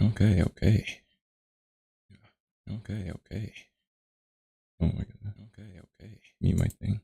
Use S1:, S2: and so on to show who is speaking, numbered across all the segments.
S1: Okay, okay. Okay, okay. Oh my god. Okay, okay. Me, my thing.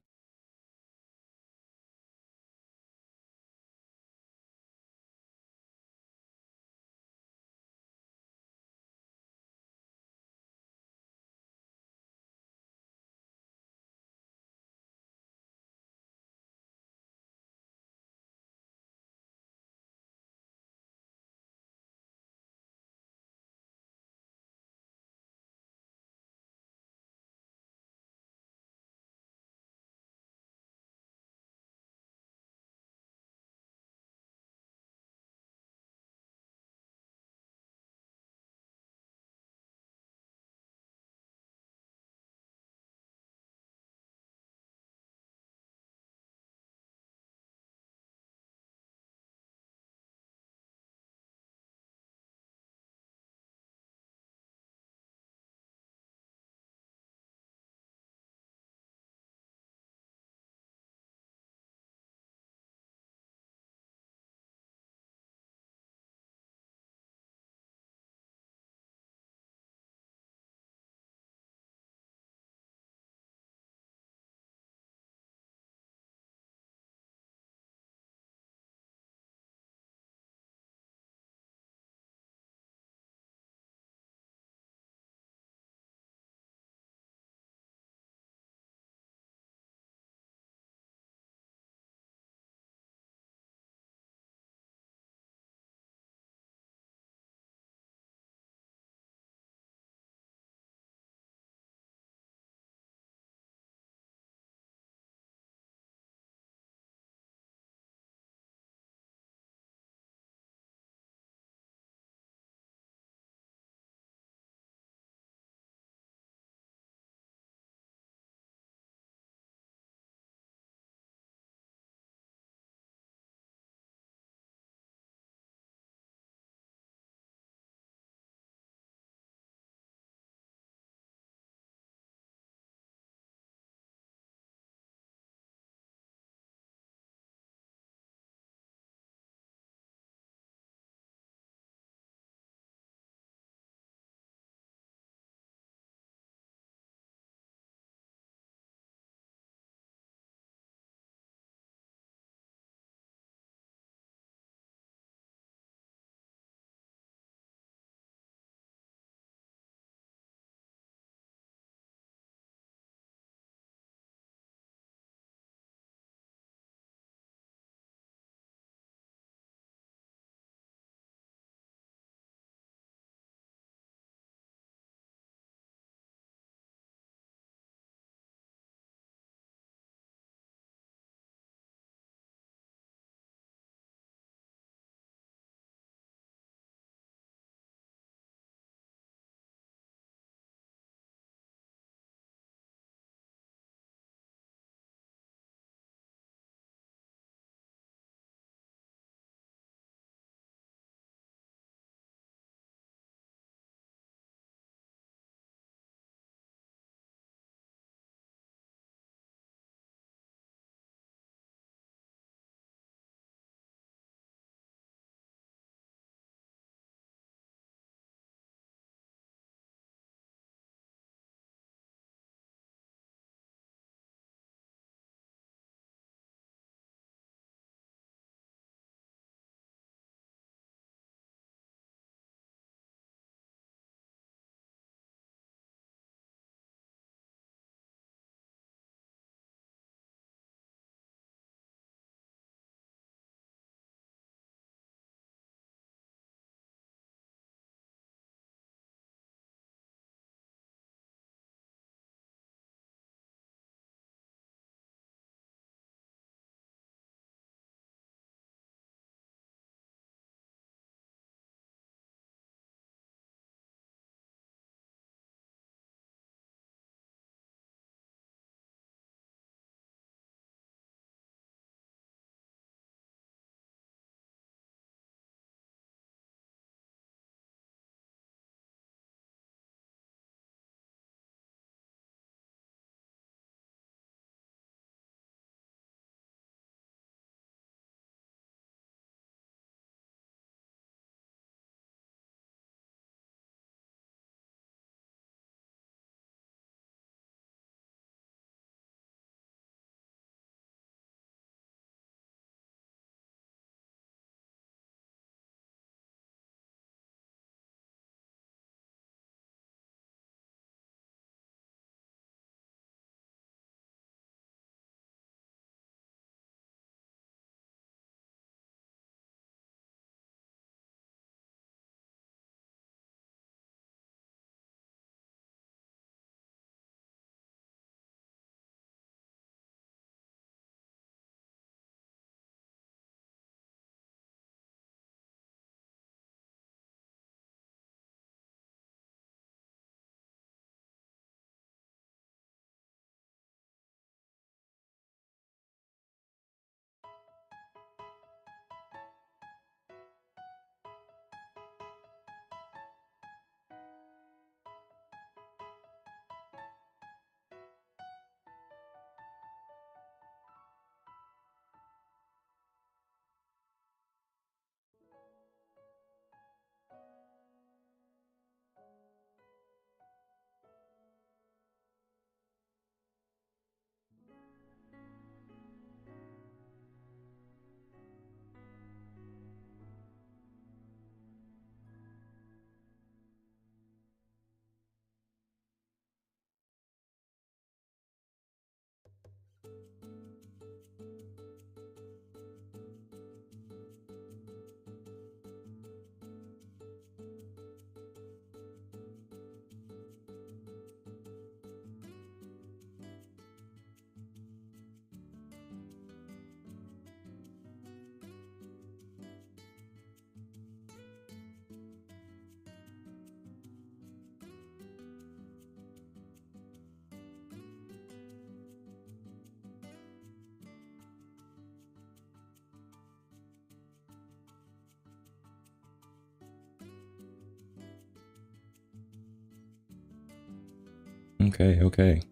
S1: Okay, okay.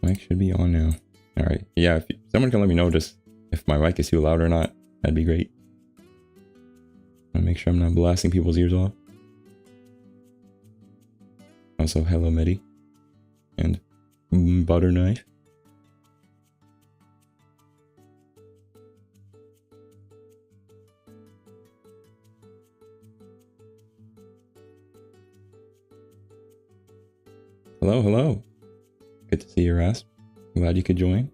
S1: Mic should be on now. Alright, yeah, if someone can let me know just if my mic is too loud or not, that'd be great. I'll make sure I'm not blasting people's ears off. Also, hello Medi. And butter knife. Hello, hello. Good to see your ass. Glad you could join.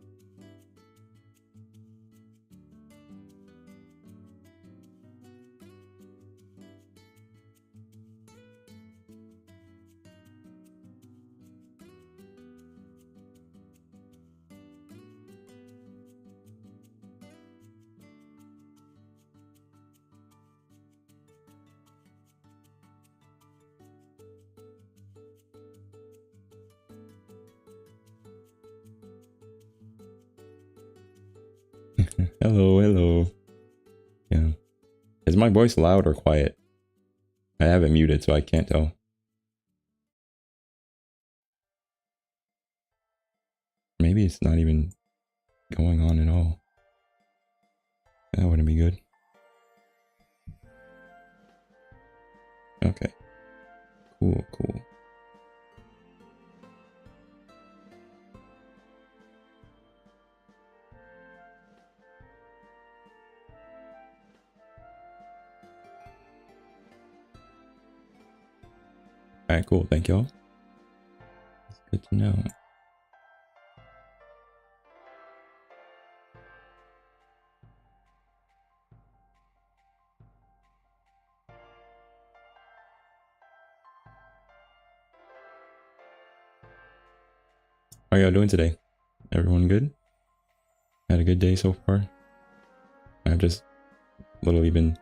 S1: Hello, hello. Yeah. Is my voice loud or quiet? I have it muted, so I can't tell. Maybe it's not even going on at all. That wouldn't be good. Okay. Cool, cool. Alright, cool. Thank y'all. It's good to know. How y'all doing today? Everyone good? Had a good day so far? I've just literally been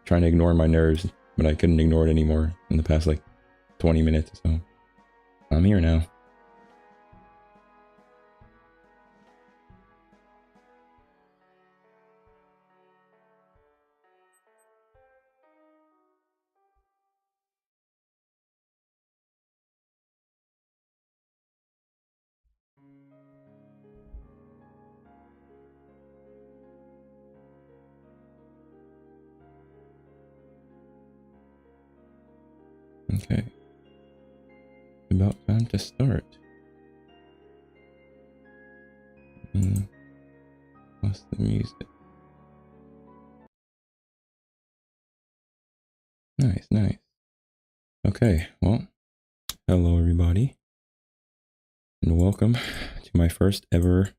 S1: trying to ignore my nerves, but I couldn't ignore it anymore in the past like 20 minutes, so I'm here now. Okay. About time to start. What's the music? Nice, nice. Okay, well, hello everybody, and welcome to my first ever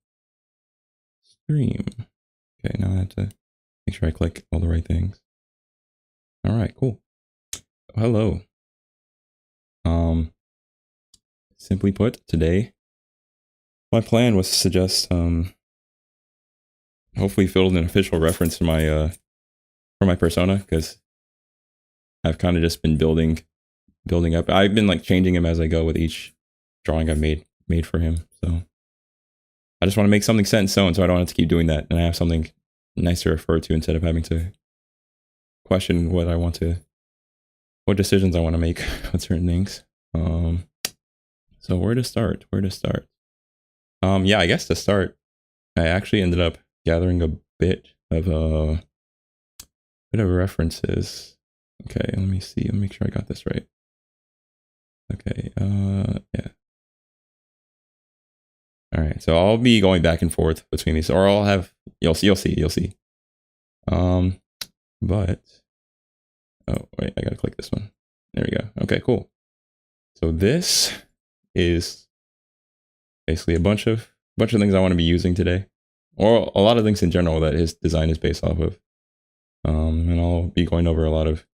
S1: stream. Okay, now I have to make sure I click all the right things. All right, cool. Hello. Simply put, today, my plan was to just, hopefully build an official reference to my, for my persona, because I've kind of just been building up. I've been like changing him as I go with each drawing I've made for him. So I just want to make something set in stone, so I don't have to keep doing that, and I have something nice to refer to instead of having to question what decisions I want to make with certain things. So where to start? Yeah, I guess to start, I actually ended up gathering a bit of references. Okay, let me see. Let me make sure I got this right. Okay, yeah. All right, so I'll be going back and forth between these, or I'll have, you'll see. But, oh wait, I gotta click this one. There we go. Okay, cool. So this is basically a bunch of bunch of things I want to be using today, or a lot of things in general that his design is based off of. And I'll be going over a lot of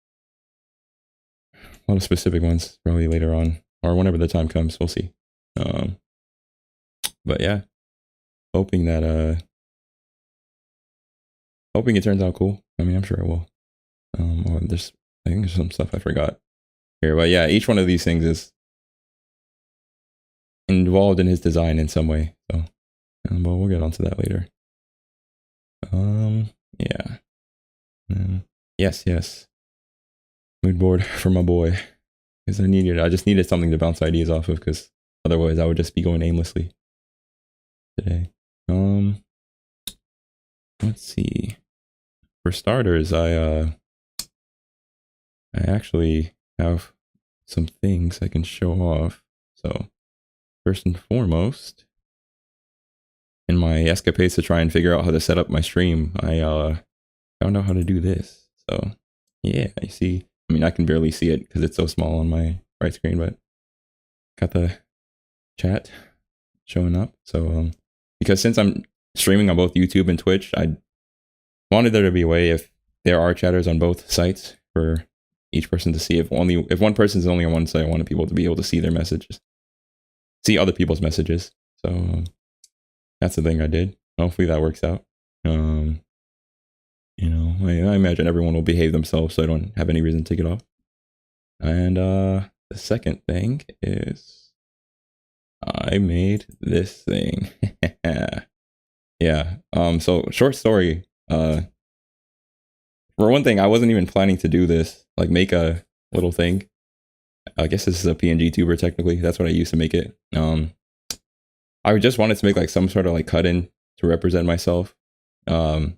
S1: specific ones probably later on or whenever the time comes. We'll see. Um, but yeah, hoping that hoping it turns out cool. I mean, I'm sure it will. Or there's I think there's some stuff I forgot here, but yeah, each one of these things is involved in his design in some way. So, but we'll get onto that later. Yeah. Yes, yes. Mood board for my boy. Because I just needed something to bounce ideas off of, because otherwise I would just be going aimlessly today. Let's see. For starters, I actually have some things I can show off. So, first and foremost, in my escapades to try and figure out how to set up my stream, I found out how to do this. So, yeah, you see, I mean, I can barely see it because it's so small on my right screen, but got the chat showing up. So, because since I'm streaming on both YouTube and Twitch, I wanted there to be a way, if there are chatters on both sites, for each person to see. If one person's only on one site, I wanted people to be able to see their messages, see other people's messages. So that's the thing I did. Hopefully that works out. I imagine everyone will behave themselves, so I don't have any reason to take it off. And the second thing is I made this thing. Yeah. So short story. For one thing, I wasn't even planning to do this, like make a little thing. I guess this is a PNG tuber technically. That's what I used to make it. I just wanted to make like some sort of like cut in to represent myself. And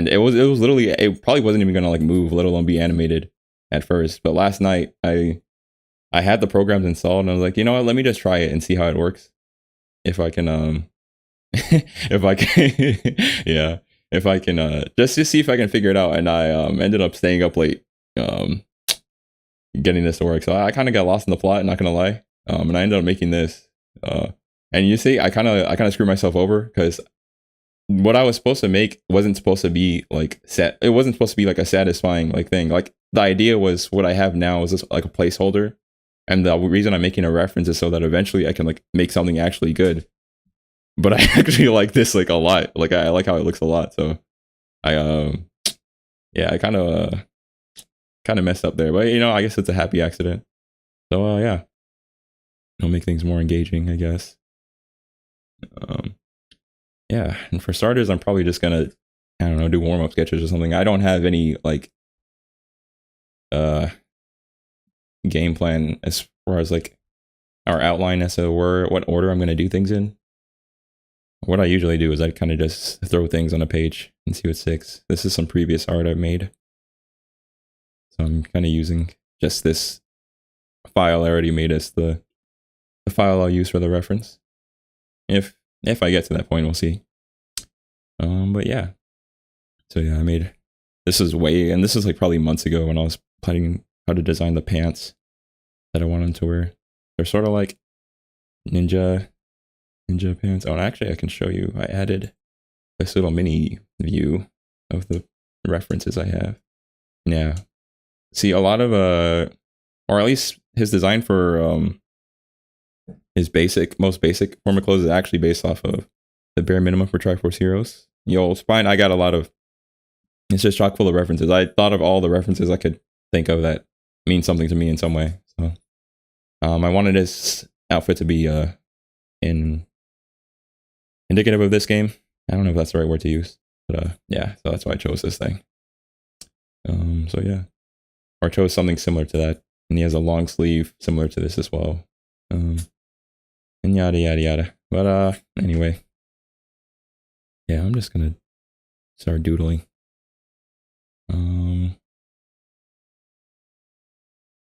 S1: it was literally, it probably wasn't even gonna like move, let alone be animated at first. But last night I had the programs installed and I was like, you know what, let me just try it and see how it works. If I can if I can yeah. If I can just to see if I can figure it out. And I ended up staying up late getting this to work. So I kind of got lost in the plot, not gonna lie. And I ended up making this. And you see, I kind of screwed myself over, because what I was supposed to make wasn't supposed to be like set. It wasn't supposed to be like a satisfying like thing. Like the idea was, what I have now is just like a placeholder, and the reason I'm making a reference is so that eventually I can like make something actually good. But I actually like this like a lot. Like I like how it looks a lot. So I yeah, I kind of messed up there, but I guess it's a happy accident. So yeah, it'll make things more engaging, I guess. Yeah, and for starters, I'm probably just gonna, I don't know, do warm-up sketches or something. I don't have any like game plan as far as like our outline, as to what order I'm gonna do things in. What I usually do is I kind of just throw things on a page and see what sticks. This is some previous art I've made, so I'm kind of using just this file I already made as the file I'll use for the reference. If I get to that point, we'll see. But yeah. So yeah, I made, this is like probably months ago when I was planning how to design the pants that I wanted to wear. They're sort of like ninja pants. Oh, and actually I can show you. I added this little mini view of the references I have. Yeah. See, a lot of or at least his design for his most basic form of clothes is actually based off of the bare minimum for Triforce Heroes. It's fine. I got a lot of, it's just chock full of references. I thought of all the references I could think of that mean something to me in some way. So I wanted this outfit to be indicative of this game. I don't know if that's the right word to use, but yeah, so that's why I chose this thing. So yeah, or I chose something similar to that, and he has a long sleeve similar to this as well. And yada yada yada. But anyway, yeah, I'm just gonna start doodling.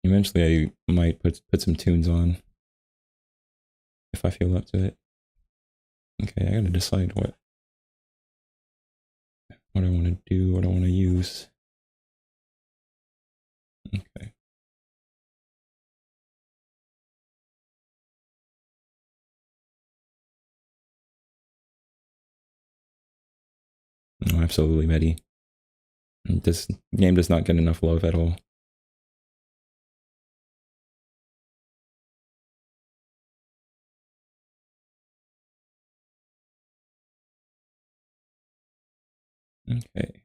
S1: Eventually I might put some tunes on if I feel up to it. Okay, I gotta decide what I want to do, what I want to use. Okay. Oh, absolutely, Medi. This game does not get enough love at all. Okay.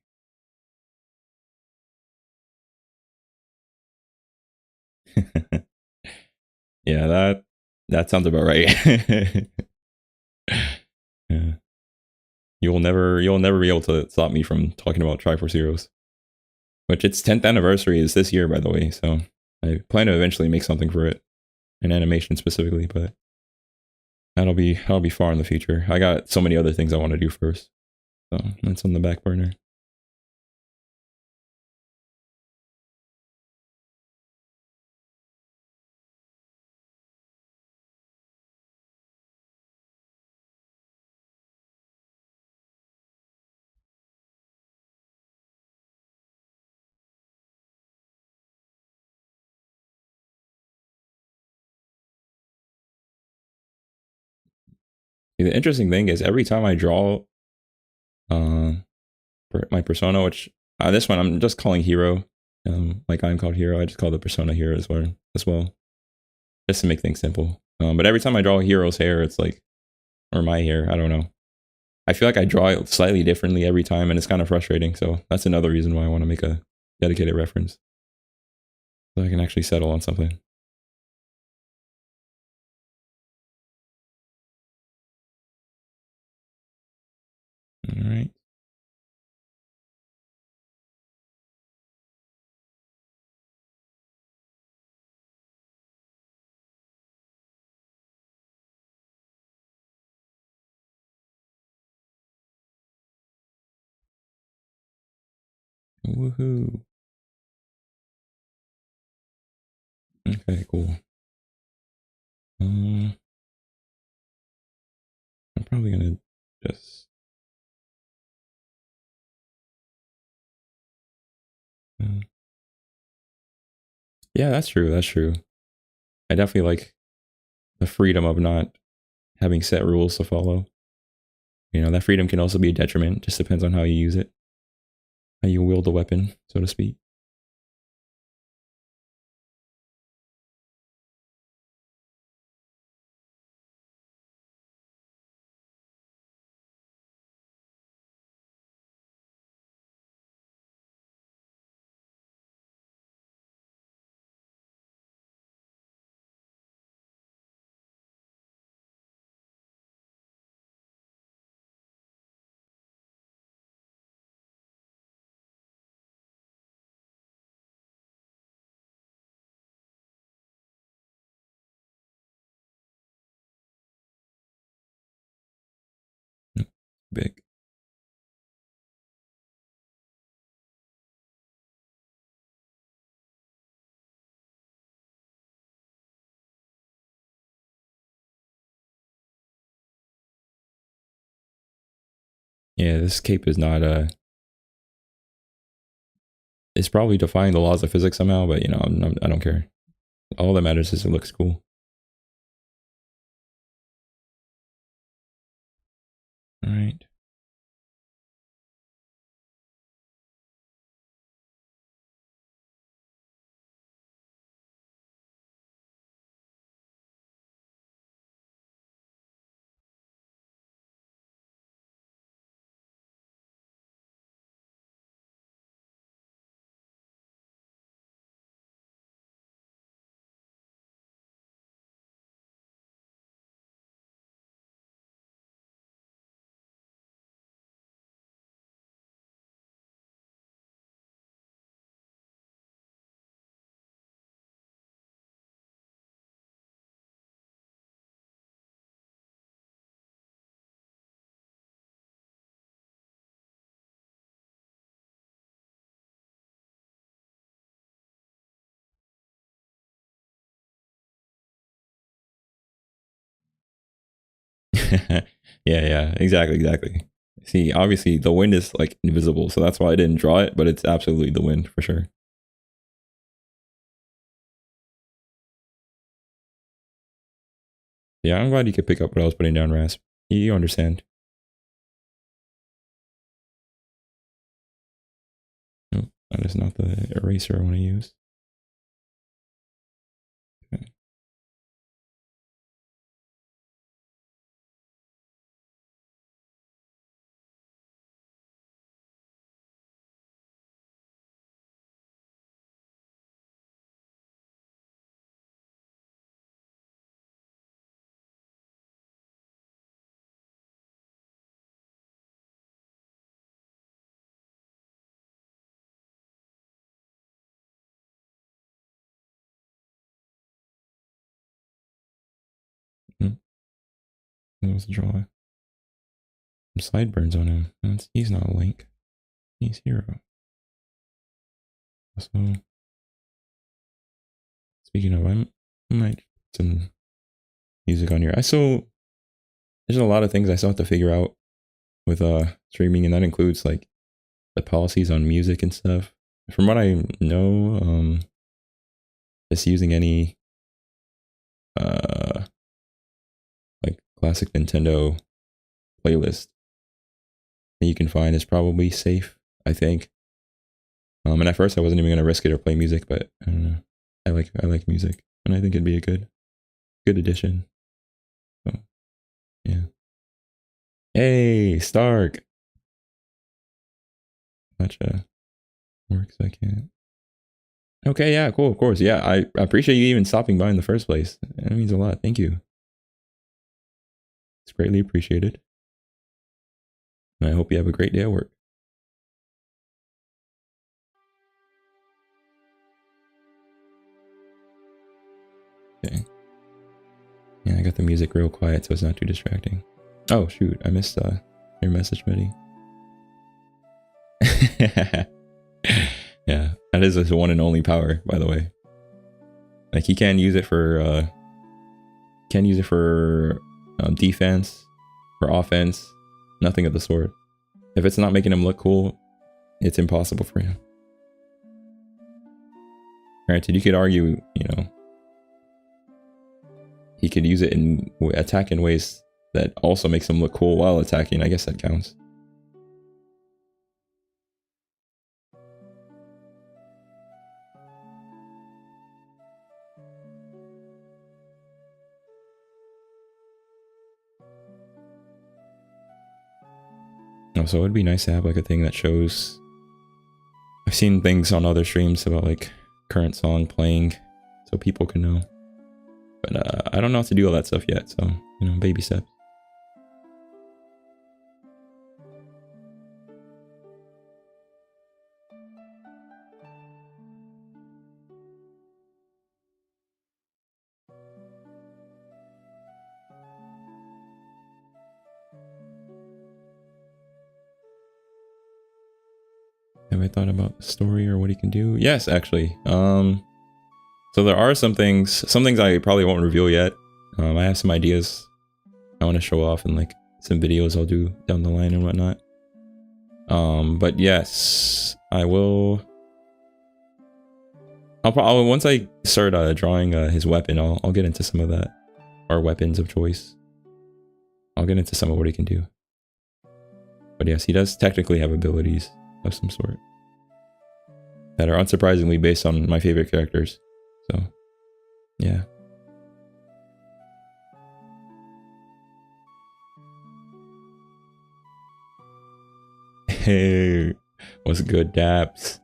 S1: Yeah, that sounds about right. Yeah. You'll never be able to stop me from talking about Triforce Heroes. Which its 10th anniversary is this year, by the way. So I plan to eventually make something for it, an animation specifically, but that'll be far in the future. I got so many other things I want to do first, so that's on the back burner. The interesting thing is every time I draw uh, my persona, which this one I'm just calling hero, like I'm called hero. I just call the persona hero as well, just to make things simple. But every time I draw a hero's hair, it's like, or my hair, I don't know. I feel like I draw it slightly differently every time, and it's kind of frustrating. So that's another reason why I want to make a dedicated reference, so I can actually settle on something. All right. Woohoo. Okay, cool. I'm probably gonna just. Uh, yeah, that's true. That's true. I definitely like the freedom of not having set rules to follow. You know, that freedom can also be a detriment. Just depends on how you use it, how you wield the weapon, so to speak. Big. Yeah, this cape is not it's probably defying the laws of physics somehow, but you know, I don't care. All that matters is it looks cool. All right. Yeah, yeah, exactly, exactly. See, obviously the wind is like invisible, so that's why I didn't draw it, but it's absolutely the wind for sure. Yeah, I'm glad you could pick up what I was putting down, Rasp. You understand. That is not the eraser I want to use. Okay. That was a draw. Some sideburns on him. He's not a Link. He's Hero. So, speaking of, I might put some music on here. There's a lot of things I still have to figure out with streaming, and that includes like the policies on music and stuff. From what I know, just using any like classic Nintendo playlist that you can find is probably safe, I think. And at first I wasn't even gonna risk it or play music, but I don't know. I like music, and I think it'd be a good addition. So yeah. Hey, Stark. Gotcha. Works. I can't. Okay, yeah, cool, of course. Yeah, I appreciate you even stopping by in the first place. That means a lot. Thank you. It's greatly appreciated. And I hope you have a great day at work. Okay. Yeah, I got the music real quiet so it's not too distracting. Oh shoot, I missed your message, Betty. Yeah, that is his one and only power, by the way. Like he can't use it for defense, for offense, nothing of the sort. If it's not making him look cool, it's impossible for him. Granted, you could argue, you know, he could use it in attack in ways that also makes him look cool while attacking. I guess that counts. Also, it'd be nice to have like a thing that shows. I've seen things on other streams about like current song playing, so people can know. But I don't know how to do all that stuff yet, so you know, baby steps. Have I thought about the story or what he can do? Yes, actually. So there are some things I probably won't reveal yet. I have some ideas I want to show off in like some videos I'll do down the line and whatnot. But yes, I will. I'll once I start drawing his weapon, I'll get into some of that, or weapons of choice. I'll get into some of what he can do. But yes, he does technically have abilities of some sort that are unsurprisingly based on my favorite characters. So, yeah. Hey, what's good, Daps?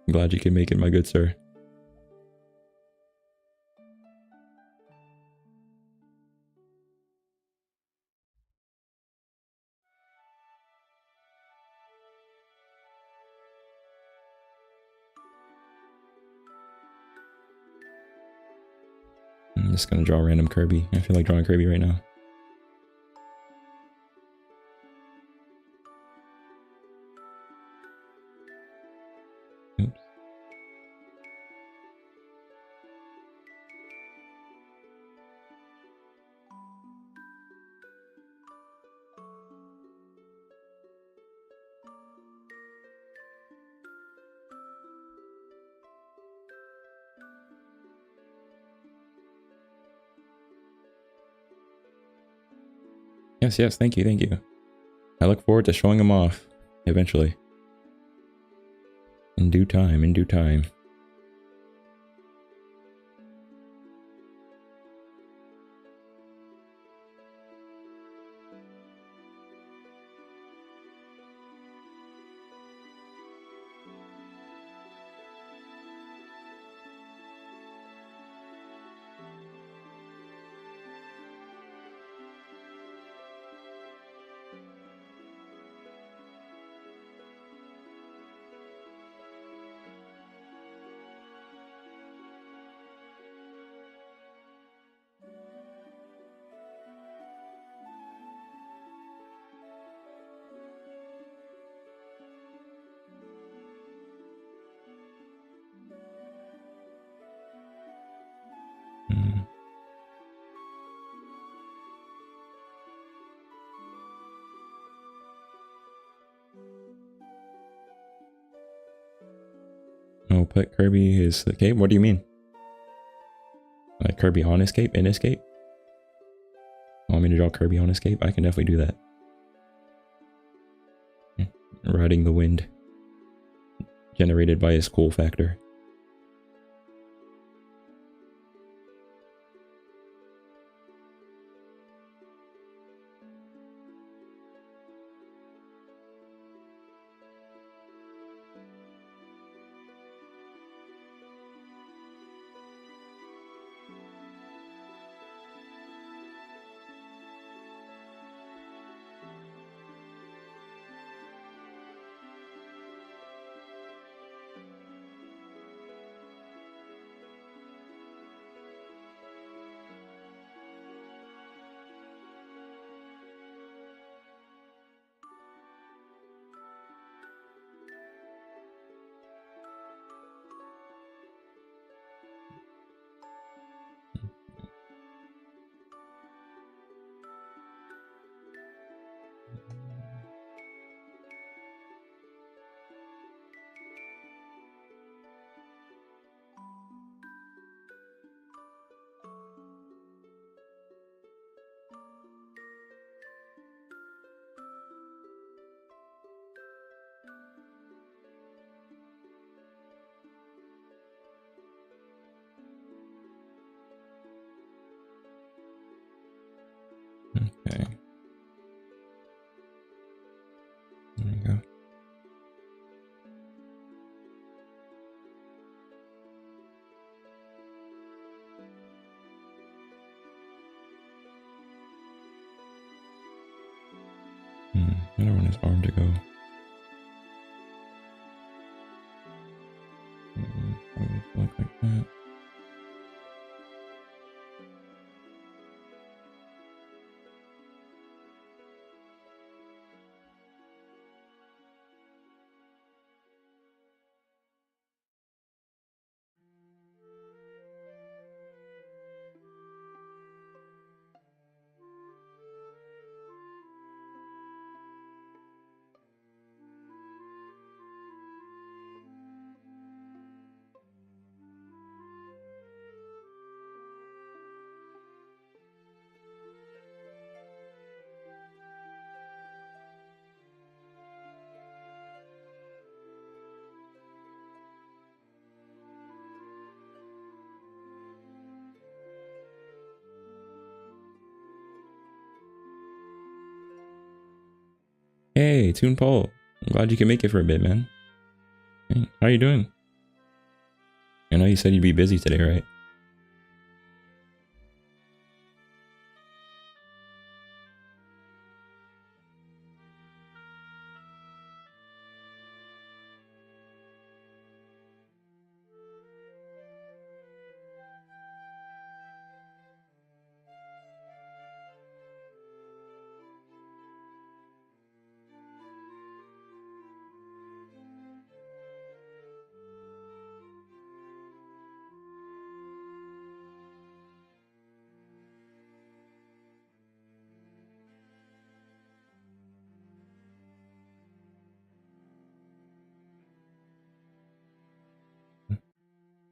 S1: I'm glad you can make it, my good sir. I'm just gonna draw a random Kirby. I feel like drawing Kirby right now. Oops. Yes, yes, thank you, thank you. I look forward to showing them off eventually. In due time, in due time. Mm. Oh, put Kirby his cape? What do you mean? Like Kirby on his cape? In his cape? Want me to draw Kirby on his cape? I can definitely do that. Riding the wind. Generated by his cool factor. Okay. There we go. I don't want his arm to go. Probably look like that. Hey, Toon Paul. I'm glad you can make it for a bit, man. Hey, how you doing? I know you said you'd be busy today, right?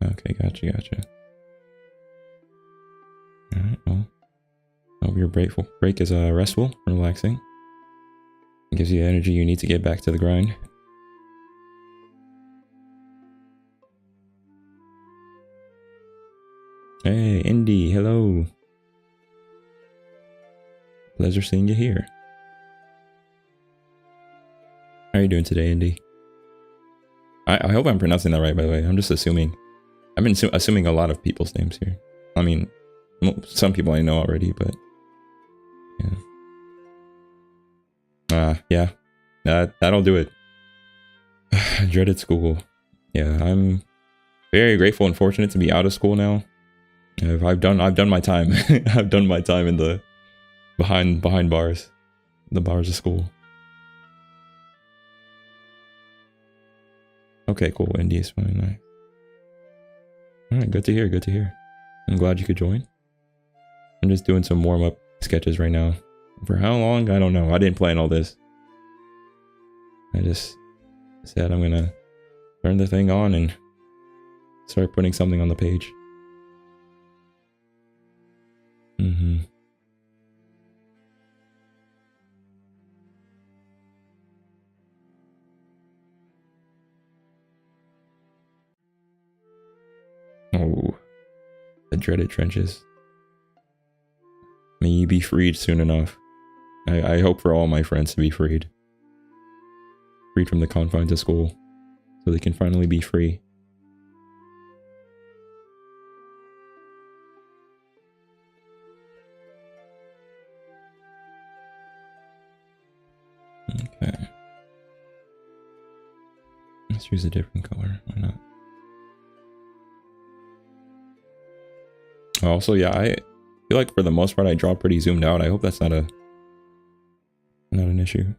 S1: Okay, gotcha, gotcha. Alright, well. Hope your break is restful, relaxing. It gives you the energy you need to get back to the grind. Hey, Indy, hello. Pleasure seeing you here. How are you doing today, Indy? I hope I'm pronouncing that right, by the way. I'm just assuming. I've been assuming a lot of people's names here. I mean, some people I know already, but yeah. Yeah. That'll do it. Dreaded school. Yeah, I'm very grateful and fortunate to be out of school now. I've done my time. I've done my time in the behind bars, the bars of school. Okay, cool. Indy is fine. Nice. All right, good to hear. Good to hear. I'm glad you could join. I'm just doing some warm up sketches right now. For how long? I don't know. I didn't plan all this. I just said I'm gonna turn the thing on and start putting something on the page. Oh, the dreaded trenches. May you be freed soon enough. I hope for all my friends to be freed. Freed from the confines of school, so they can finally be free. Okay. Let's use a different color. Why not? Also, yeah, I feel like for the most part I draw pretty zoomed out. I hope that's not an issue.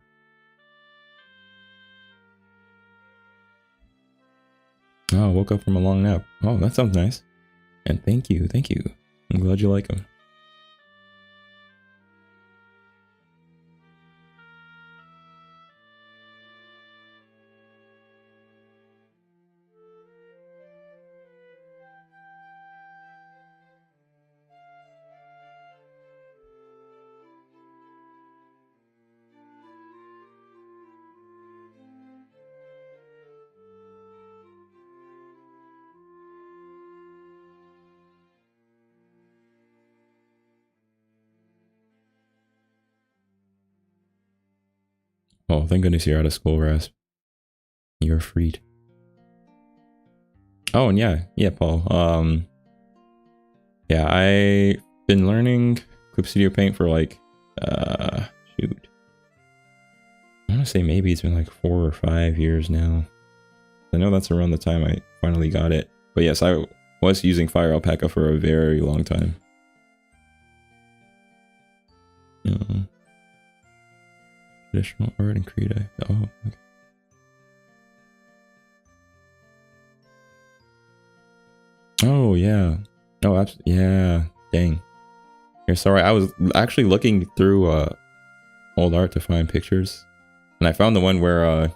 S1: Oh, woke up from a long nap. Oh, that sounds nice. And thank you. I'm glad you like them. Oh, thank goodness you're out of school, Rasp. You're freed. Oh, and yeah, Paul. Yeah, I've been learning Clip Studio Paint for like, shoot. I want to say maybe it's been like 4 or 5 years now. I know that's around the time I finally got it. But yes, I was using Fire Alpaca for a very long time. Traditional art and creed. Oh, okay. Oh, yeah. Oh, absolutely. Yeah. Dang. Here, sorry. I was actually looking through old art to find pictures. And I found the one where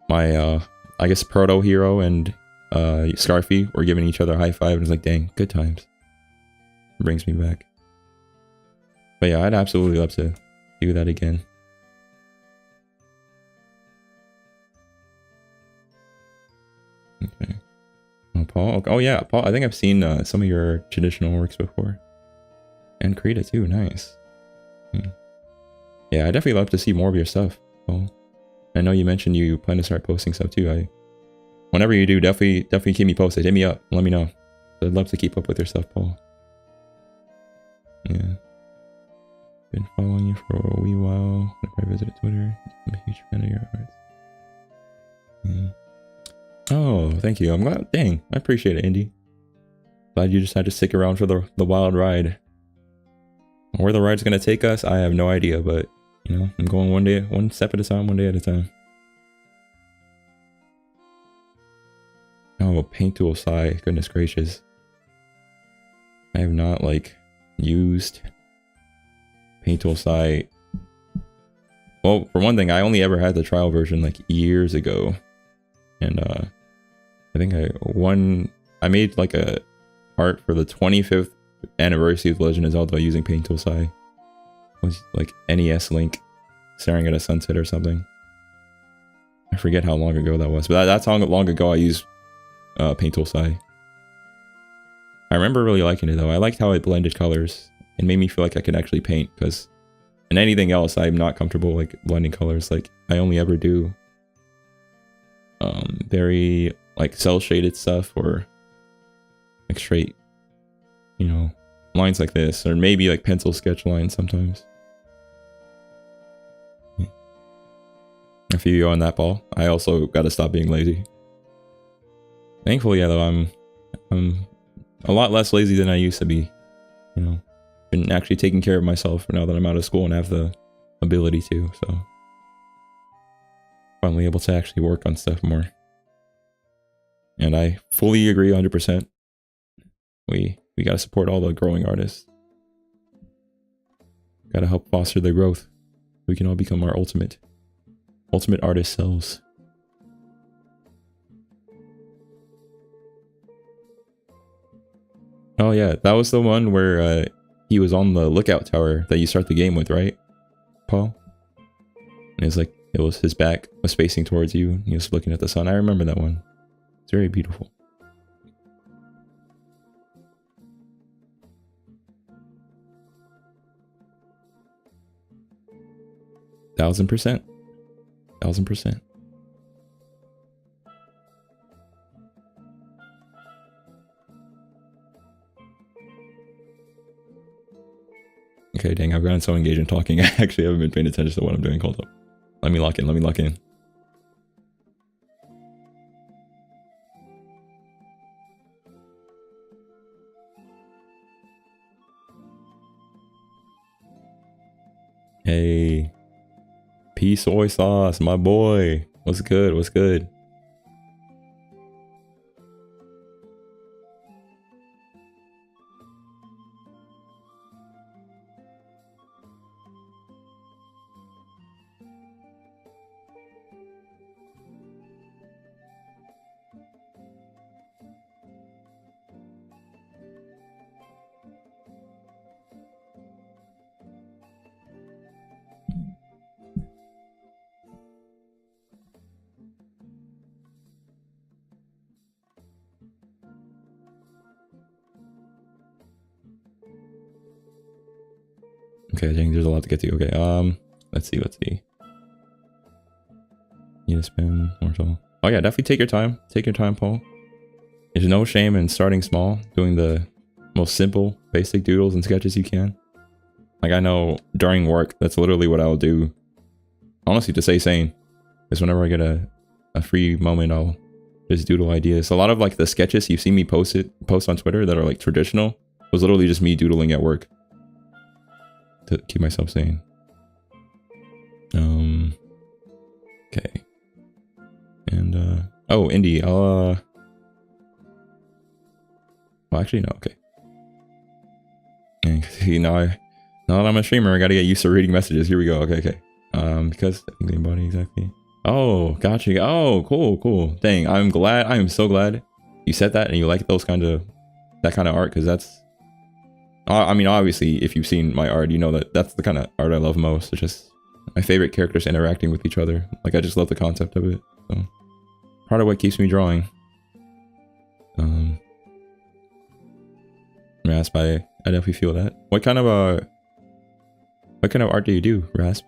S1: my, I guess, proto hero and Scarfy were giving each other a high five. And it's like, dang, good times. It brings me back. But yeah, I'd absolutely love to do that again. Okay. Oh, Paul. Oh, yeah, Paul. I think I've seen some of your traditional works before. And Krita too. Nice. Yeah, I definitely love to see more of your stuff, Paul. I know you mentioned you plan to start posting stuff too. Whenever you do, definitely keep me posted. Hit me up. Let me know. I'd love to keep up with your stuff, Paul. Yeah. Been following you for a wee while. Whenever I visited Twitter, I'm a huge fan of your art. Yeah. Oh, thank you. I'm glad. Dang, I appreciate it, Indy. Glad you just had to stick around for the wild ride. Where the ride's gonna take us, I have no idea, but you know, I'm going one step at a time, one day at a time. Oh, paint tool sigh. Goodness gracious. I have not like used paint tool sigh. Well, for one thing, I only ever had the trial version like years ago. And I think I made like a art for the 25th anniversary of Legend of Zelda using paint tool sigh. was like NES Link staring at a sunset or something. I forget how long ago that was, but that's how long ago I used Paint Tool Sai. I remember really liking it though. I liked how it blended colors. It made me feel like I could actually paint, because in anything else I'm not comfortable like blending colors. Like I only ever do very like cell shaded stuff, or like straight, you know, lines like this, or maybe like pencil sketch lines sometimes. I feel you on that, ball. I also got to stop being lazy. Thankfully, yeah, though, I'm a lot less lazy than I used to be. You know, been actually taking care of myself now that I'm out of school and have the ability to. So finally able to actually work on stuff more. And I fully agree 100%. We got to support all the growing artists. Got to help foster their growth. We can all become our ultimate artist selves. Oh yeah, that was the one where he was on the lookout tower that you start the game with, right, Paul? And it's like it was his back was facing towards you. And he was looking at the sun. I remember that one. It's very beautiful. Thousand percent. Okay, dang, I've gotten so engaged in talking. I actually haven't been paying attention to what I'm doing. Hold up. Let me lock in. Hey. Peace soy sauce, my boy. What's good? Okay, I think there's a lot to get to. Okay, let's see. Need to spin mortal. Oh yeah, definitely take your time. Take your time, Paul. There's no shame in starting small, doing the most simple, basic doodles and sketches you can. Like I know during work, that's literally what I'll do. Honestly, to stay sane, is whenever I get a free moment, I'll just doodle ideas. A lot of like the sketches you see me post on Twitter that are like traditional was literally just me doodling at work to keep myself sane. Okay. And oh, Indy, I'll well, actually no, okay. And see, now that I'm a streamer, I gotta get used to reading messages. Here we go. Okay. Because I think the embody exactly. Oh, gotcha. Oh, cool. Dang, I am so glad you said that and you like that kind of art, because that's, I mean, obviously, if you've seen my art, you know that that's the kind of art I love most. It's just my favorite characters interacting with each other. Like, I just love the concept of it. So, part of what keeps me drawing. Rasp, I definitely feel that. What kind of art do you do, Rasp?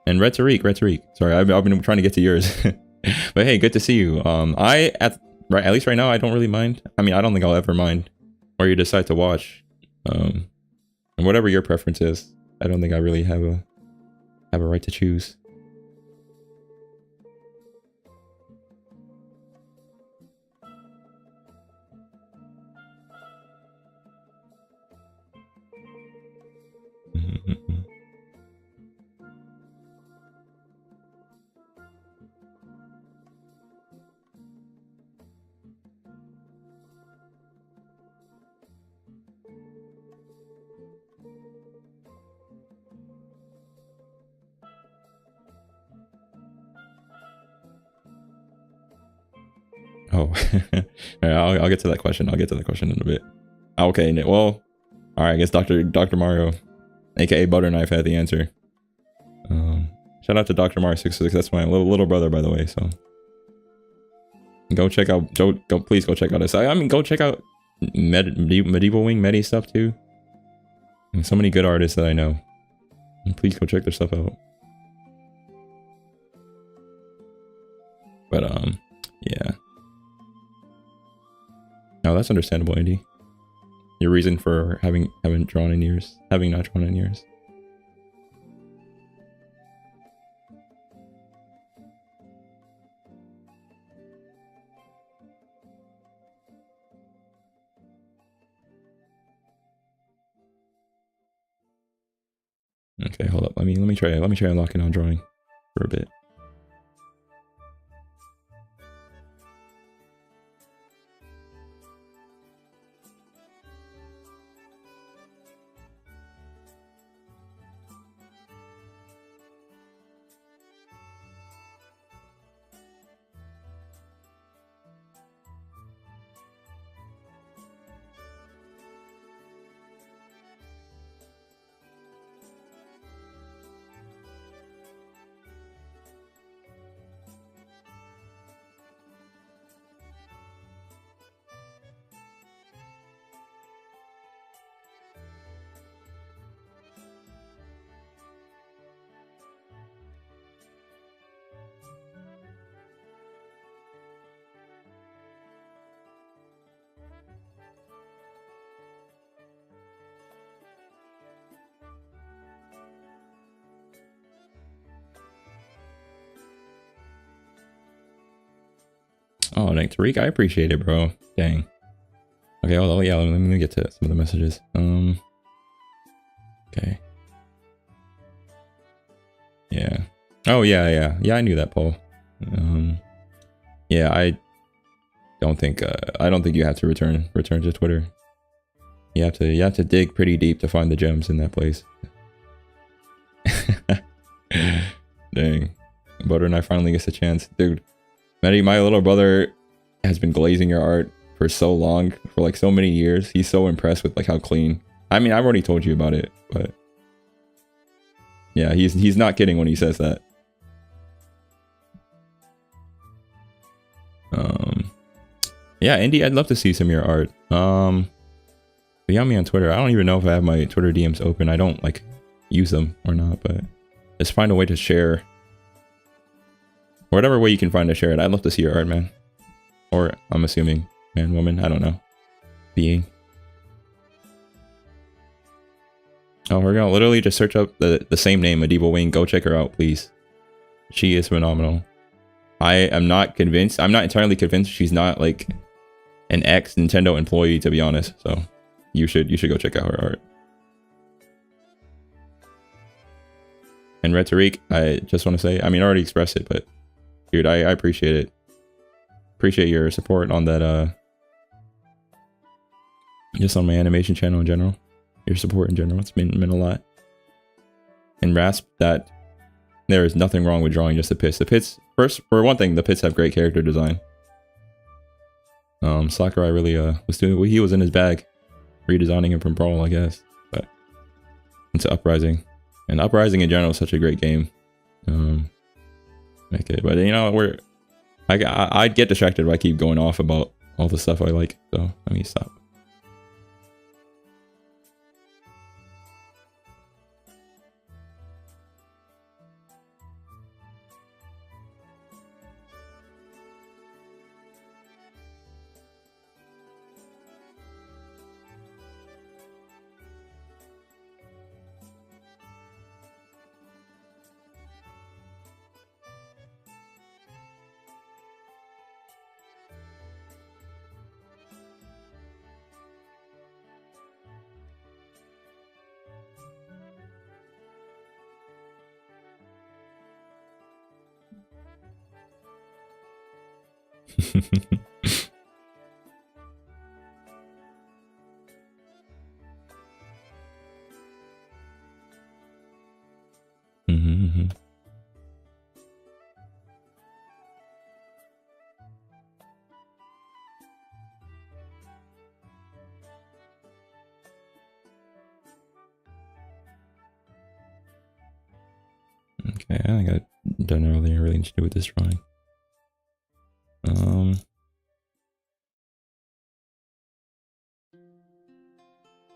S1: And Red Tariq. Sorry, I've been trying to get to yours. But hey, good to see you. At least right now, I don't really mind. I mean, I don't think I'll ever mind where you decide to watch. And whatever your preference is, I don't think I really have a right to choose. Oh, all right, I'll get to that question. In a bit. Okay, well, all right. I guess Dr. Mario, aka Butter Knife, had the answer. Shout out to Dr. Mar66. That's my little brother, by the way. So go check out. Please go check out his site. I mean, go check out Medieval Wing Medi stuff too. And so many good artists that I know. And please go check their stuff out. But yeah. No, that's understandable, Andy. Your reason for having not drawn in years. Okay, hold up. Let me try unlocking on drawing for a bit. Oh, thanks, Tariq. I appreciate it, bro. Dang. Okay, well, yeah, let me get to some of the messages. Okay. Yeah. Oh, yeah. I knew that, Paul. Yeah, I don't think you have to return to Twitter. You have to dig pretty deep to find the gems in that place. Dang. Butter and I finally gets a chance. Dude, Maddie, my little brother has been glazing your art for so long, for like so many years. He's so impressed with like how clean. I mean, I've already told you about it, but yeah, he's not kidding when he says that. Yeah, Indy, I'd love to see some of your art. DM me on Twitter. I don't even know if I have my Twitter DMs open. I don't like use them or not, but just find a way to share. Whatever way you can find to share it. I'd love to see your art, man. Or I'm assuming man, woman, I don't know. Being. Oh, we're gonna literally just search up the same name, Medieval Wing. Go check her out, please. She is phenomenal. I am not convinced. I'm not entirely convinced she's not like an ex-Nintendo employee, to be honest. So you should go check out her art. And Red Tariq, I just want to say, I mean, I already expressed it, but dude, I appreciate it. Appreciate your support on that, just on my animation channel in general. Your support in general, it's meant a lot. And Rasp, that there is nothing wrong with drawing just the pits. The pits, first, for one thing, the pits have great character design. Sakurai really was doing, he was in his bag, redesigning him from Brawl, I guess. But into Uprising, and Uprising in general is such a great game. Okay, but you know, I'd get distracted if I keep going off about all the stuff I like. So let me stop. I got done everything I really need to do with this drawing.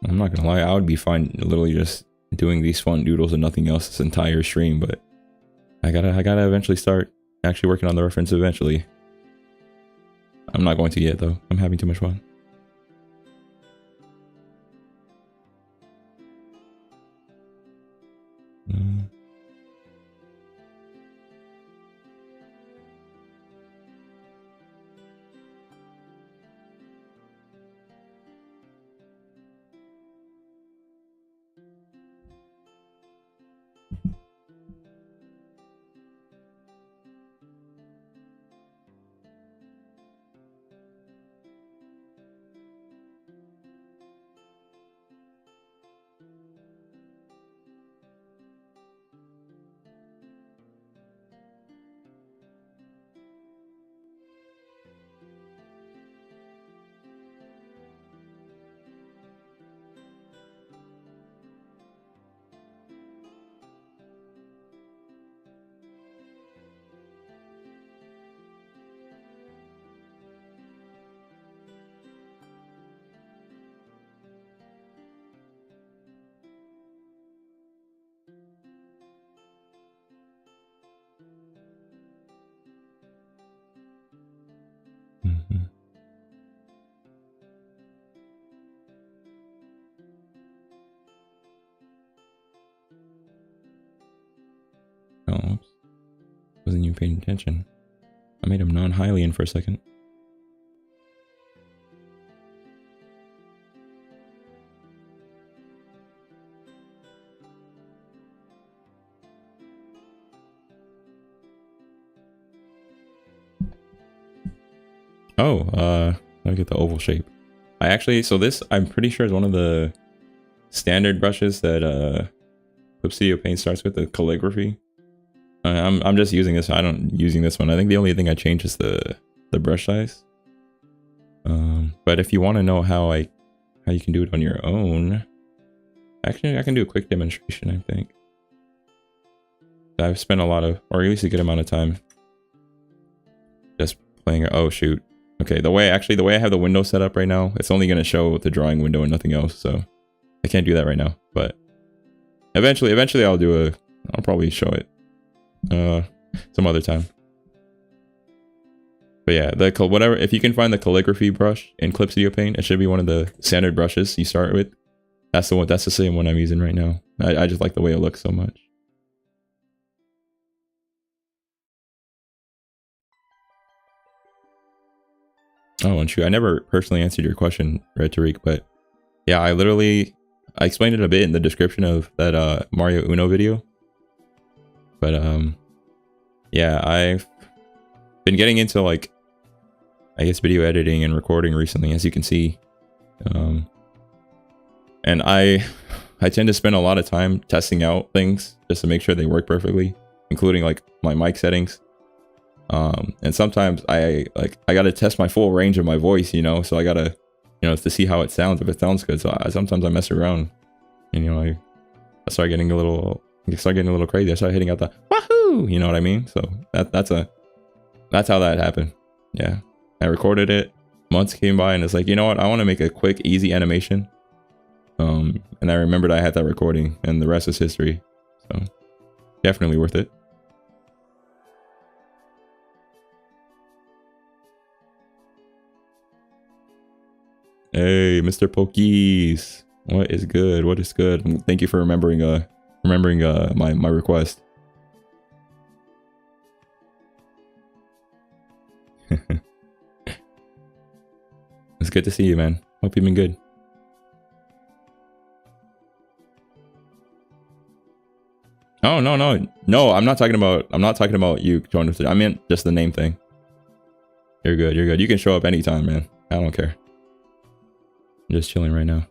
S1: I'm not gonna lie, I would be fine literally just doing these fun doodles and nothing else this entire stream, but I gotta eventually start actually working on the reference eventually. I'm not going to yet though. I'm having too much fun. Oh, oops. Wasn't even paying attention. I made him non-Hylian for a second. Oh, let me get the oval shape. I actually, so this, I'm pretty sure is one of the standard brushes that Clip Studio Paint starts with, the calligraphy. I'm just using this. I don't using this one. I think the only thing I changed is the brush size. But if you want to know how you can do it on your own, actually I can do a quick demonstration. I think I've spent a lot of, or at least a good amount of time, just playing. Oh shoot. Okay, the way I have the window set up right now, it's only going to show the drawing window and nothing else. So I can't do that right now. But eventually I'll probably show it some other time. But yeah, whatever, if you can find the calligraphy brush in Clip Studio Paint, it should be one of the standard brushes you start with. That's the one. That's the same one I'm using right now. I just like the way it looks so much. Oh, and shoot, I never personally answered your question, Red Tariq, but yeah, I explained it a bit in the description of that Mario Uno video. But yeah, I've been getting into, like, I guess, video editing and recording recently, as you can see. And I tend to spend a lot of time testing out things just to make sure they work perfectly, including like my mic settings. And sometimes I gotta test my full range of my voice, you know, so I gotta, you know, to see how it sounds, if it sounds good. So sometimes I mess around, and, you know, I start getting a little crazy. I start hitting out the wahoo, you know what I mean? So that's how that happened. Yeah, I recorded it, months came by, and it's like, you know what, I want to make a quick, easy animation. And I remembered I had that recording, and the rest is history. So definitely worth it. Hey, Mr. Pokies, what is good? What is good? Thank you for remembering my request. It's good to see you, man. Hope you've been good. Oh, no, I'm not talking about you joining us. I meant just the name thing. You're good. You can show up anytime, man. I don't care. I'm just chilling right now.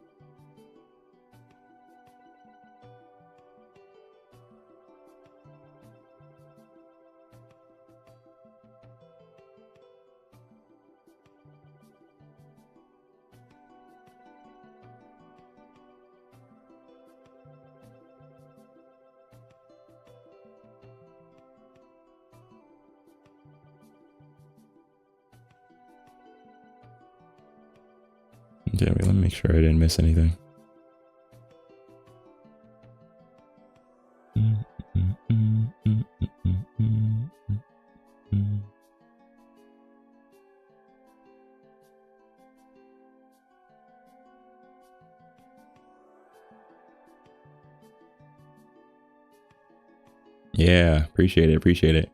S1: Yeah, wait, let me make sure I didn't miss anything. Yeah, appreciate it, appreciate it.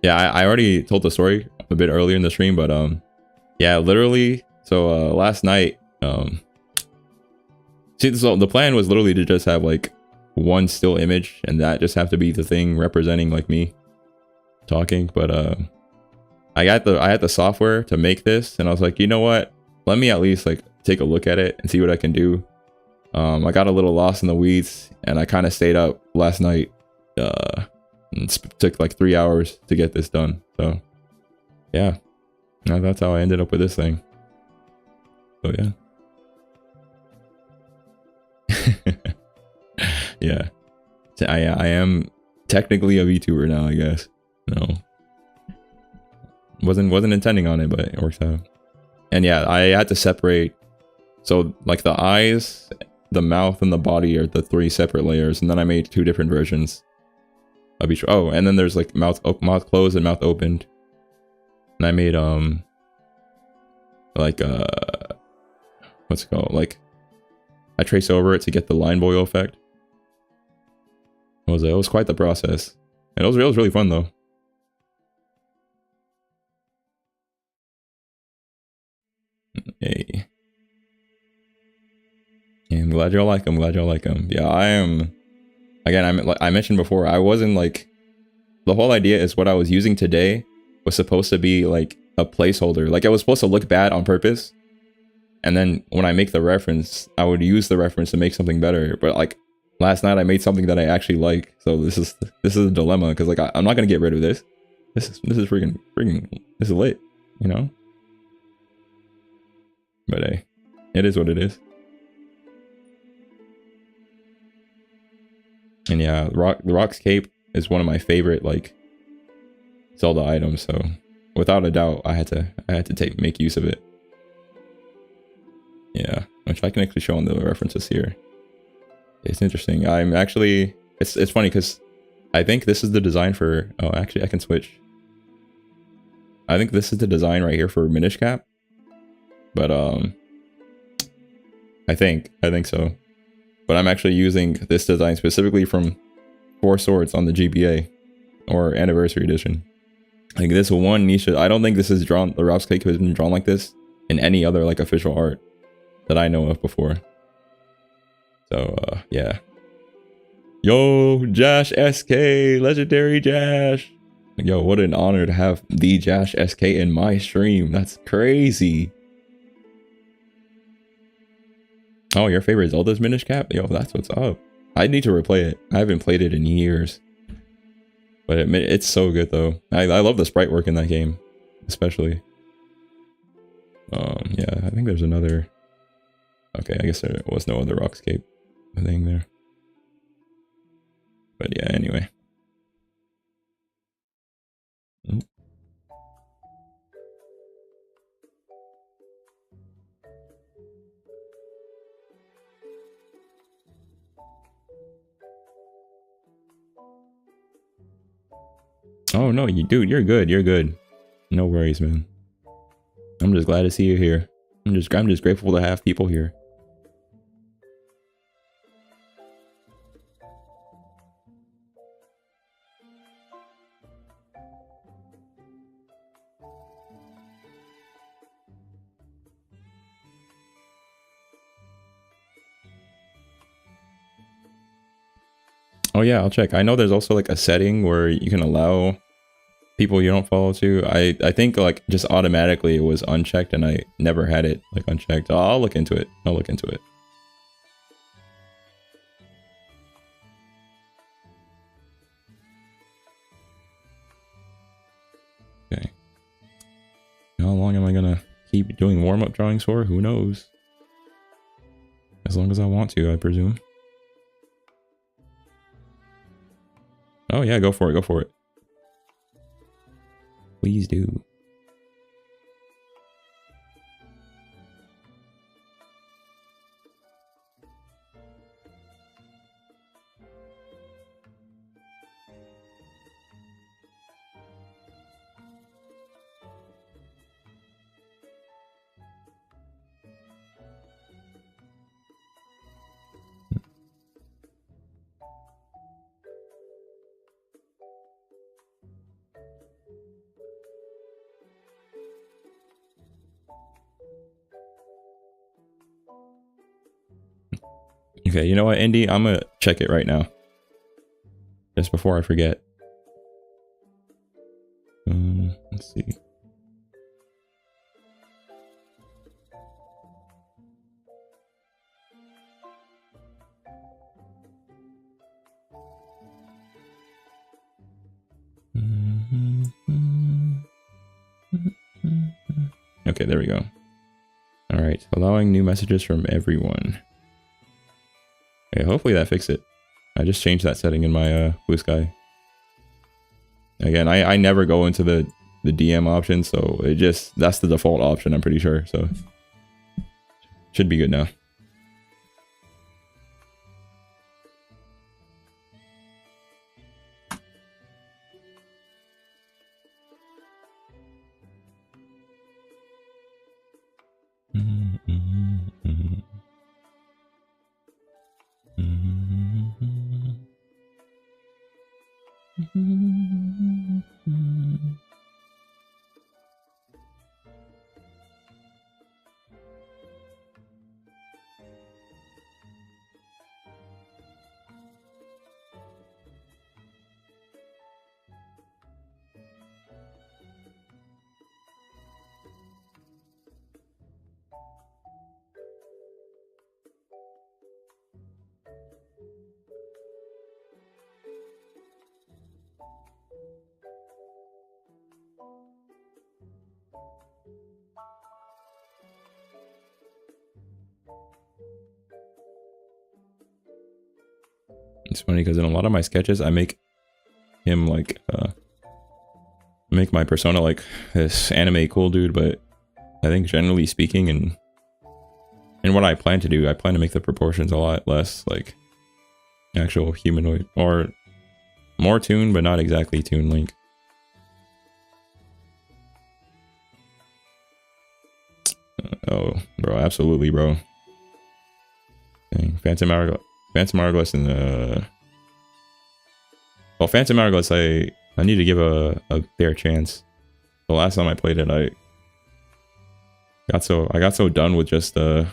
S1: Yeah, I already told the story a bit earlier in the stream, but yeah, literally, so last night, see, so the plan was literally to just have like one still image, and that just have to be the thing representing like me talking. But I had the software to make this, and I was like, you know what? Let me at least like take a look at it and see what I can do. I got a little lost in the weeds, and I kind of stayed up last night. And took like 3 hours to get this done. So yeah, that's how I ended up with this thing. So yeah. Yeah, I am technically a VTuber now, I guess. No, wasn't intending on it, but it works out. And yeah, I had to separate, so like the eyes, the mouth, and the body are the 3 separate layers, and then I made 2 different versions of each. Oh, and then there's like mouth closed and mouth opened, and I made like what's it called, like I trace over it to get the line boil effect. It was quite the process, and it was really fun though. Hey, yeah, I'm glad y'all like them. Glad y'all like them. Yeah, I am. Again, like I mentioned before, I wasn't like, the whole idea is what I was using today was supposed to be like a placeholder. Like it was supposed to look bad on purpose, and then when I make the reference, I would use the reference to make something better. But like last night, I made something that I actually like. So this is a dilemma, because like I'm not gonna get rid of this. This is freaking this is lit, you know. But hey, it is what it is. And yeah, the Rock's Cape is one of my favorite like Zelda items. So without a doubt, I had to make use of it. Yeah, which I can actually show on the references here. It's interesting. I'm actually, it's funny because I think this is the design for, oh, actually I can switch. I think this is the design right here for Minish Cap. But I think so. But I'm actually using this design specifically from 4 Swords on the GBA or Anniversary Edition. Like this one niche, I don't think this is drawn, the Rock's Cake has been drawn like this in any other like official art that I know of before. So yeah. Yo, Josh SK, legendary Josh. Yo, what an honor to have the Josh SK in my stream. That's crazy. Oh, your favorite Zelda's Minish Cap? Yo, that's what's up. I need to replay it. I haven't played it in years. But it's so good though. I love the sprite work in that game, especially. Yeah, I think there's another. Okay, I guess there was no other Rockscape thing there. But yeah, anyway. Oop. Oh no, dude, you're good. You're good. No worries, man. I'm just glad to see you here. I'm just grateful to have people here. Oh yeah, I'll check. I know there's also like a setting where you can allow people you don't follow to. I think like just automatically it was unchecked, and I never had it like unchecked. I'll look into it. I'll look into it. Okay. How long am I gonna keep doing warm-up drawings for? Who knows? As long as I want to, I presume. Oh yeah, go for it, go for it. Please do. Okay, you know what, Indy? I'm gonna check it right now. Just before I forget. Let's see. Okay, there we go. All right, allowing new messages from everyone. Okay, hopefully that fixed it. I just changed that setting in my Blue Sky. Again, I never go into the DM option, so that's the default option, I'm pretty sure. So should be good now. It's funny because in a lot of my sketches, I make him like make my persona like this anime cool dude, but I think generally speaking, and what I plan to do, I plan to make the proportions a lot less like actual humanoid, or more Toon, but not exactly Toon Link. Oh, bro, absolutely, bro. Dang, Phantom Hourglass, and well, Phantom Hourglass, I need to give a fair chance. The last time I played it, I got so done with just some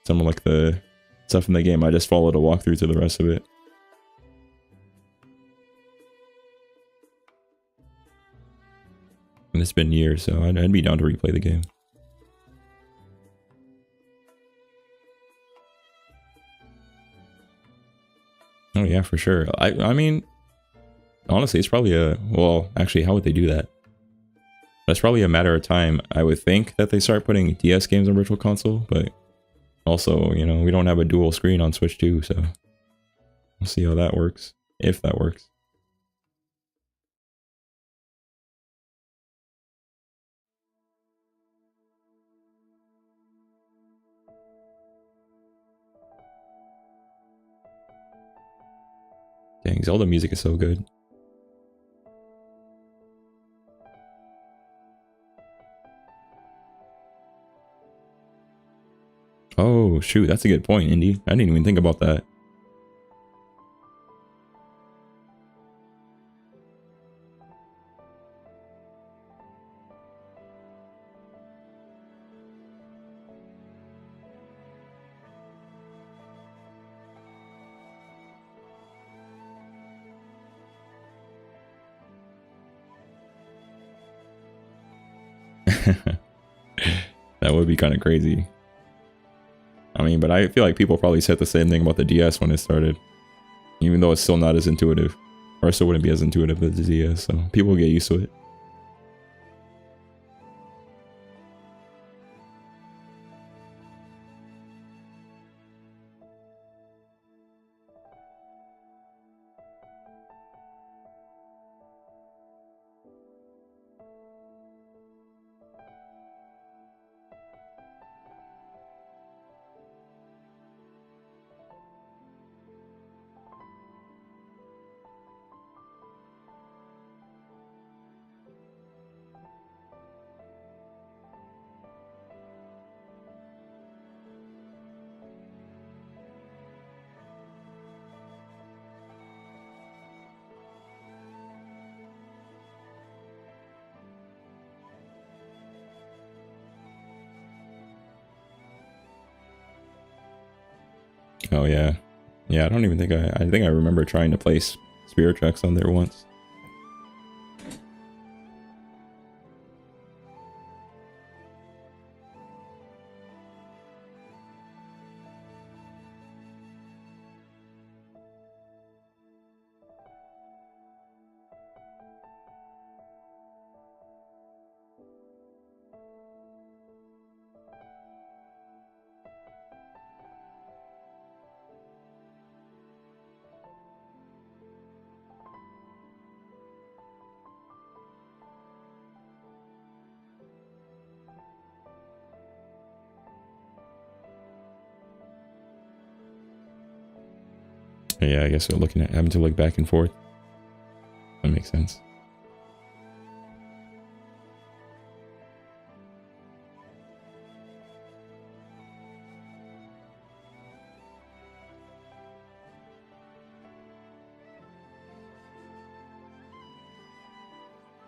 S1: of like the stuff in the game. I just followed a walkthrough to the rest of it. And it's been years, so I'd be down to replay the game. Oh yeah, for sure. I mean, honestly, it's probably well, actually, how would they do that? It's probably a matter of time. I would think that they start putting DS games on Virtual Console, but also, you know, we don't have a dual screen on Switch 2, so we'll see how that works, if that works. Dang, Zelda music is so good. Oh, shoot, that's a good point, Indy. I didn't even think about that. That would be kind of crazy. I mean, but I feel like people probably said the same thing about the DS when it started. Even though it's still not as intuitive. Or it still wouldn't be as intuitive as the DS, so people get used to it. Oh yeah. Yeah, I don't even think I think I remember trying to play Spirit Tracks on there once. Yeah, I guess we're looking at having to look back and forth. That makes sense.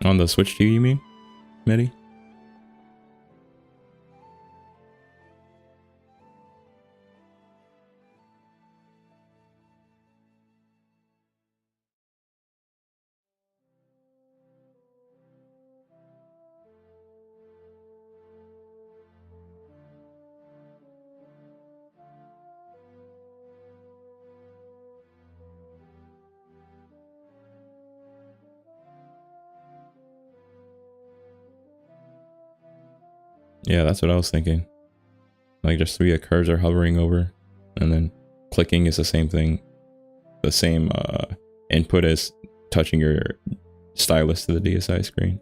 S1: On the Switch 2, you mean, Medi? Yeah, that's what I was thinking. Like just be a cursor hovering over, and then clicking is the same thing, the same input as touching your stylus to the DSi screen.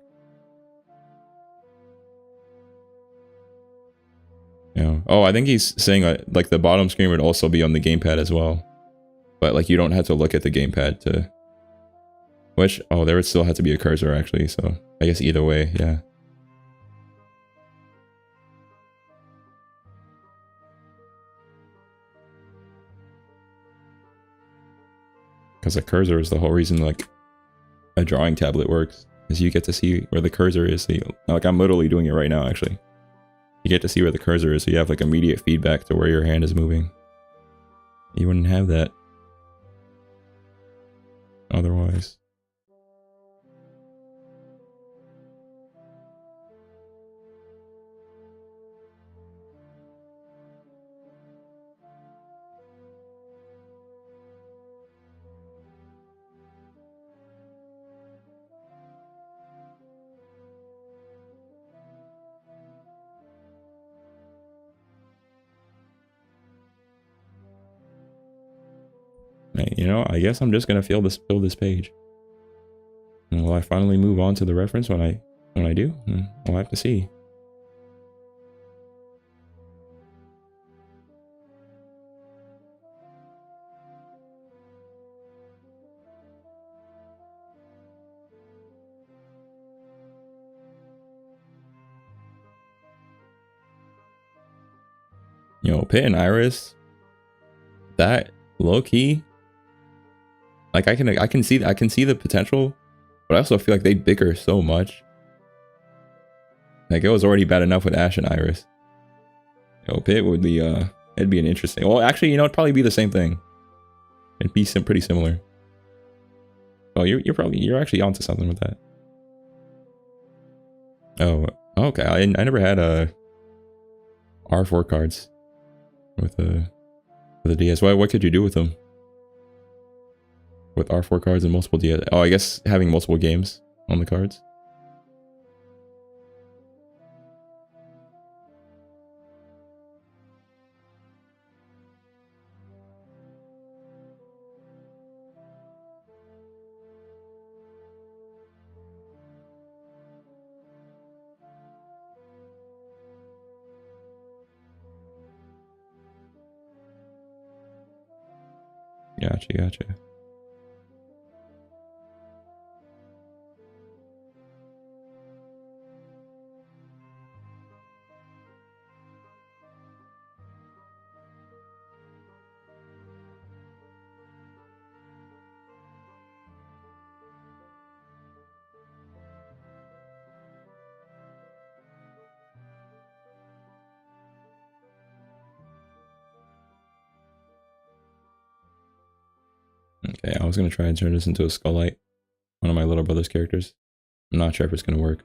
S1: Yeah. Oh, I think he's saying like the bottom screen would also be on the gamepad as well, but like you don't have to look at the gamepad to. Which, oh, there would still have to be a cursor actually. So I guess either way, yeah. Because the cursor is the whole reason like a drawing tablet works, is you get to see where the cursor is. So like I'm literally doing it right now actually. You get to see where the cursor is, so you have like immediate feedback to where your hand is moving. You wouldn't have that otherwise. You know, I guess I'm just gonna fill this page. And will I finally move on to the reference when I do? We'll have to see. You know, Pit and Iris, that low key, like I can see the potential, but I also feel like they bicker so much. Like it was already bad enough with Ash and Iris. You know, Pit would be it'd be an interesting. Well, actually, you know, it'd probably be the same thing. It'd be pretty similar. Oh, you're actually onto something with that. Oh, okay. I never had R4 cards with a DS. What could you do with them? With R4 cards and multiple DS. Oh, I guess having multiple games on the cards. Gotcha. Okay, I was gonna try and turn this into a skull light. One of my little brother's characters. I'm not sure if it's gonna work.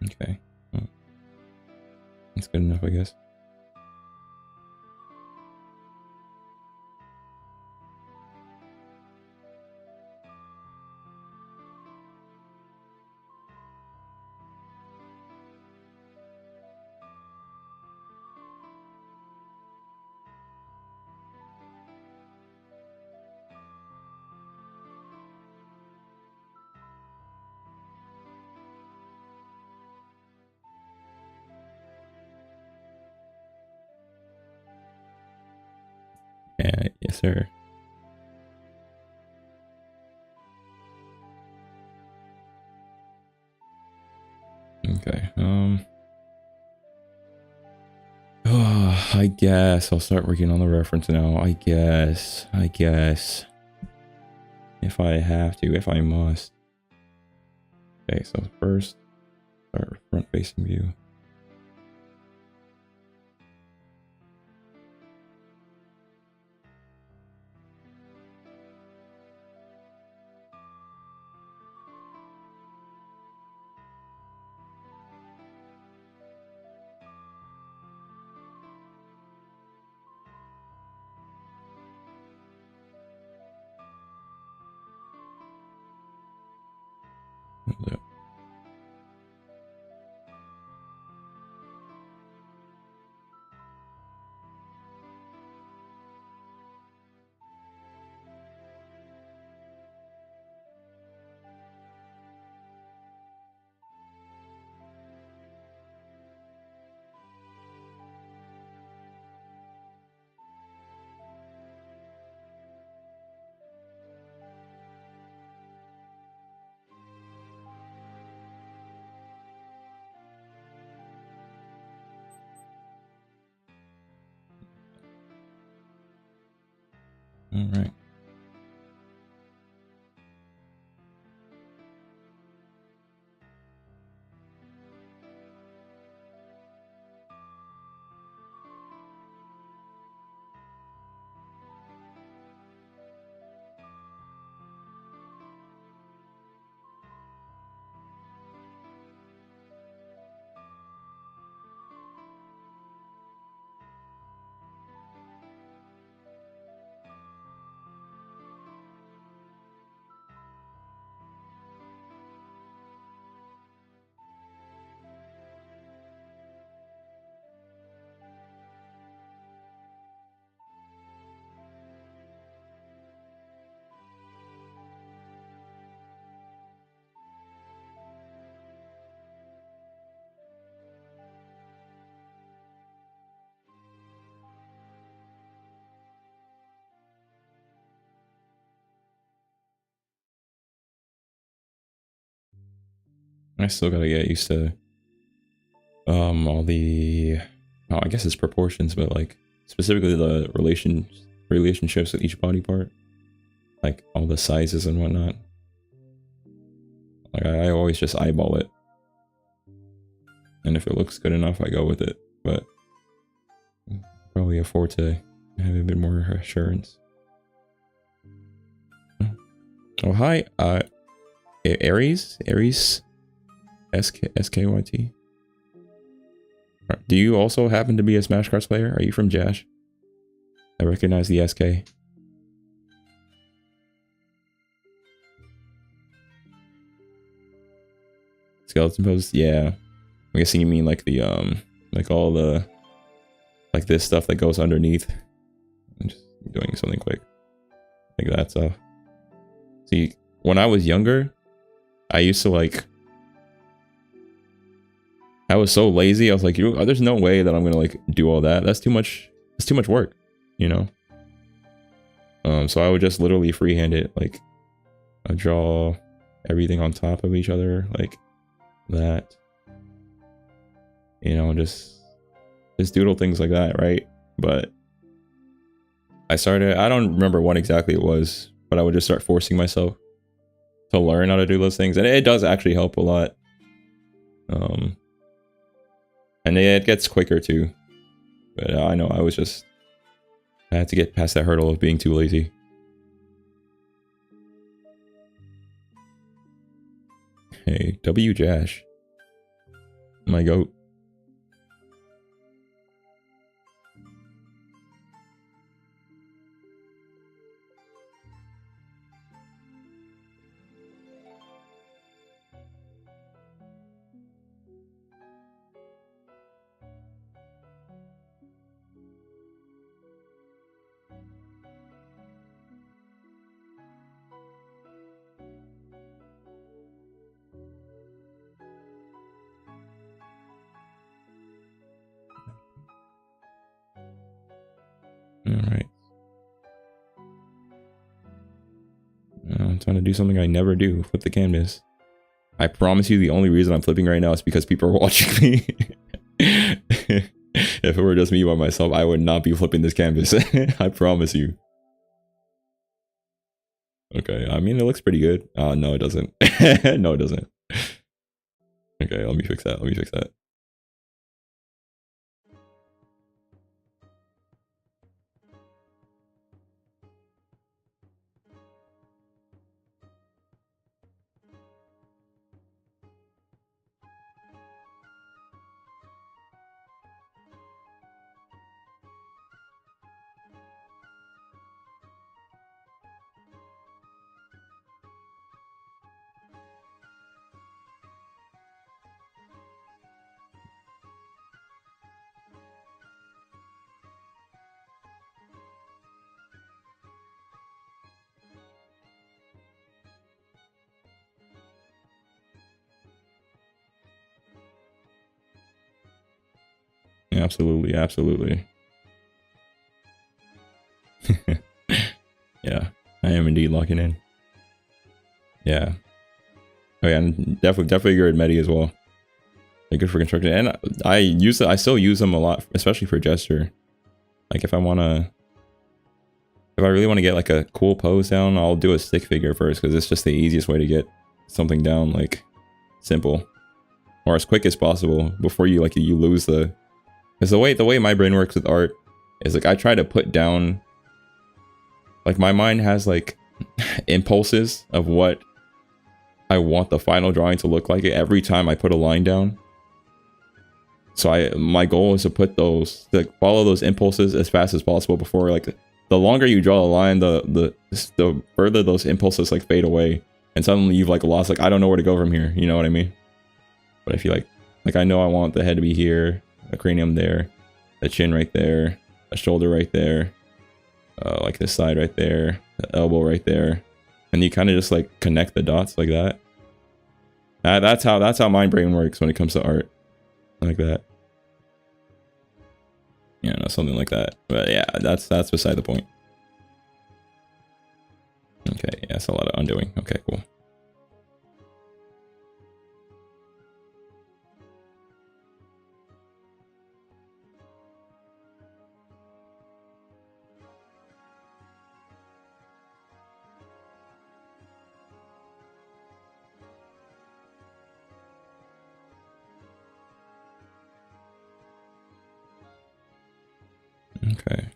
S1: Okay. Well, that's good enough, I guess. Yeah, yes, sir. Okay, oh, I guess I'll start working on the reference now. I guess. If I have to, if I must. Okay, so first, start front facing view. All right. I still gotta get used to all the, oh, I guess it's proportions, but like specifically the relationships with each body part, like all the sizes and whatnot. Like I always just eyeball it, and if it looks good enough, I go with it. But probably afford to have a bit more assurance. Oh hi, Aries, SKYT. Do you also happen to be a Smash Cards player? Are you from Jash? I recognize the SK. Skeleton pose? Yeah. I'm guessing you mean like the, like all the, like this stuff that goes underneath. I'm just doing something quick. Like that stuff. See, when I was younger, I used to like, I was so lazy. I was like, there's no way that I'm gonna like do all that. That's too much work, you know? So I would just literally freehand it. Like I draw everything on top of each other like that. You know, just doodle things like that, right? But I don't remember what exactly it was, but I would just start forcing myself to learn how to do those things. And it does actually help a lot. And it gets quicker too. But I know I had to get past that hurdle of being too lazy. Hey, W Jash. My goat. Alright. I'm trying to do something I never do. Flip the canvas. I promise you the only reason I'm flipping right now is because people are watching me. If it were just me by myself, I would not be flipping this canvas. I promise you. Okay, I mean, it looks pretty good. No, it doesn't. No, it doesn't. Okay, let me fix that. Let me fix that. Yeah, absolutely, absolutely. Yeah, I am indeed locking in. Yeah. Oh yeah, and definitely your Medi as well. They're good for construction, and I still use them a lot, especially for gesture. Like if I really want to get like a cool pose down, I'll do a stick figure first because it's just the easiest way to get something down, like simple or as quick as possible before you lose the. Because the way my brain works with art is like I try to put down. Like my mind has like impulses of what I want the final drawing to look like every time I put a line down. So my goal is to put those, like follow those impulses as fast as possible before like the longer you draw a line, the further those impulses like fade away, and suddenly you've like lost, like I don't know where to go from here. You know what I mean? But if you like I know I want the head to be here, a cranium there, the chin right there, a shoulder right there, like this side right there, the elbow right there, and you kind of just like connect the dots like that. That's how my brain works when it comes to art, like that. Yeah, no, something like that. But yeah, that's beside the point. Okay, yeah, that's a lot of undoing. Okay, cool. Okay.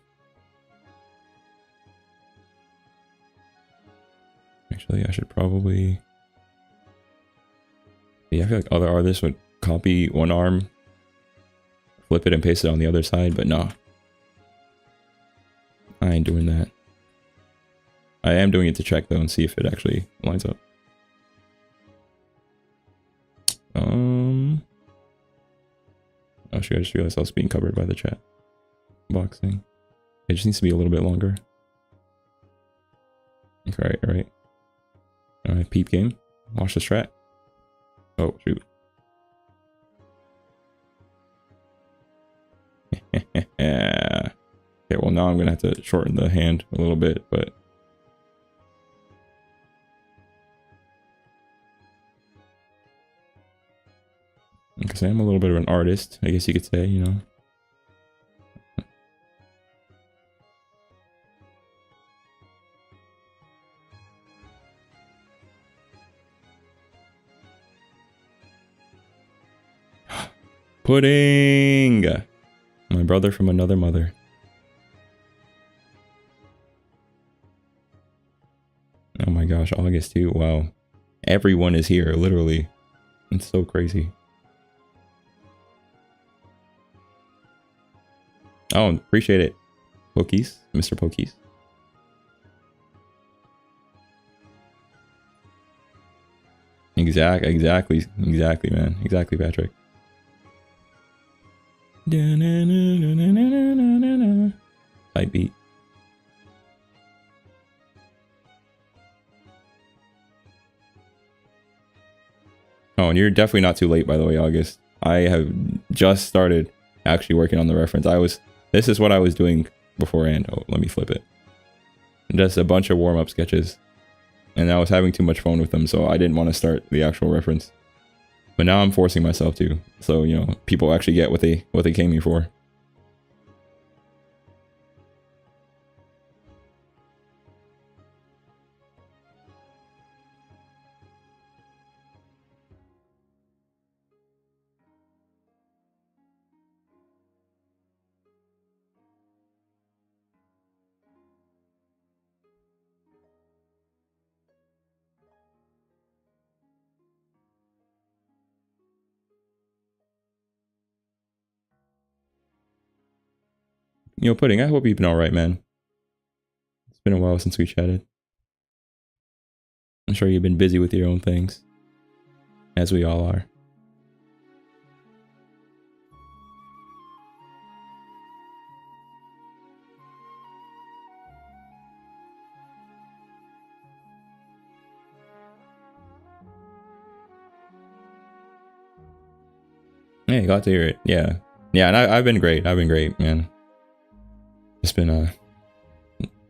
S1: Actually, I should probably... Yeah, I feel like other artists would copy one arm, flip it and paste it on the other side, but no. I ain't doing that. I am doing it to check though and see if it actually lines up. Oh shit, I just realized I was being covered by the chat box thing. It just needs to be a little bit longer. Okay, alright. Alright, peep game. Watch this track. Oh, shoot. Yeah. Okay, well now I'm gonna have to shorten the hand a little bit, but... Because I am a little bit of an artist, I guess you could say, you know. Pudding! My brother from another mother. Oh my gosh, August too. Wow. Everyone is here, literally. It's so crazy. Oh, appreciate it. Pokies, Mr. Pokies. Exactly, man. Exactly, Patrick. Type beat. Oh, and you're definitely not too late, by the way, August. I have just started actually working on the reference. This is what I was doing beforehand. Oh, let me flip it. Just a bunch of warm-up sketches. And I was having too much fun with them, so I didn't want to start the actual reference. But now I'm forcing myself to. So, you know, people actually get what they came here for. You know, Pudding, I hope you've been alright, man. It's been a while since we chatted. I'm sure you've been busy with your own things. As we all are. Hey, glad to hear it. Yeah. Yeah, and I've been great. I've been great, man. Just been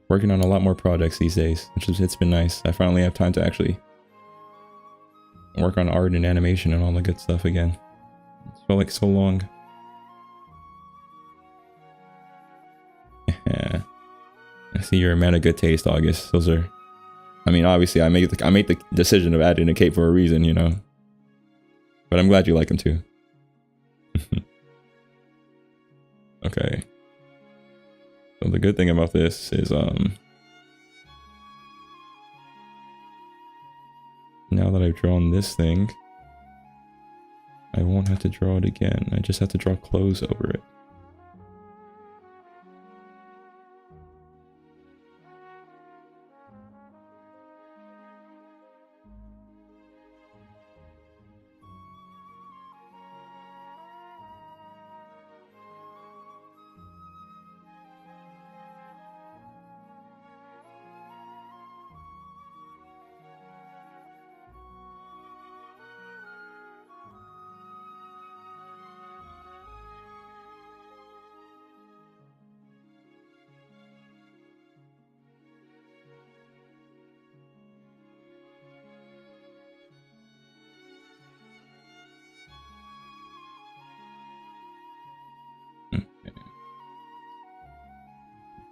S1: working on a lot more projects these days, it's been nice. I finally have time to actually work on art and animation and all the good stuff again. It's felt like so long. Yeah. I see you're a man of good taste, August. Those are, I mean, obviously I made the decision of adding a cape for a reason, you know. But I'm glad you like them too. Okay. So the good thing about this is now that I've drawn this thing, I won't have to draw it again. I just have to draw clothes over it.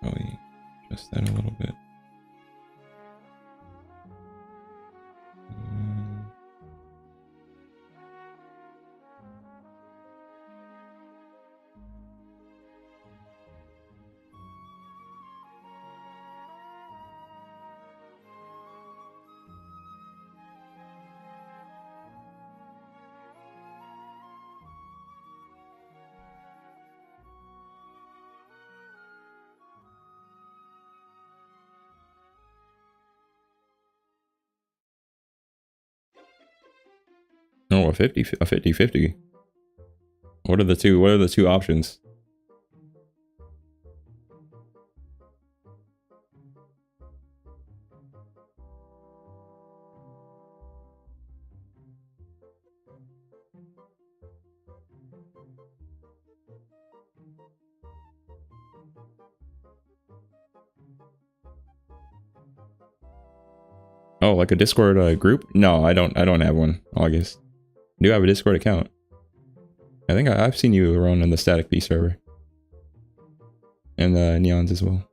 S1: Probably adjust that a little bit. Oh, a 50-50. What are the two options? Oh, like a Discord group? No, I don't have one, August. I do have a Discord account. I think I've seen you around on the Static P server. And the Neons as well.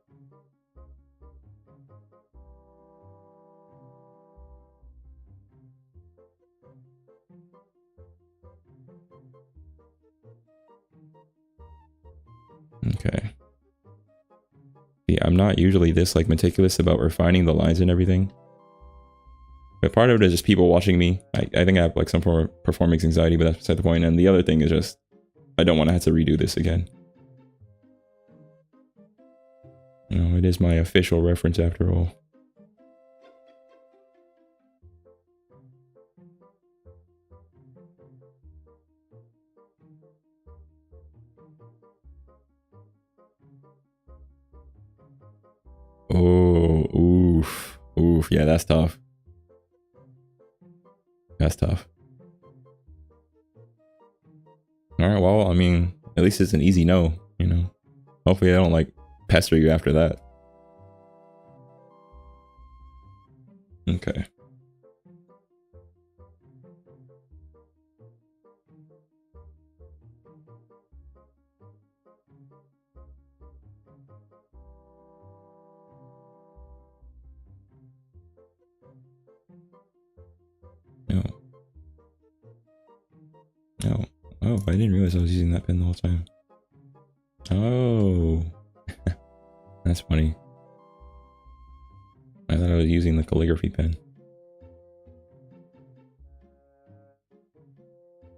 S1: Okay. Yeah, I'm not usually this like meticulous about refining the lines and everything. But part of it is just people watching me. I think I have like some form of performance anxiety, but that's beside the point. And the other thing is just, I don't want to have to redo this again. You know, it is my official reference after all. Oh, oof. Oof, yeah, that's tough. That's tough. Alright, well, I mean, at least it's an easy no, you know? Hopefully I don't, like, pester you after that. Okay. No. No. Oh, I didn't realize I was using that pen the whole time. Oh. That's funny. I thought I was using the calligraphy pen.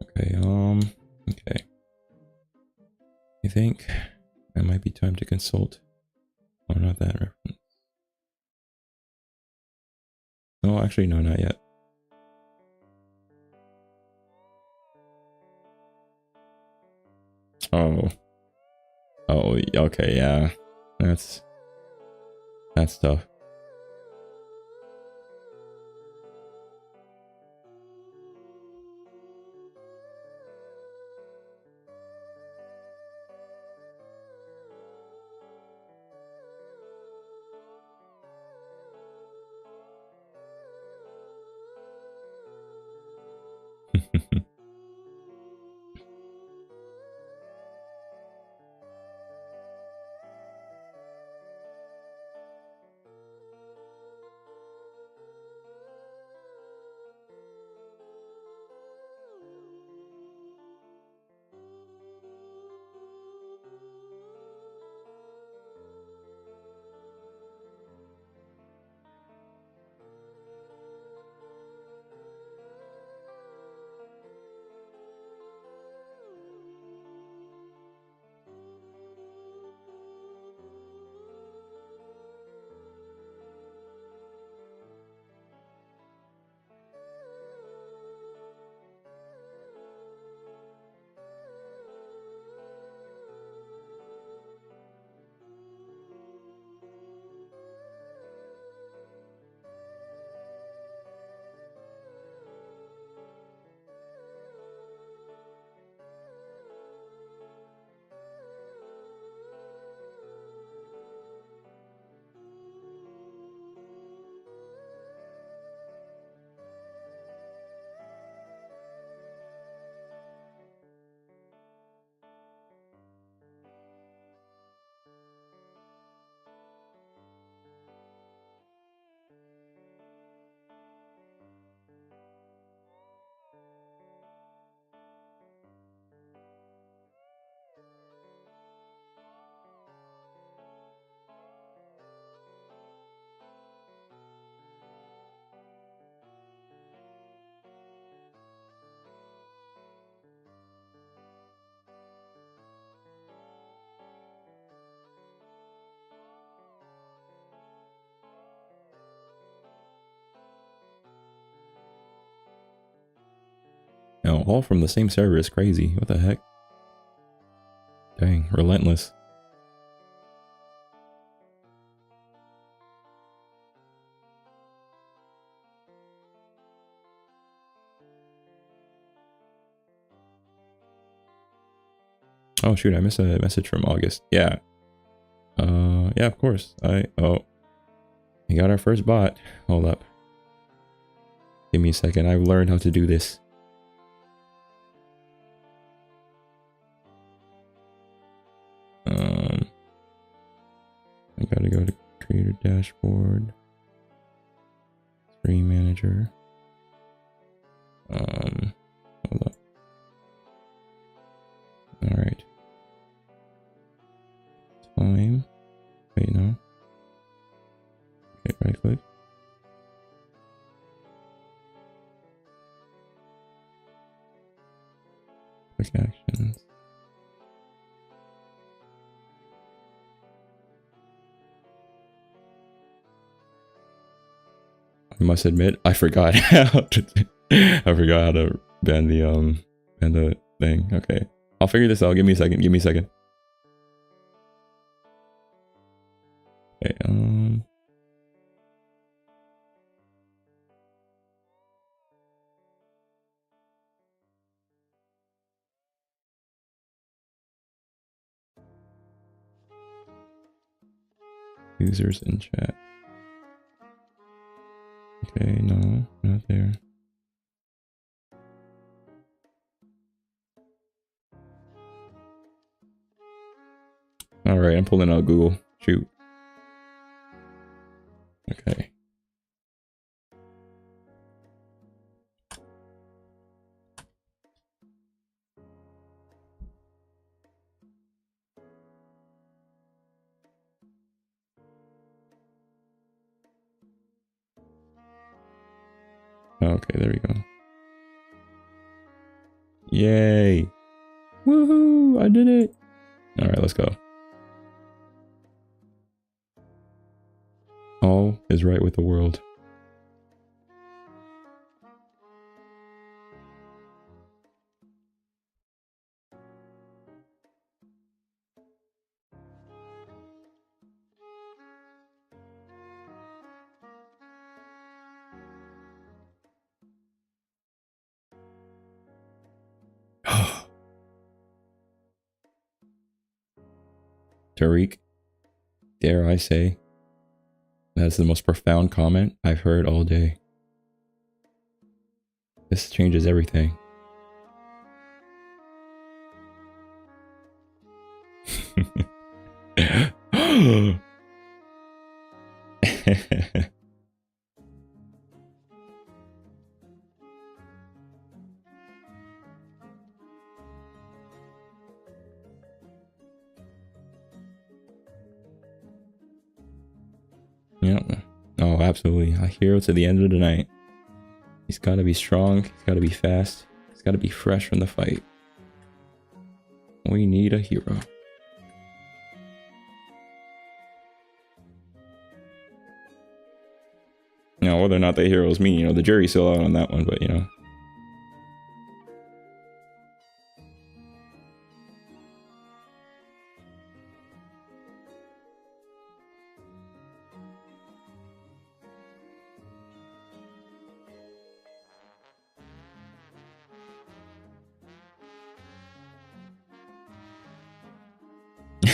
S1: Okay, okay. I think it might be time to consult. Oh, not that reference. Oh, actually, no, not yet. Oh. Oh, okay, yeah. That's tough. No, all from the same server is crazy. What the heck? Dang, relentless. Oh shoot, I missed a message from August. Yeah. Yeah, of course. We got our first bot. Hold up. Give me a second. I've learned how to do this. I gotta go to creator dashboard. Screen manager. Hold up. Alright. Right click. Quick actions. I must admit, I forgot how to. I forgot how to bend the thing. Okay, I'll figure this out. Give me a second. Give me a second. Okay. Users in chat. Okay, no, not there. All right, I'm pulling out Google. Shoot. Okay. Okay, there we go. Yay! Woohoo! I did it! Alright, let's go. All is right with the world. Tariq, dare I say, that's the most profound comment I've heard all day. This changes everything. Yeah. Oh, absolutely. A hero to the end of the night. He's got to be strong. He's got to be fast. He's got to be fresh from the fight. We need a hero. Now, whether or not the hero is me, you know, the jury's still out on that one, but you know.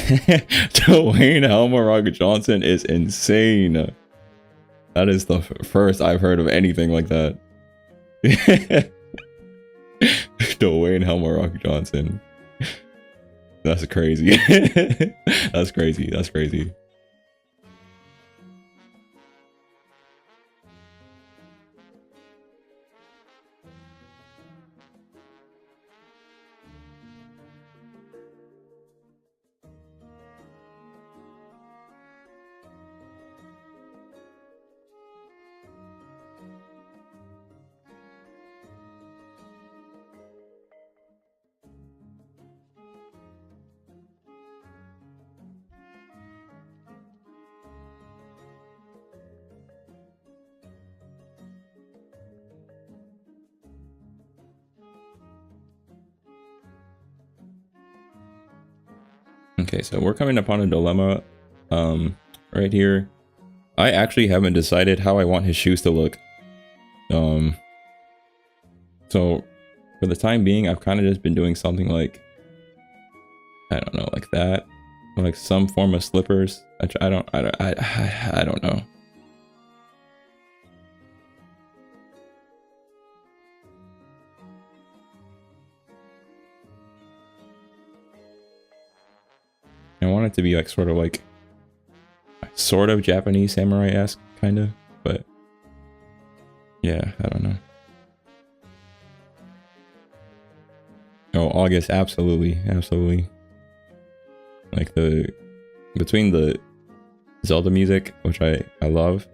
S1: Dwayne Helmer Rocket Johnson is insane. That is the first I've heard of anything like that. Dwayne Helmer Rocket Johnson. That's crazy. That's crazy. That's crazy. Okay, so we're coming upon a dilemma right here. I actually haven't decided how I want his shoes to look. So for the time being, I've kind of just been doing something like, I don't know, like that, or like some form of slippers. I don't know. I want it to be like sort of Japanese samurai-esque, kind of, but yeah, I don't know. Oh, August, absolutely, absolutely. Like between the Zelda music, which I love,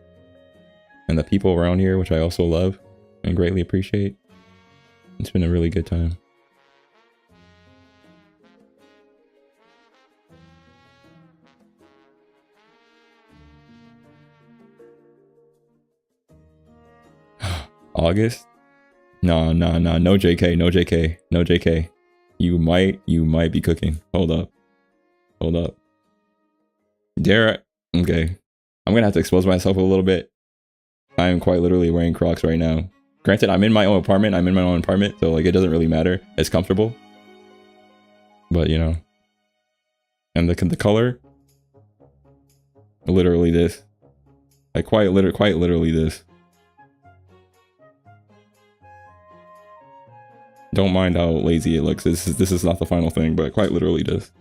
S1: and the people around here, which I also love and greatly appreciate. It's been a really good time. August? No JK, no JK, no JK. You might be cooking. Hold up. Dare, okay. I'm gonna have to expose myself a little bit. I am quite literally wearing Crocs right now. Granted, I'm in my own apartment, so like it doesn't really matter. It's comfortable. But you know. And the color, literally this. Like quite literally this. Don't mind how lazy it looks. This is not the final thing, but quite literally this.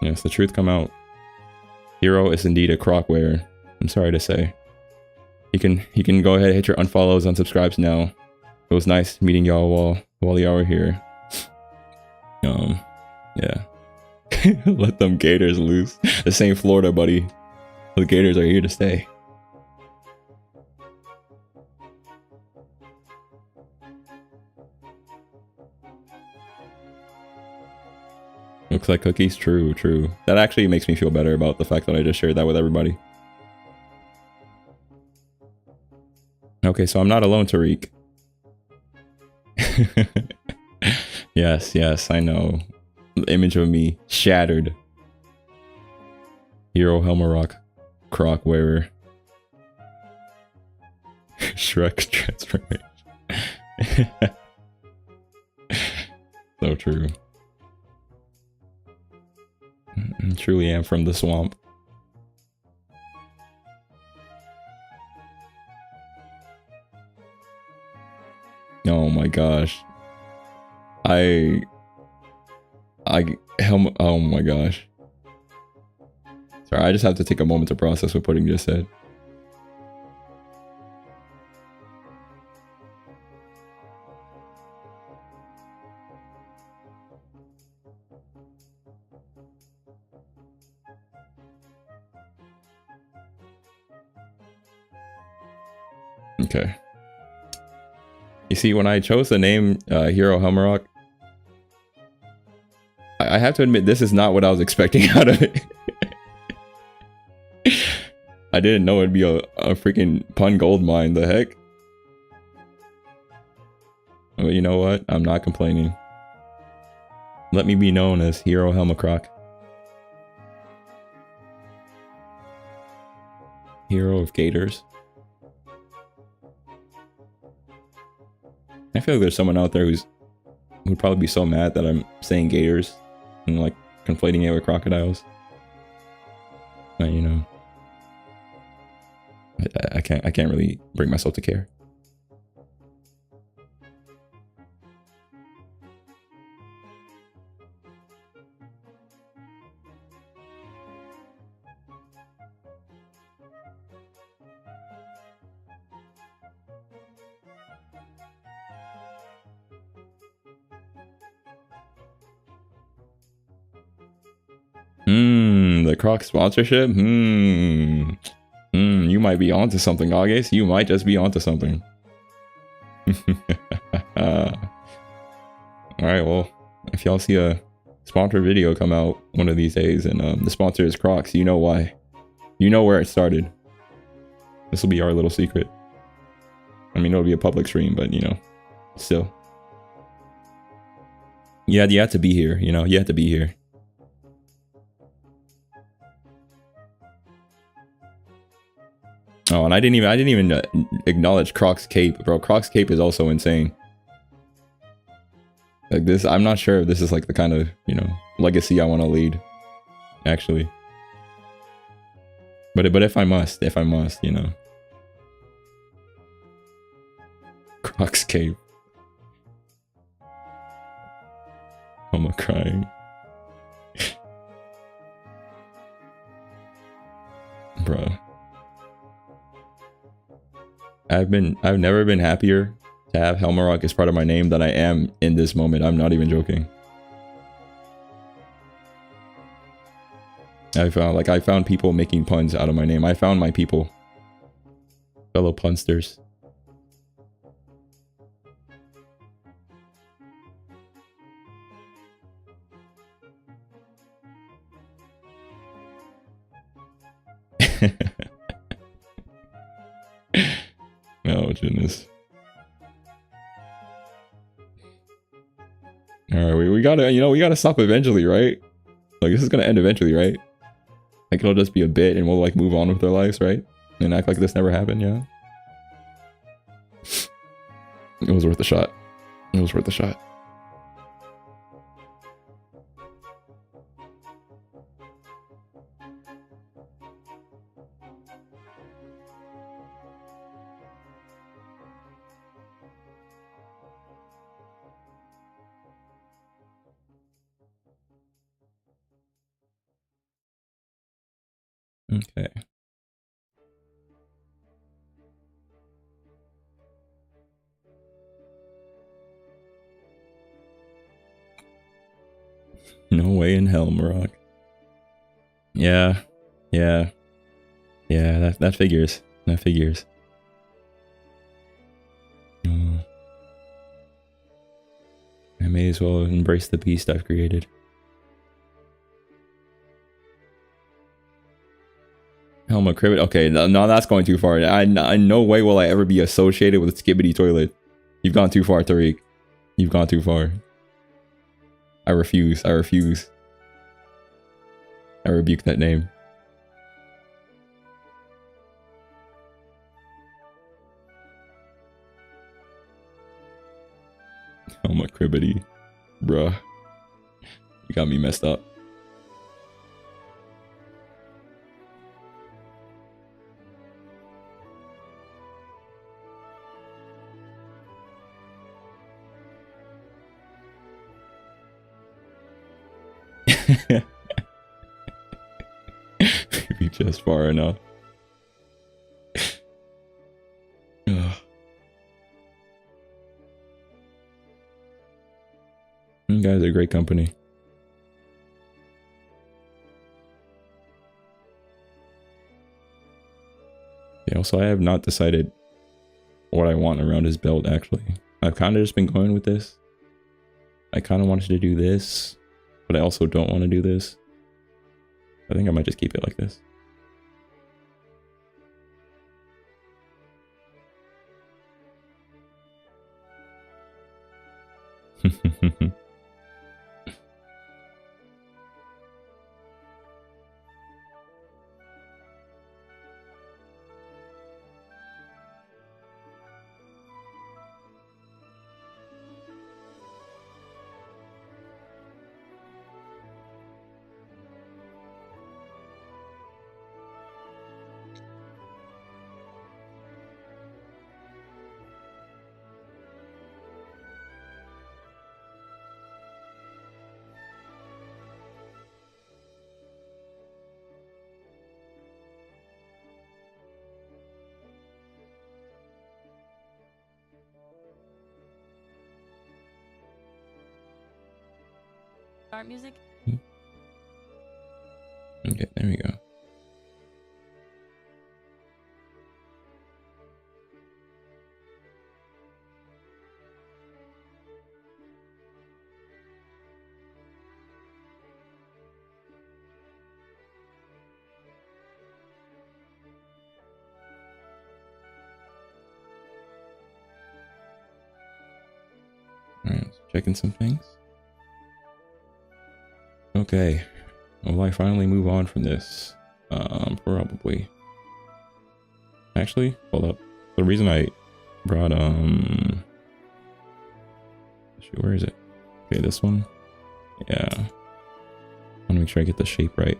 S1: Yes, the truth come out. Hero is indeed a Croc wearer. I'm sorry to say. You can go ahead and hit your unfollows, unsubscribes now. It was nice meeting y'all while y'all were here. Yeah. Let them gators loose. This ain't Florida, buddy. The gators are here to stay. Looks like cookies? True. That actually makes me feel better about the fact that I just shared that with everybody. Okay, so I'm not alone, Tariq. Yes, I know. The image of me shattered. Hero Helmarock Croc wearer. Shrek transformation. So true. I truly am from the swamp. Oh my gosh. Oh my gosh. Sorry, I just have to take a moment to process what Pudding just said. Okay. You see, when I chose the name Hero Helmarock, I have to admit this is not what I was expecting out of it. I didn't know it'd be a freaking pun gold mine. The heck? Well, you know what? I'm not complaining. Let me be known as Hero Helmacroc. Hero of Gators. I feel like there's someone out there who'd probably be so mad that I'm saying gators and like conflating it with crocodiles. But you know, I can't really bring myself to care. The Croc sponsorship? You might be onto something, August. You might just be onto something. Alright, well, if y'all see a sponsored video come out one of these days and the sponsor is Crocs, you know why. You know where it started. This will be our little secret. I mean, it'll be a public stream, but you know, still. Yeah, you have to be here, you know, you have to be here. Oh, and I didn't even acknowledge Croc's cape, bro. Croc's cape is also insane. Like this, I'm not sure if this is like the kind of, you know, legacy I want to lead, actually. But if I must, you know. Croc's cape. I'm crying. Bruh. I've never been happier to have Helmarock as part of my name than I am in this moment. I'm not even joking. I found people making puns out of my name. I found my people. Fellow punsters. Oh, goodness. Alright, we gotta, you know, we gotta stop eventually, right? Like, this is gonna end eventually, right? Like, it'll just be a bit and we'll, like, move on with our lives, right? And act like this never happened, yeah? It was worth a shot. It was worth a shot. Okay. No way in hell, Marok. Yeah. Yeah. Yeah, that figures. That figures. I may as well embrace the beast I've created. Helma Cribbit. Okay, no, that's going too far. I no way will I ever be associated with Skibbity Toilet. You've gone too far, Tariq. You've gone too far. I refuse. I refuse. I rebuke that name. Helma Cribbity. Bruh. You got me messed up. Maybe just far enough. You guys are great company. Yeah, also I have not decided what I want around his belt actually. I've kind of just been going with this. I kind of wanted to do this, but I also don't want to do this. I think I might just keep it like this.
S2: Art music.
S1: Okay, there we go. Alright, checking some things. Okay. Will I finally move on from this? Probably. Actually, hold up. The reason I brought, shoot, where is it? Okay, this one. Yeah. I want to make sure I get the shape right.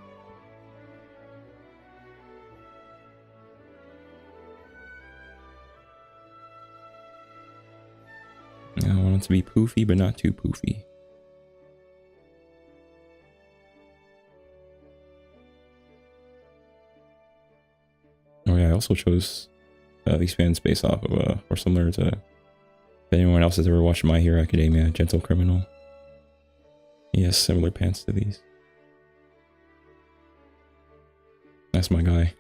S1: I want it to be poofy, but not too poofy. Oh yeah, I also chose these fans based off of, or similar to, if anyone else has ever watched My Hero Academia, Gentle Criminal. He has similar pants to these. That's my guy.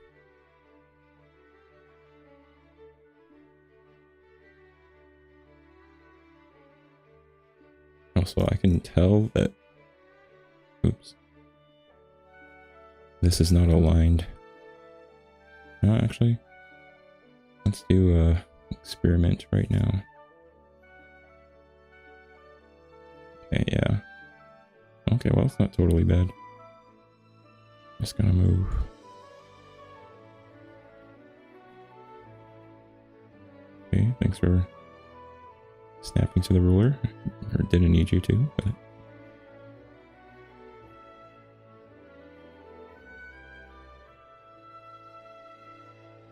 S1: Also, I can tell that... Oops. This is not aligned. No, actually. Let's do a experiment right now. Okay, yeah. Okay, well, it's not totally bad. Just gonna move. Okay, thanks for snapping to the ruler. Or didn't need you to, but...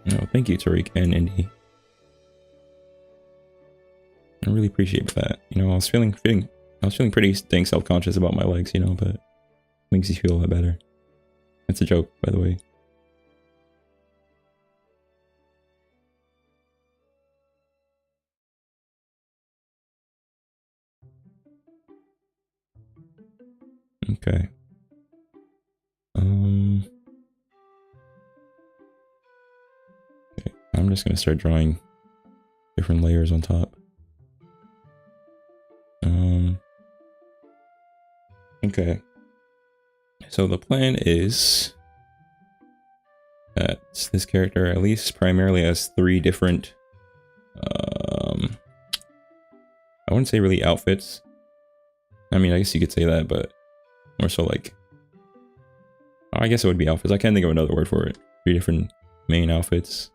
S1: No, thank you, Tariq and Indy. I really appreciate that. You know, I was feeling pretty dang self-conscious about my legs, you know, but it makes you feel a lot better. It's a joke, by the way. Okay. Okay. I'm just gonna start drawing different layers on top. Okay. So the plan is that this character at least primarily has 3 different, I wouldn't say really outfits. I mean, I guess you could say that, but more so like, I guess it would be outfits. I can't think of another word for it. 3 different main outfits.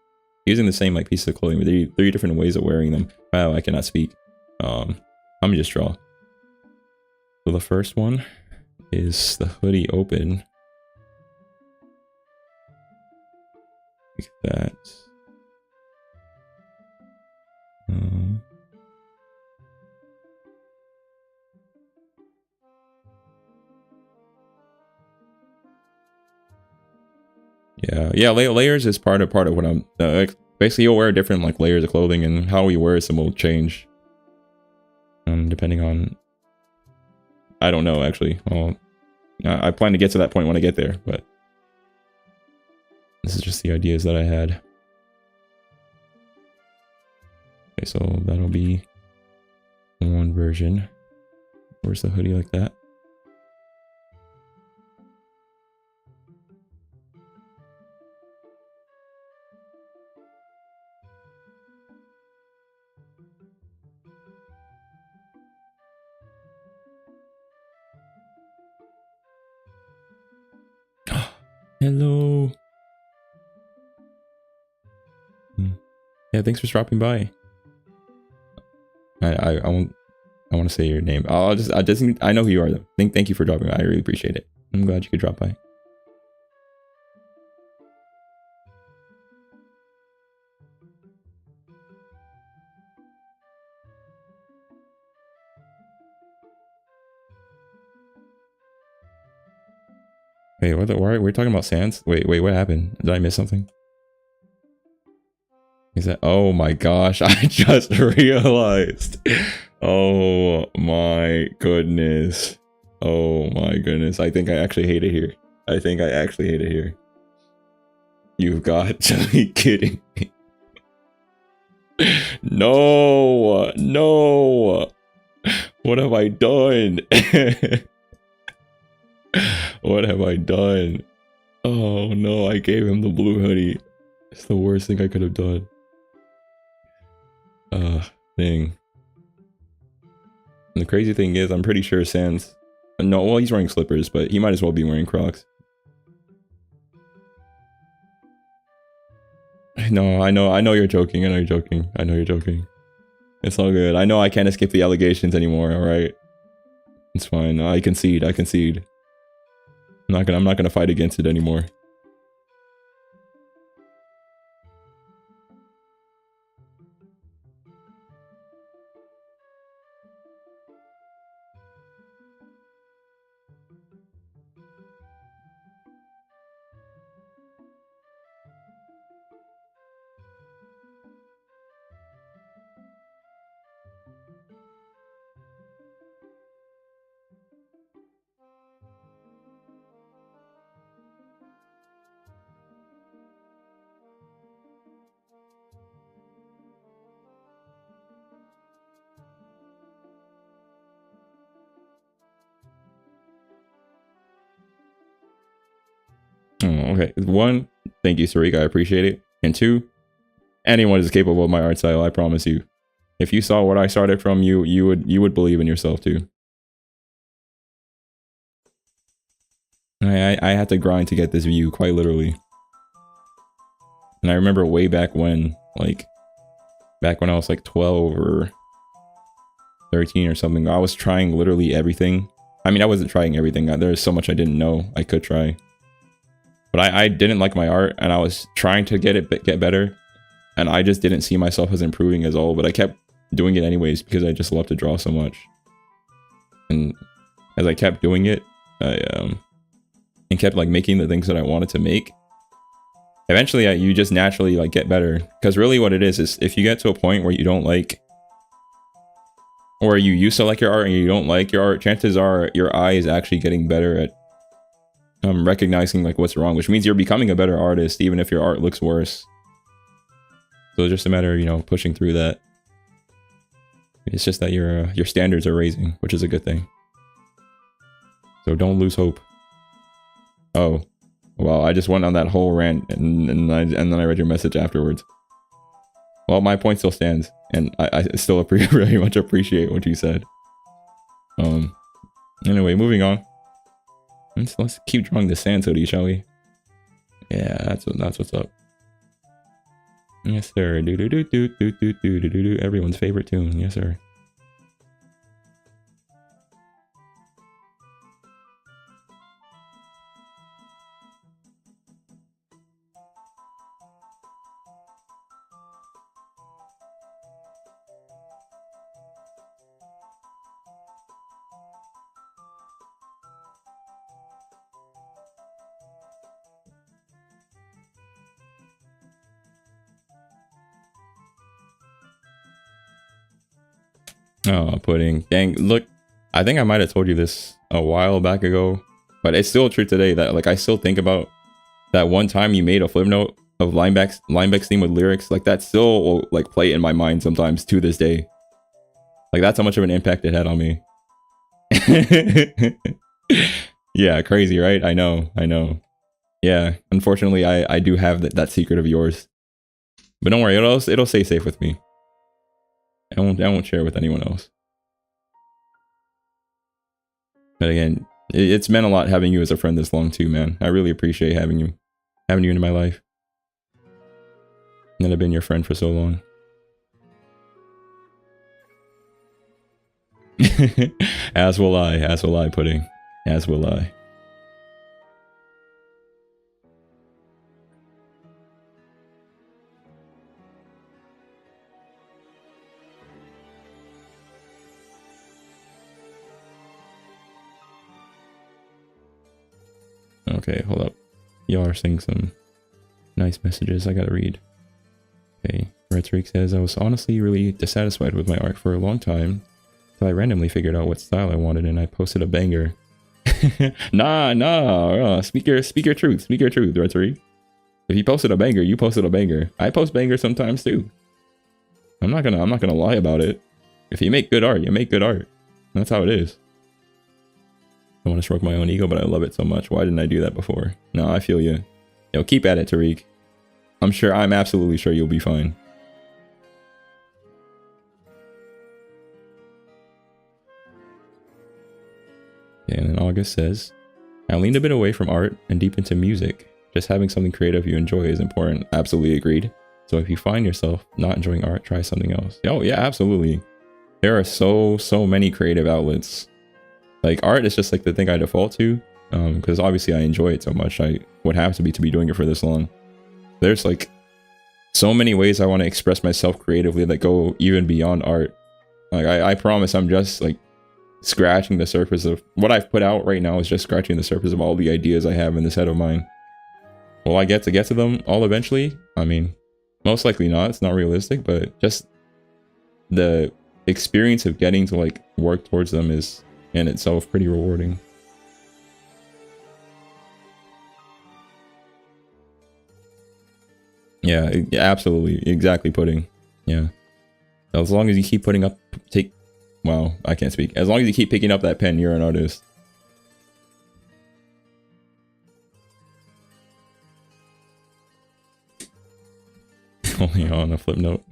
S1: Using the same like piece of clothing, but 3 different ways of wearing them. Wow, I cannot speak. Let me just draw. So the first one is the hoodie open. Like that. Yeah. Layers is part of what I'm. Like, basically, you'll wear different like layers of clothing, and how you wear them will change. Depending on. I don't know actually. Well, I plan to get to that point when I get there, but this is just the ideas that I had. Okay, so that'll be one version. Where's the hoodie like that? Hello. Yeah, thanks for dropping by. I want to say your name. I know who you are though. Thank you for dropping by. I really appreciate it. I'm glad you could drop by. Wait, why we're talking about Sans? Wait, what happened? Did I miss something? Is that, oh my gosh, I just realized. Oh my goodness. Oh my goodness. I think I actually hate it here. I think I actually hate it here. You've got to be kidding me. No, no. What have I done? What have I done? Oh no, I gave him the blue hoodie. It's the worst thing I could have done. Thing. And the crazy thing is, I'm pretty sure Sans... No, well, he's wearing slippers, but he might as well be wearing Crocs. No, I know you're joking. I know you're joking. It's all good. I know I can't escape the allegations anymore, alright? It's fine. I concede. I'm not gonna fight against it anymore. Okay. One, thank you, Tariq. I appreciate it. And two, anyone is capable of my art style. I promise you. If you saw what I started from, you would believe in yourself too. I had to grind to get this view, quite literally. And I remember way back when, like, back when I was like 12 or 13 or something, I was trying literally everything. I mean, I wasn't trying everything. There's so much I didn't know I could try. But I didn't like my art, and I was trying to get better. And I just didn't see myself as improving as all, but I kept doing it anyways because I just love to draw so much. And as I kept doing it, and kept like making the things that I wanted to make, eventually you just naturally like get better. Because really what it is if you get to a point where you don't like, or you used to like your art and you don't like your art, chances are your eye is actually getting better at recognizing like what's wrong, which means you're becoming a better artist even if your art looks worse. So it's just a matter of, you know, pushing through that. It's just that your standards are raising, which is a good thing. So don't lose hope. Oh, well, I just went on that whole rant and then I read your message afterwards. Well, my point still stands, and I still really much appreciate what you said. Anyway, moving on. Let's keep drawing the sand hoodie, shall we? Yeah, that's what's up. Yes, sir. Do do do do do do do do do. Everyone's favorite tune. Yes, sir. Oh, pudding. Dang, look, I think I might have told you this a while back ago, but it's still true today that like I still think about that one time you made a flip note of Lineback's theme with lyrics. Like that still will like play in my mind sometimes to this day. Like that's how much of an impact it had on me. Yeah, crazy, right? I know. Yeah, unfortunately I do have that secret of yours. But don't worry, it'll stay safe with me. I won't share it with anyone else. But again, it's meant a lot having you as a friend this long too, man. I really appreciate having you into my life. And I've been your friend for so long. As will I, Pudding. As will I. Okay, hold up. Y'all are saying some nice messages I gotta read. Okay, Rhetoric says, I was honestly really dissatisfied with my art for a long time, so I randomly figured out what style I wanted and I posted a banger. Nah, speak your truth, Rhetoric. If you posted a banger, you posted a banger. I post bangers sometimes too. I'm not gonna lie about it. If you make good art, you make good art. That's how it is. I want to stroke my own ego, but I love it so much. Why didn't I do that before? No, I feel you. Yo, keep at it, Tariq. I'm absolutely sure you'll be fine. Yeah, and then August says, I leaned a bit away from art and deep into music. Just having something creative you enjoy is important. Absolutely agreed. So if you find yourself not enjoying art, try something else. Oh yeah, absolutely. There are so many creative outlets. Like art is just like the thing I default to, because obviously I enjoy it so much. I would have to be doing it for this long. There's like so many ways I want to express myself creatively that go even beyond art. Like I promise I'm just like scratching the surface of what I've put out right now is just scratching the surface of all the ideas I have in this head of mine. Will I get to them all eventually? I mean, most likely not. It's not realistic, but just the experience of getting to like work towards them is in itself pretty rewarding. Yeah, absolutely. Exactly, Pudding. Yeah. As long as you keep putting up, wow, I can't speak. As long as you keep picking up that pen, you're an artist. Only on a flip note.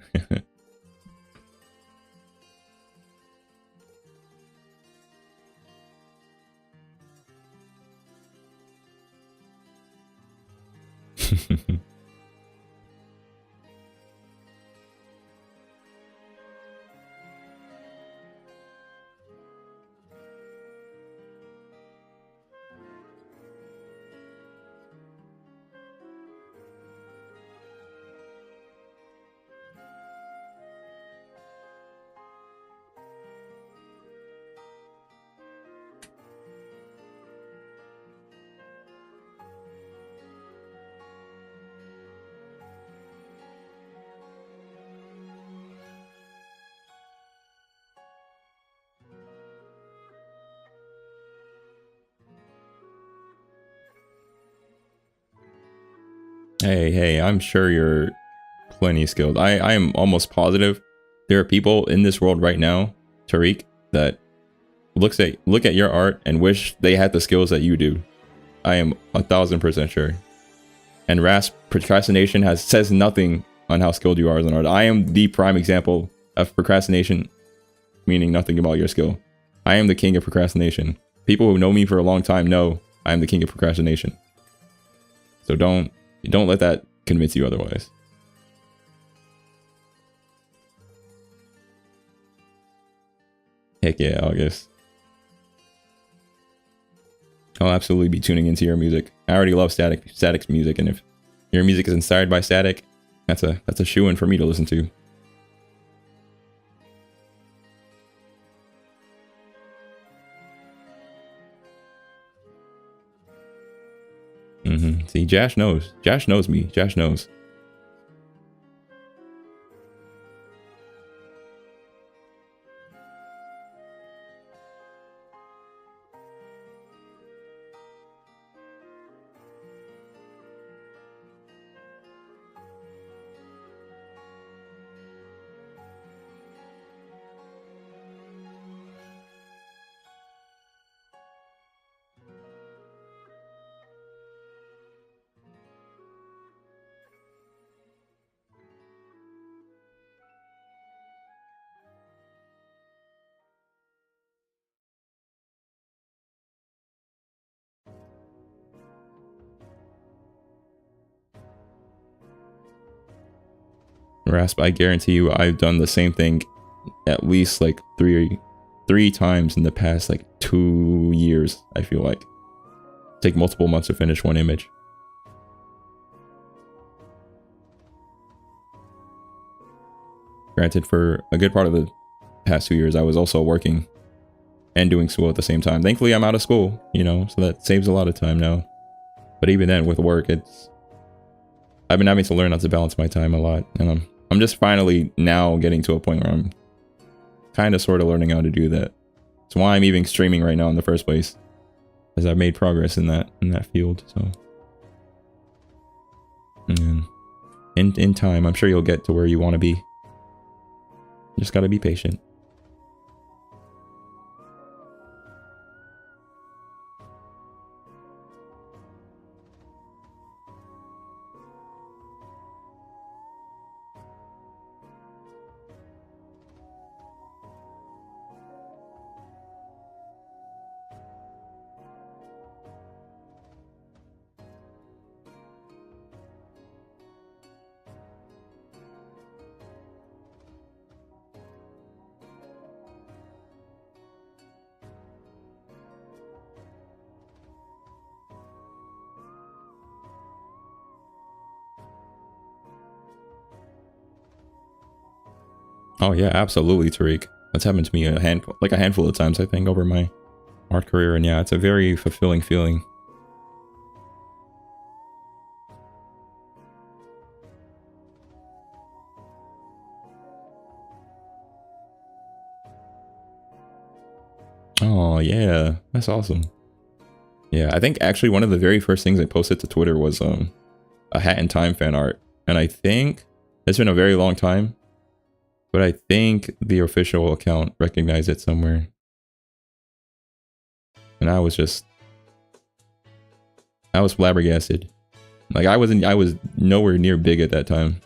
S1: Hey, I'm sure you're plenty skilled. I am almost positive there are people in this world right now, Tariq, that look at your art and wish they had the skills that you do. I am 1000% sure. And Rasp, procrastination says nothing on how skilled you are as an artist. I am the prime example of procrastination meaning nothing about your skill. I am the king of procrastination. People who know me for a long time know I am the king of procrastination. So don't let that convince you otherwise. Heck yeah, August. I'll absolutely be tuning into your music. I already love Static's music, and if your music is inspired by Static, that's a shoo-in for me to listen to. See, Jash knows. Jash knows me. Jash knows. Rasp, I guarantee you I've done the same thing at least like three times in the past like 2 years, I feel like. Take multiple months to finish one image. Granted, for a good part of the past 2 years, I was also working and doing school at the same time. Thankfully, I'm out of school, you know, so that saves a lot of time now. But even then, with work, I've been having to learn how to balance my time a lot, and I'm just finally now getting to a point where I'm kind of sort of learning how to do that. That's why I'm even streaming right now in the first place, as I've made progress in that field. So, and in time, I'm sure you'll get to where you want to be. Just gotta be patient. Oh yeah, absolutely, Tariq. That's happened to me a handful of times, I think, over my art career, and yeah, it's a very fulfilling feeling. Oh yeah, that's awesome. Yeah, I think actually one of the very first things I posted to Twitter was a Hat in Time fan art, and I think it's been a very long time, but I think the official account recognized it somewhere. And I was flabbergasted. Like I was nowhere near big at that time.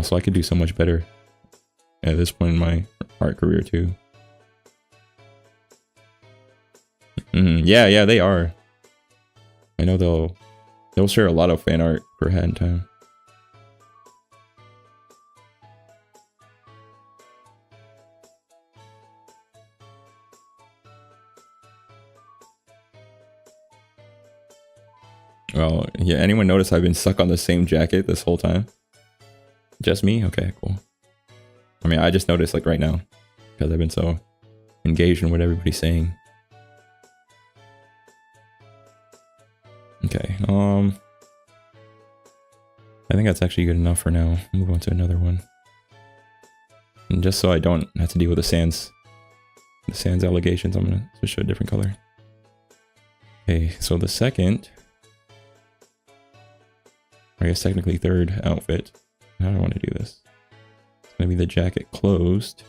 S1: Also, I could do so much better at this point in my art career too. Yeah, they are. I know they'll share a lot of fan art for Hat in Time. Well, yeah, anyone notice I've been stuck on the same jacket this whole time? Just me? Okay, cool. I mean, I just noticed like right now because I've been so engaged in what everybody's saying. Okay, I think that's actually good enough for now. Move on to another one. And just so I don't have to deal with the Sans allegations, I'm gonna switch to a different color. Okay, so the second, I guess technically third outfit. How do I want to do this? It's gonna be the jacket closed,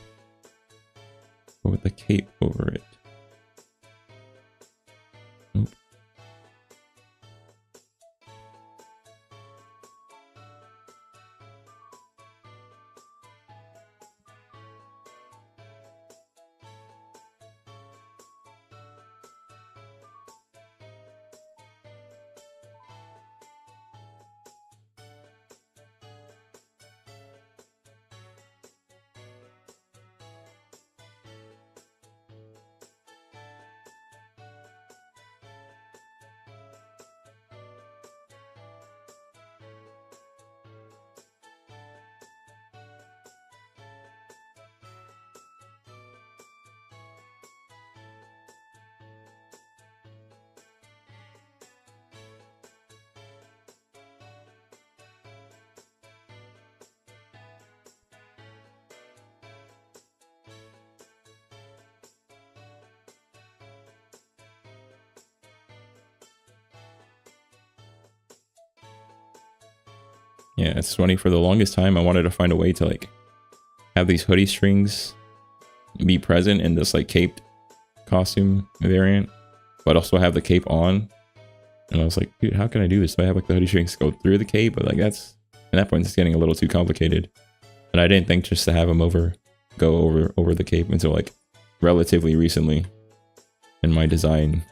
S1: but with the cape over it. Oop. Yeah, it's funny. For the longest time, I wanted to find a way to like have these hoodie strings be present in this like caped costume variant, but also have the cape on. And I was like, dude, how can I do this? Do I have like the hoodie strings go through the cape? But like at that point, it's getting a little too complicated. And I didn't think just to have them go over the cape until like relatively recently in my design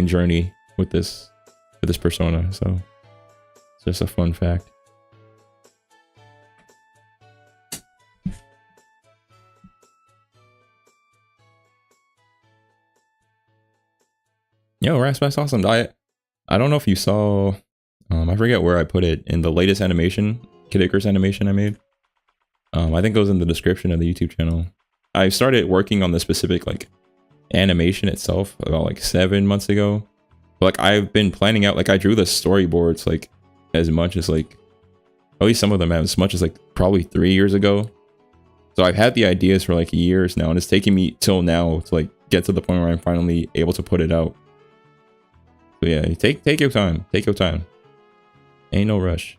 S1: journey with this persona. So it's just a fun fact. Yo, Rasp, that's awesome. I don't know if you saw, I forget where I put it in the latest animation, Kid Icarus animation I made. I think it was in the description of the YouTube channel. I started working on the specific like animation itself about like 7 months ago. But like I've been planning out, like I drew the storyboards like as much as like, at least some of them as much as like probably 3 years ago. So I've had the ideas for like years now, and it's taking me till now to like get to the point where I'm finally able to put it out. So yeah, take your time. Take your time. Ain't no rush.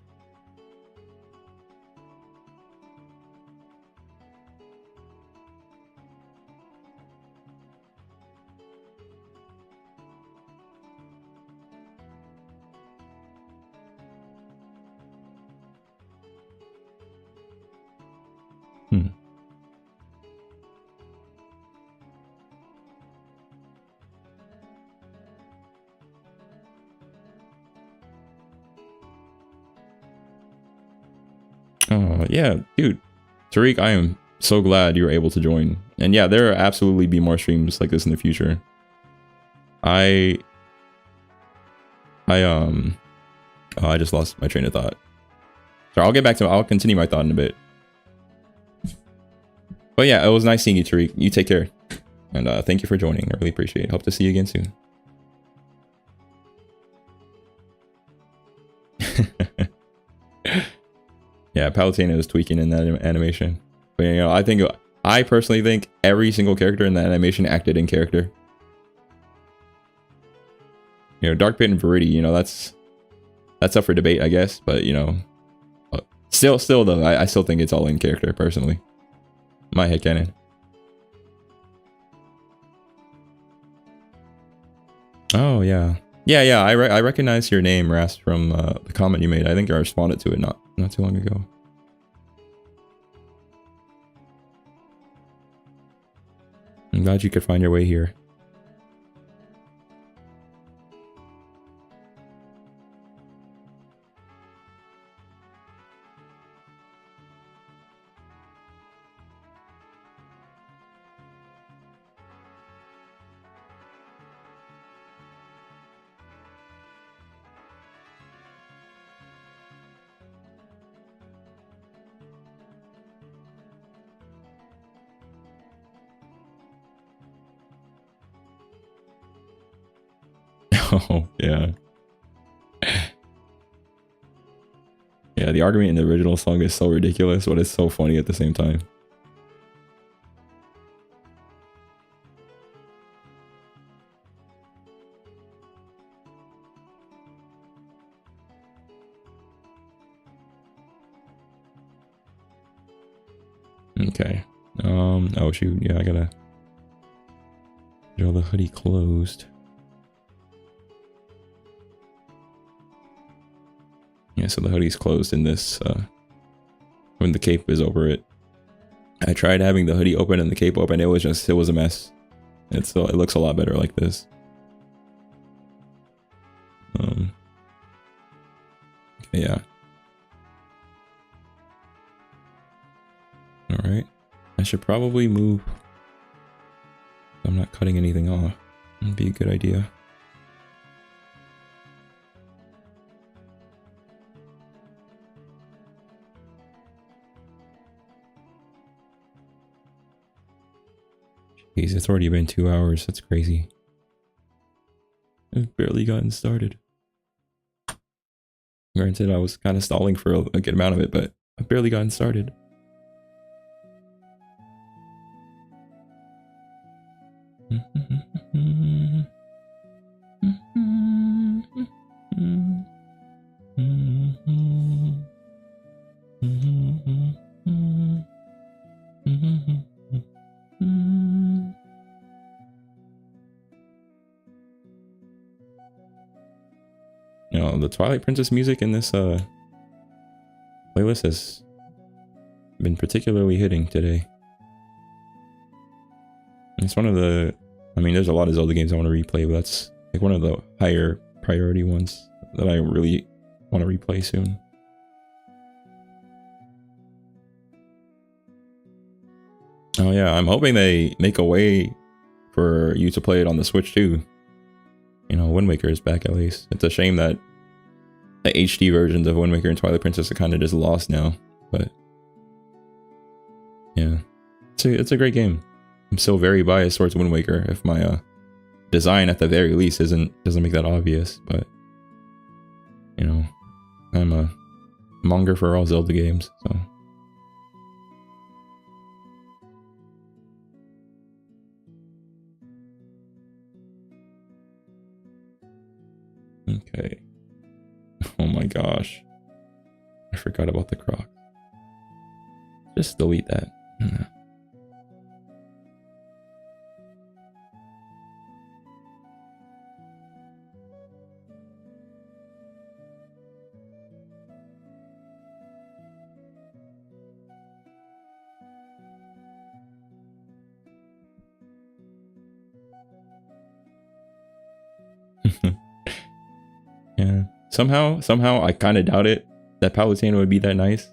S1: Yeah, dude. Tariq, I am so glad you were able to join. And yeah, there will absolutely be more streams like this in the future. I just lost my train of thought. So I'll get back to I'll continue my thought in a bit. But yeah, it was nice seeing you, Tariq. You take care. And thank you for joining. I really appreciate it. Hope to see you again soon. Yeah, Palutena is tweaking in that animation. But you know, I personally think every single character in that animation acted in character. You know, Dark Pit and Verity, you know, that's up for debate, I guess. But you know, still though, I still think it's all in character personally. My headcanon. Oh yeah, yeah. I recognize your name, Rast, from the comment you made. I think I responded to it not too long ago. glad you could find your way here. Oh, yeah. Yeah, the argument in the original song is so ridiculous, but it's so funny at the same time. Okay. Oh shoot, yeah, I gotta draw the hoodie closed. Yeah, so the hoodie's closed in this, when the cape is over it. I tried having the hoodie open and the cape open, it was a mess. It looks a lot better like this. Okay, yeah. Alright. I should probably move. I'm not cutting anything off. That'd be a good idea. Jeez, it's already been 2 hours. That's crazy. I've barely gotten started. Granted, I was kind of stalling for a good amount of it, but I've barely gotten started. You know, the Twilight Princess music in this playlist has been particularly hitting today. It's one of the, I mean, there's a lot of Zelda games I want to replay, but that's like one of the higher priority ones that I really want to replay soon. Oh yeah, I'm hoping they make a way for you to play it on the Switch too. You know, Wind Waker is back at least. It's a shame that the HD versions of Wind Waker and Twilight Princess are kind of just lost now, but yeah, it's a great game. I'm still very biased towards Wind Waker if my design at the very least doesn't make that obvious, but you know, I'm a monger for all Zelda games, so. Okay. Oh my gosh. I forgot about the Crocs. Just delete that. Yeah. Somehow I kind of doubt it that Palutena would be that nice.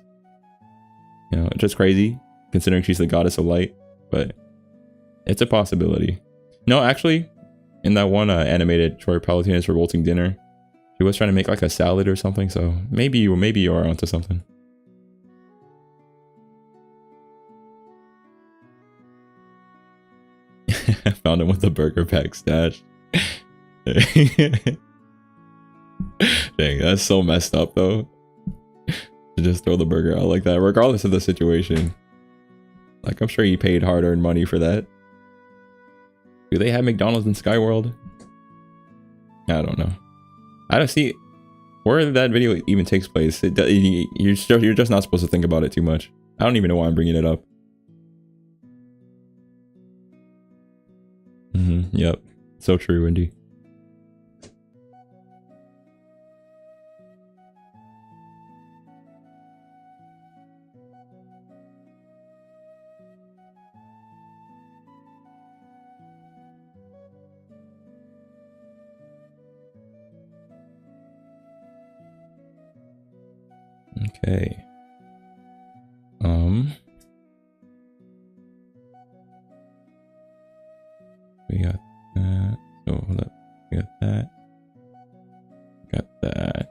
S1: You know, it's just crazy considering she's the goddess of light, but it's a possibility. No, actually, in that one animated short Palutena's revolting dinner, she was trying to make like a salad or something, so maybe you are onto something. Found him with the burger pack stash. Dang, that's so messed up though. To just throw the burger out like that, regardless of the situation. Like, I'm sure you paid hard-earned money for that. Do they have McDonald's in Skyworld? I don't know. I don't see where that video even takes place. You're just not supposed to think about it too much. I don't even know why I'm bringing it up. Yep. So true, Wendy. Okay. We got that. So hold up. We got that. Got that.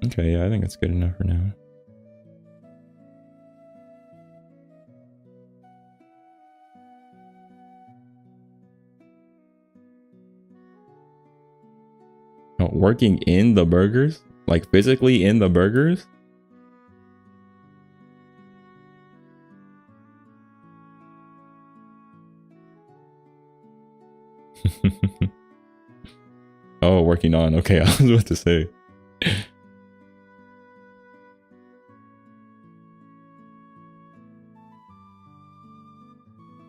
S1: Okay, yeah, I think that's good enough for now. Oh, working in the burgers? Like physically in the burgers? Oh, working on. Okay, I was about to say.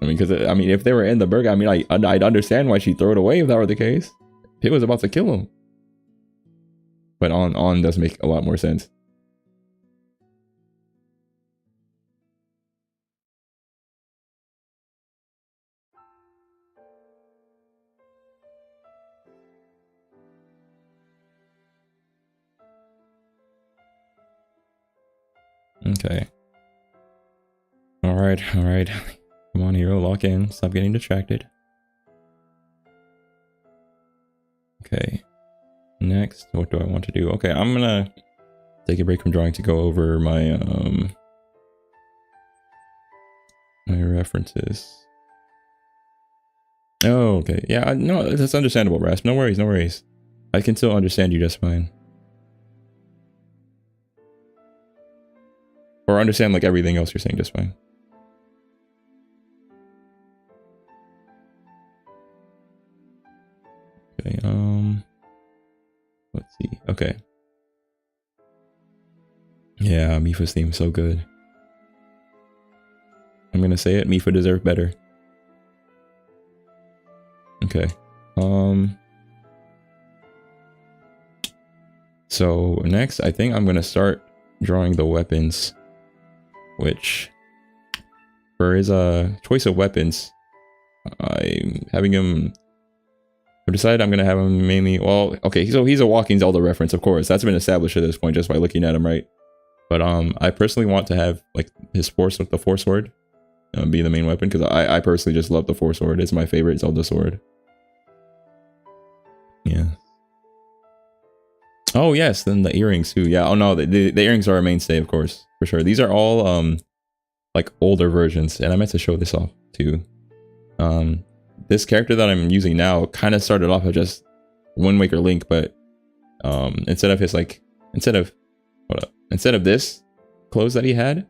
S1: I mean, because if they were in the burger, I mean, I'd understand why she'd throw it away if that were the case. He was about to kill him. But on does make a lot more sense. Okay. All right. Come on, hero, lock in. Stop getting distracted. Okay. Next, what do I want to do? Okay, I'm gonna take a break from drawing to go over my my references. Oh, okay. Yeah, no, that's understandable, Rasp. No worries. I can still understand you just fine. Or understand like everything else you're saying just fine. Okay, let's see. Okay. Yeah, Mifa's theme is so good. I'm gonna say it, Mifa deserved better. Okay. So next, I think I'm gonna start drawing the weapons, which for his choice of weapons, I'm having him. I've decided I'm gonna have him mainly. Well, okay, so he's a Walking Zelda reference, of course. That's been established at this point just by looking at him, right? But I personally want to have like his force with the Force Sword be the main weapon, because I personally just love the Force Sword. It's my favorite Zelda sword. Yeah. Oh yes, then the earrings too. Yeah. Oh no, the earrings are a mainstay, of course, for sure. These are all like older versions, and I meant to show this off too. This character that I'm using now kind of started off as just Wind Waker Link, but instead of this clothes that he had,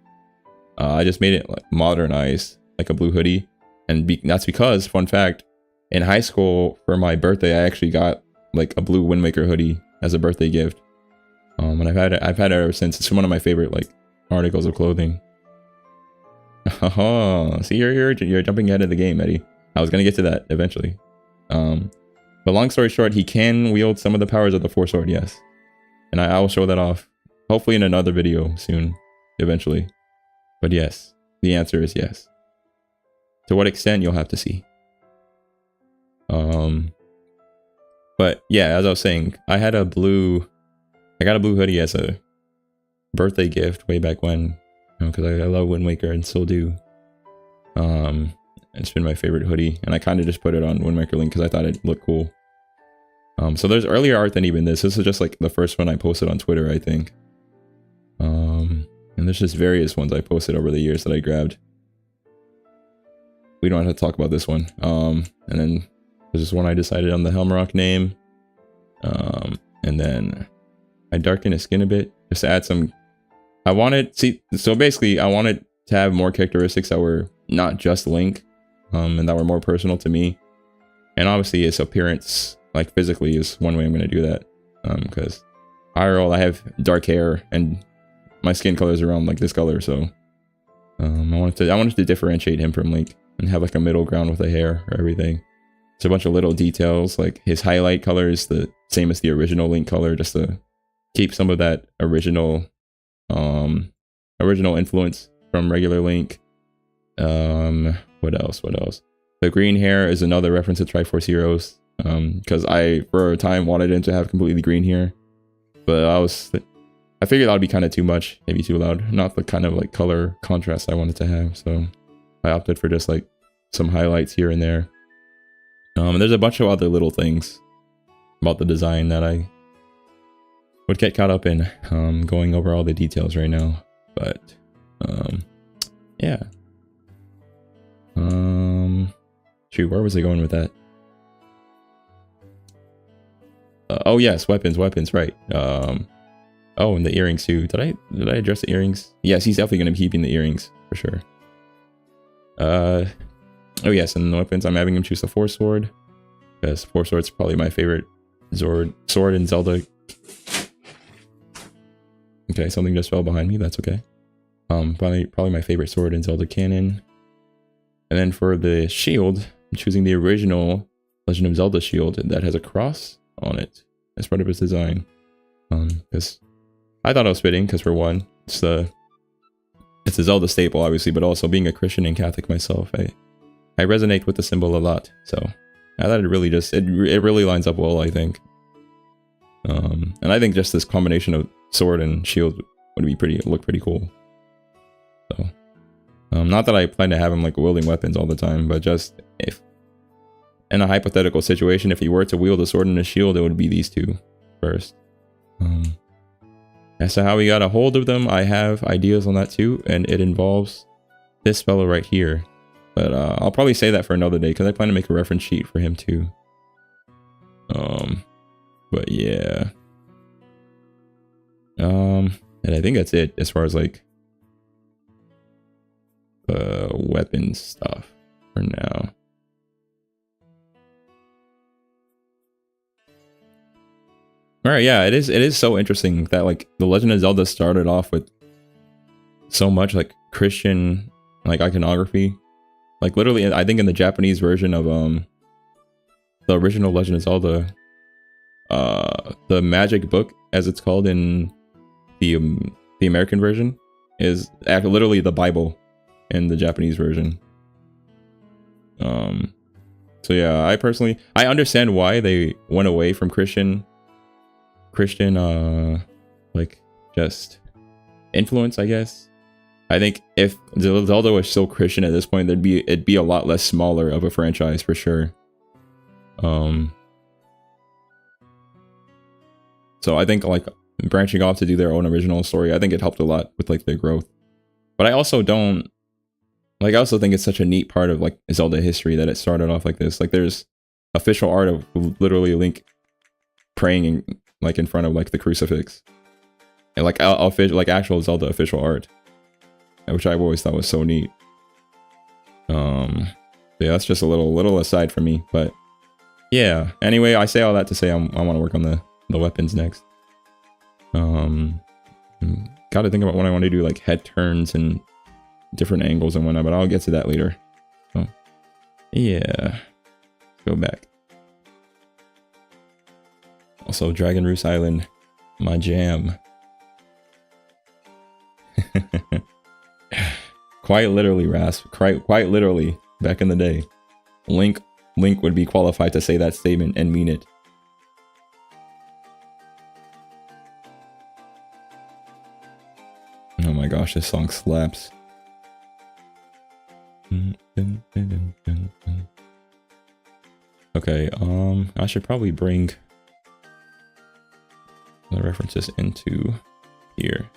S1: I just made it like modernized, like a blue hoodie, and that's because, fun fact, in high school for my birthday, I actually got like a blue Wind Waker hoodie as a birthday gift, and I've had it ever since. It's one of my favorite like articles of clothing. Oh, see, you're jumping ahead of the game, Eddie. I was gonna get to that eventually. But long story short, he can wield some of the powers of the Force Sword, yes, and I will show that off, hopefully in another video soon, eventually. But yes, the answer is yes. To what extent, you'll have to see. But yeah, as I was saying, I got a blue hoodie as a birthday gift way back when, because I love Wind Waker and still do. It's been my favorite hoodie, and I kind of just put it on Wind Waker Link because I thought it looked cool. So there's earlier art than even this. This is just like the first one I posted on Twitter, I think. And there's just various ones I posted over the years that I grabbed. We don't have to talk about this one. And then there's this one I decided on the Helmrock name. And then I darkened his skin a bit just to add some. So basically I wanted to have more characteristics that were not just Link, and that were more personal to me. And obviously his appearance, like physically, is one way I'm going to do that. Because IRL, I have dark hair and my skin color is around like this color, so I wanted to differentiate him from Link and have like a middle ground with the hair or everything. It's a bunch of little details, like his highlight color is the same as the original Link color, just to keep some of that original influence from regular Link. What else? The green hair is another reference to Triforce Heroes. because I for a time wanted it to have completely green here, but I figured that would be kind of too much, maybe too loud, not the kind of like color contrast I wanted to have. So I opted for just like some highlights here and there. And there's a bunch of other little things about the design that I would get caught up in, going over all the details right now. But yeah. Shoot, where was I going with that? Oh yes, weapons, right. Oh, and the earrings too. Did I address the earrings? Yes, he's definitely gonna be keeping the earrings for sure. Oh yes, and the weapons, I'm having him choose the Force Sword, because Force Sword's probably my favorite sword in Zelda. Okay, something just fell behind me, that's okay. Probably my favorite sword in Zelda canon. And then for the shield, I'm choosing the original Legend of Zelda shield that has a cross on it as part of its design. Because I thought it was fitting, because for one, it's a Zelda staple, obviously, but also being a Christian and Catholic myself, I resonate with the symbol a lot. So I thought it really it really lines up well, I think. And I think just this combination of sword and shield would be look pretty cool. So not that I plan to have him like wielding weapons all the time, but just if in a hypothetical situation, if he were to wield a sword and a shield, it would be these two first. As to how we got a hold of them, I have ideas on that too, and it involves this fellow right here. But I'll probably say that for another day, because I plan to make a reference sheet for him too. But yeah. And I think that's it as far as like weapon stuff for now. All right, yeah, it is so interesting that like the Legend of Zelda started off with so much like Christian like iconography. Like literally, I think in the Japanese version of the original Legend of Zelda, the magic book, as it's called in the American version, is literally the Bible in the Japanese version. So yeah, I understand why they went away from Christian like just influence, I guess. I think if Zelda was still Christian at this point, it'd be a lot less smaller of a franchise for sure. So I think like branching off to do their own original story, I think it helped a lot with like their growth. But I also think it's such a neat part of like Zelda history that it started off like this. Like there's official art of literally Link praying like in front of like the crucifix, and like actual Zelda official art, which I've always thought was so neat. Yeah, that's just a little aside from me, but yeah. Anyway, I say all that to say I want to work on the weapons next. Got to think about what I want to do, like head turns and different angles and whatnot, but I'll get to that later. So yeah, go back. Also, Dragon Roost Island, my jam. Quite literally, Rasp. Quite literally, back in the day, Link would be qualified to say that statement and mean it. Oh my gosh, this song slaps. Okay, I should probably bring the references into here.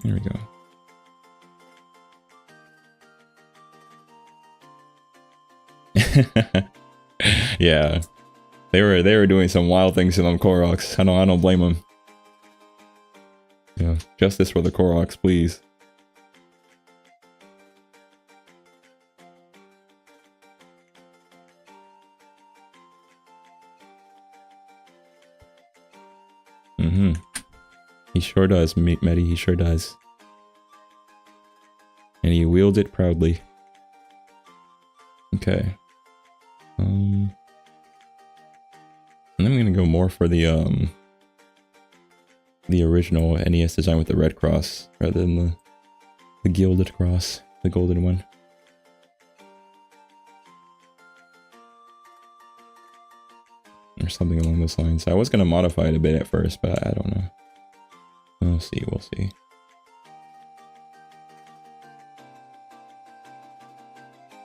S1: There we go. Yeah, they were doing some wild things to them Koroks. I don't blame them. Yeah, justice for the Koroks, please. He sure does, Medi. He sure does. And he wields it proudly. Okay. And I'm gonna go more for the original NES design with the red cross rather than the gilded cross, the golden one. or something along those lines. I was gonna modify it a bit at first, but I don't know. We'll see. We'll see.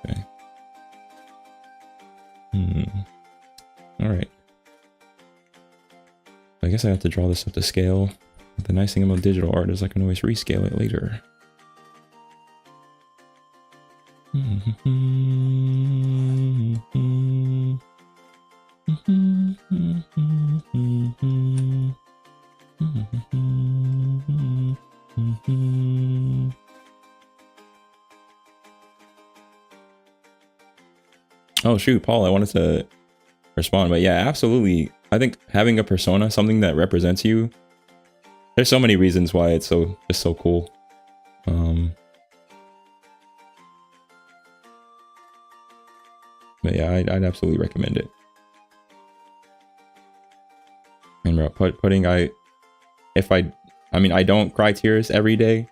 S1: Okay. All right. I guess I have to draw this up to scale. The nice thing about digital art is I can always rescale it later. Oh shoot, Paul, I wanted to respond, but yeah, absolutely. I think having a persona, something that represents you, there's so many reasons why it's just so cool. But yeah, I'd absolutely recommend it. And bro, putting I mean, I don't cry tears every day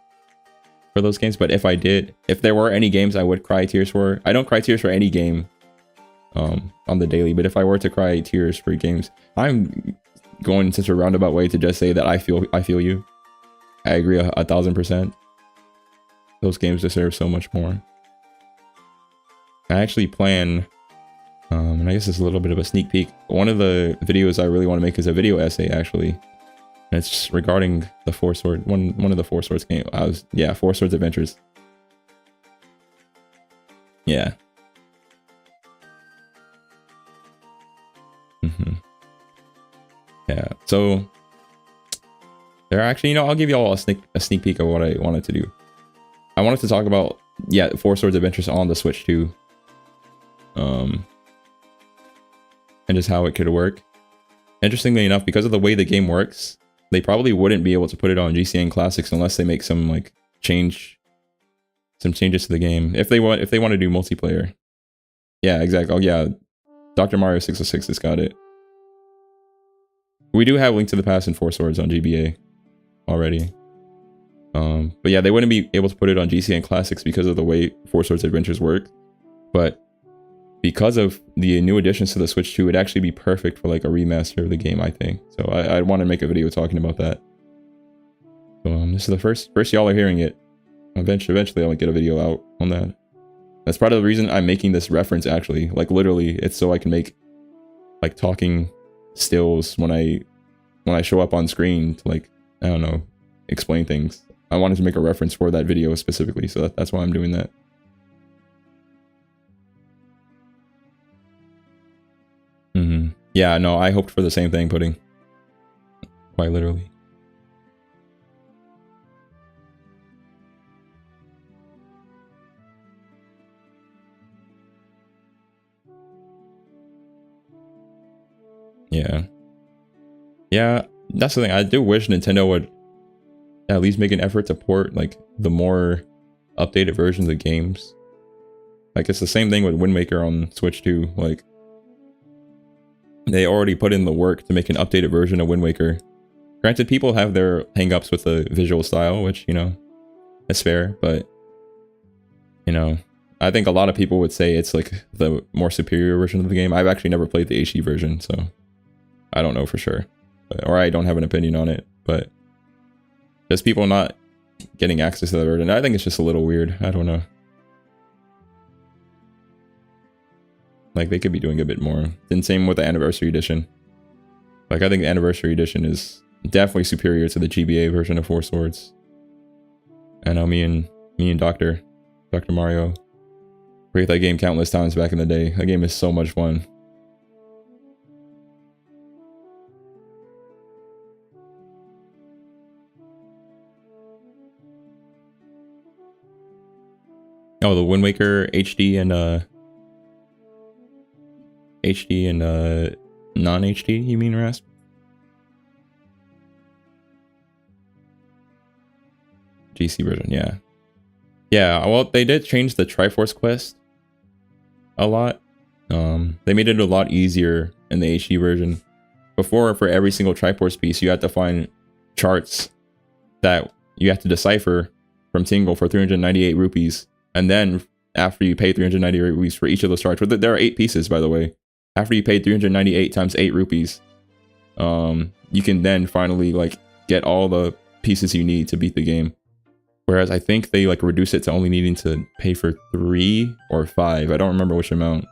S1: for those games, but if I did, if there were any games I would cry tears for, I don't cry tears for any game on the daily, but if I were to cry tears for games, I'm going in such a roundabout way to just say that I feel you. I agree 1000%. Those games deserve so much more. I actually plan, and I guess it's a little bit of a sneak peek. One of the videos I really want to make is a video essay, actually. And it's regarding the Four Swords, one of the Four Swords game. Four Swords Adventures. Yeah. Yeah. So there are actually, I'll give you all a sneak peek of what I wanted to do. I wanted to talk about, Four Swords Adventures on the Switch too. And just how it could work. Interestingly enough, because of the way the game works, they probably wouldn't be able to put it on GCN Classics unless they make some changes to the game. If they want to do multiplayer. Yeah, exactly. Oh yeah, Dr. Mario 606 has got it. We do have Link to the Past and Four Swords on GBA already. But yeah, they wouldn't be able to put it on GCN Classics because of the way Four Swords Adventures work. But because of the new additions to the Switch 2, it'd actually be perfect for a remaster of the game, I think. So I want to make a video talking about that. So this is the first y'all are hearing it. Eventually I'll get a video out on that. That's part of the reason I'm making this reference, actually. Literally, it's so I can make talking stills when I show up on screen to I don't know, explain things. I wanted to make a reference for that video specifically, so that's why I'm doing that. Yeah, no, I hoped for the same thing, Pudding. Quite literally. Yeah. Yeah, that's the thing. I do wish Nintendo would at least make an effort to port the more updated versions of games. It's the same thing with Wind Waker on Switch 2. They already put in the work to make an updated version of Wind Waker. Granted, people have their hang-ups with the visual style, which, is fair, but, I think a lot of people would say it's the more superior version of the game. I've actually never played the HD version, so I don't know for sure. Or I don't have an opinion on it, but just people not getting access to the version, I think it's just a little weird. I don't know. They could be doing a bit more. And same with the Anniversary Edition. I think the Anniversary Edition is definitely superior to the GBA version of Four Swords. I know me and Dr. Mario played that game countless times back in the day. That game is so much fun. Oh, the Wind Waker HD and non-HD, you mean, Rasp? GC version, yeah. Yeah, well, they did change the Triforce quest a lot. They made it a lot easier in the HD version. Before, for every single Triforce piece, you had to find charts that you have to decipher from Tingle for 398 rupees. And then, after you pay 398 rupees for each of those charts, there are 8 pieces, by the way. after you pay 398 times 8 rupees, you can then finally like get all the pieces you need to beat the game. Whereas I think they like reduce it to only needing to pay for 3 or 5. I don't remember which amount.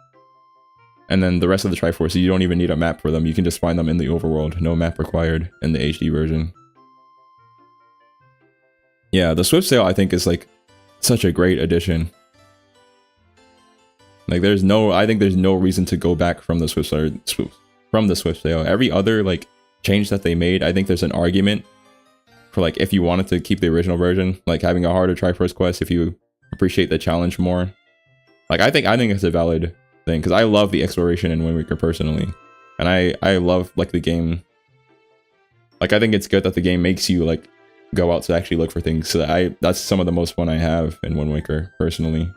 S1: And then the rest of the Triforce, you don't even need a map for them. You can just find them in the overworld. No map required in the HD version. Yeah, the Swift Sail I think is like such a great addition. Like I think there's no reason to go back from the Swift Sail. Every other like change that they made, I think there's an argument for like if you wanted to keep the original version, like having a harder Triforce quest if you appreciate the challenge more. Like I think it's a valid thing because I love the exploration in Wind Waker personally, and I love like the game. Like I think it's good that the game makes you like go out to actually look for things. So that's some of the most fun I have in Wind Waker personally.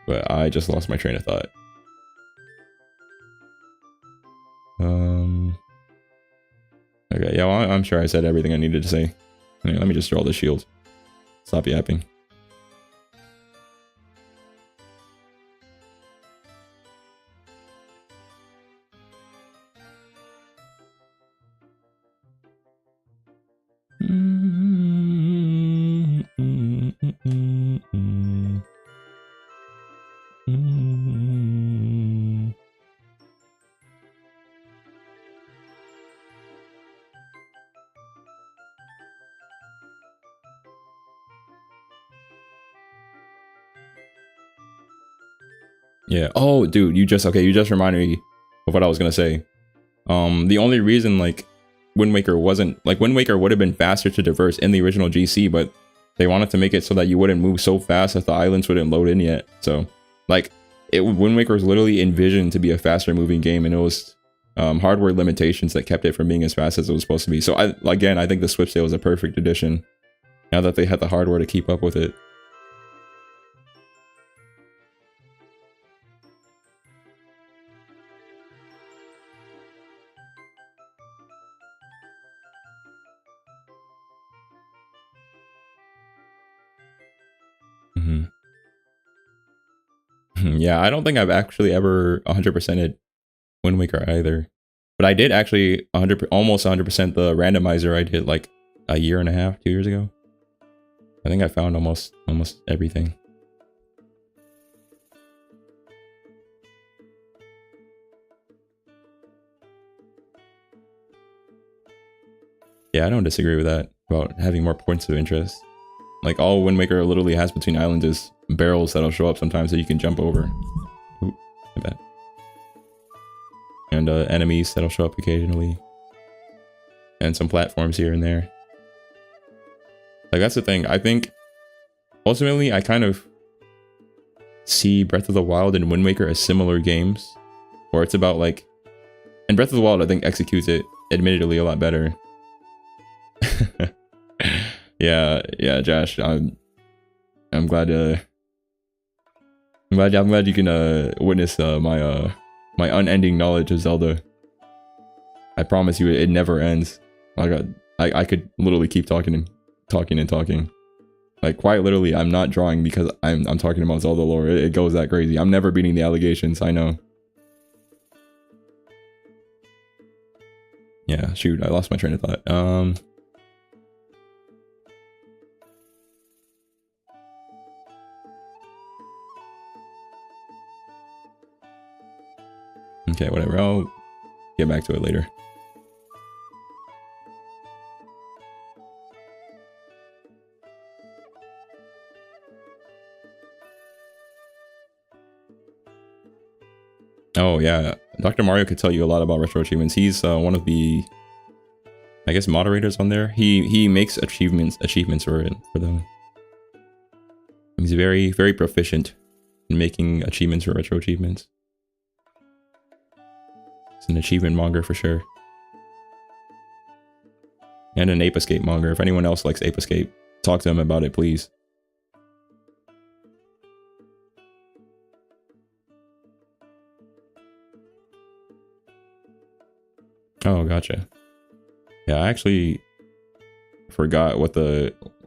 S1: But I just lost my train of thought. Okay, yeah, well, I'm sure I said everything I needed to say. Anyway, let me just draw the shield. Stop yapping. Yeah. Oh, dude, you just reminded me of what I was gonna say. The only reason like Wind Waker would have been faster to traverse in the original GC, but they wanted to make it so that you wouldn't move so fast that the islands wouldn't load in yet. So like Wind Waker was literally envisioned to be a faster moving game, and it was hardware limitations that kept it from being as fast as it was supposed to be. So I think the Swift Sail is a perfect addition now that they had the hardware to keep up with it. Yeah, I don't think I've actually ever 100%ed Wind Waker either. But I did actually almost 100% the randomizer I did like a year and a half, 2 years ago. I think I found almost everything. Yeah, I don't disagree with that about having more points of interest. Like all Wind Waker literally has between islands is barrels that'll show up sometimes that you can jump over. Ooh, my bad. And enemies that'll show up occasionally. And some platforms here and there. Like that's the thing. I think ultimately I kind of see Breath of the Wild and Wind Waker as similar games. Where it's about like... And Breath of the Wild I think executes it admittedly a lot better. yeah, Josh. I'm glad. I'm glad you can witness my unending knowledge of Zelda. I promise you, it never ends. I could literally keep talking and talking. Like quite literally, I'm not drawing because I'm talking about Zelda lore. It goes that crazy. I'm never beating the allegations. I know. Yeah, shoot, I lost my train of thought. Okay, whatever. I'll get back to it later. Oh yeah, Dr. Mario could tell you a lot about retro achievements. He's one of the, I guess, moderators on there. He makes achievements for them. He's very proficient in making achievements for retro achievements. It's an achievement monger for sure. And an Ape Escape monger. If anyone else likes Ape Escape, talk to him about it, please. Oh, gotcha. Yeah, I actually forgot what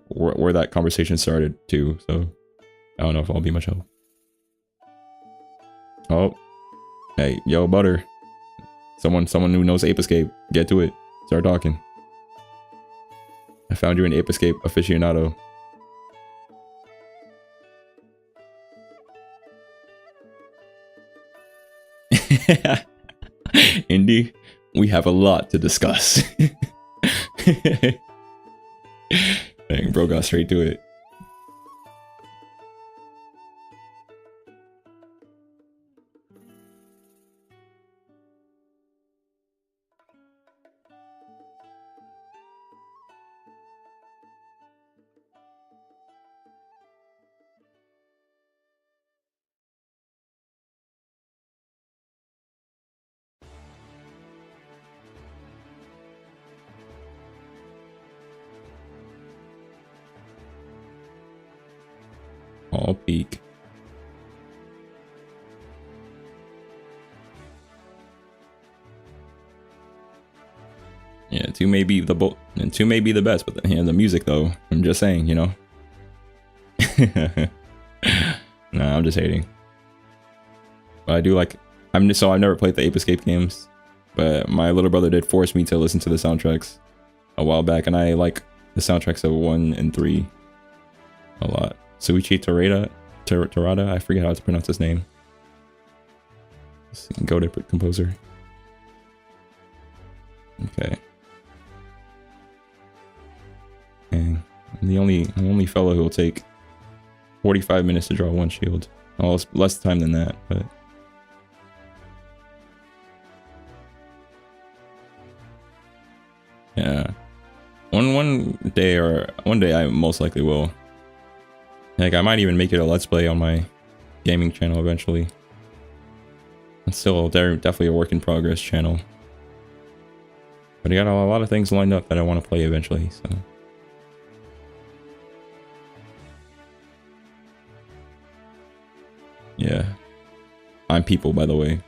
S1: where that conversation started too, so I don't know if I'll be much help. Oh, hey, yo, Butter. Someone who knows Ape Escape. Get to it. Start talking. I found you an Ape Escape aficionado. Indy, we have a lot to discuss. Dang, bro got straight to it. All peak. Yeah, 2 may be the and 2 may be the best, but the music though, I'm just saying, you know. Nah, I'm just hating. But I do like. I've never played the Ape Escape games, but my little brother did force me to listen to the soundtracks a while back, and I like the soundtracks of 1 and 3 a lot. Suichi Terada, I forget how to pronounce his name. Go to composer. Okay. And I'm the only fellow who will take 45 minutes to draw 1 shield. Oh, it's less time than that, but yeah. One day I most likely will. Like, I might even make it a let's play on my gaming channel eventually. It's still definitely a work in progress channel. But I got a lot of things lined up that I want to play eventually, so. Yeah. I'm people, by the way.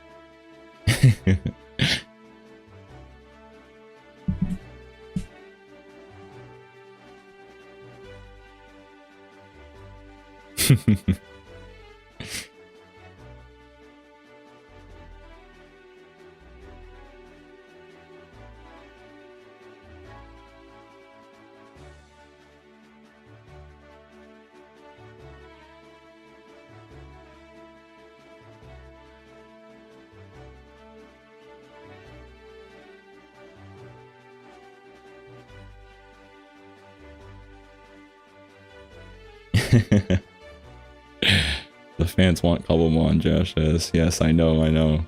S1: The fans want Cobblemon, Josh says. Yes, I know.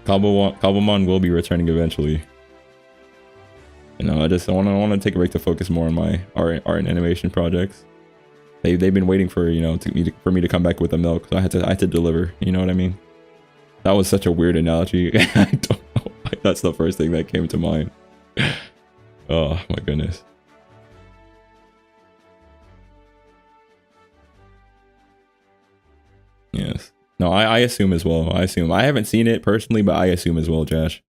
S1: Cobblemon will be returning eventually. You know, I want to take a break to focus more on my art and animation projects. They've been waiting for, you know, for me to come back with the milk, so I had to deliver. You know what I mean? That was such a weird analogy. I don't know. That's the first thing that came to mind. Oh my goodness. Yes. No, I assume as well. I assume. I haven't seen it personally, but I assume as well, Josh.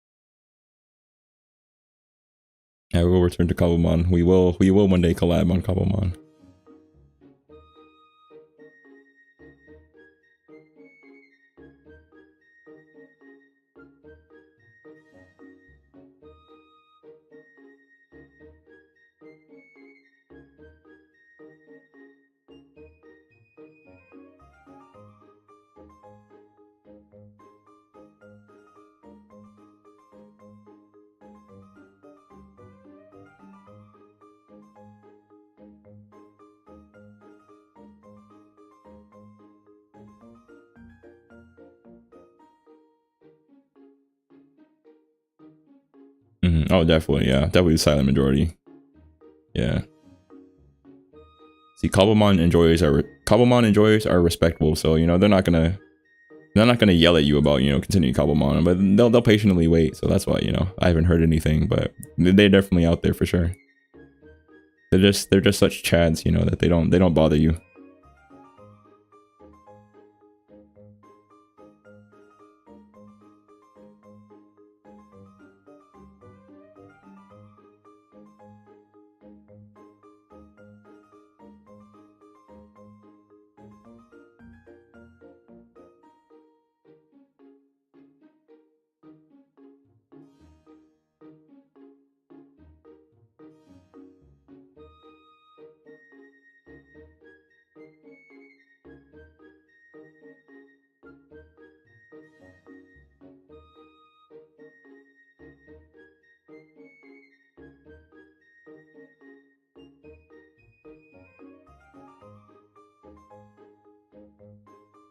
S1: I will return to Cobblemon. We will one day collab on Cobblemon. Oh, definitely, yeah. Definitely the silent majority. Yeah. See, Cobblemon enjoyers are respectable, so you know they're not gonna yell at you about, you know, continuing Cobblemon, but they'll patiently wait. So that's why, you know, I haven't heard anything, but they're definitely out there for sure. They're just such chads, you know, that they don't bother you.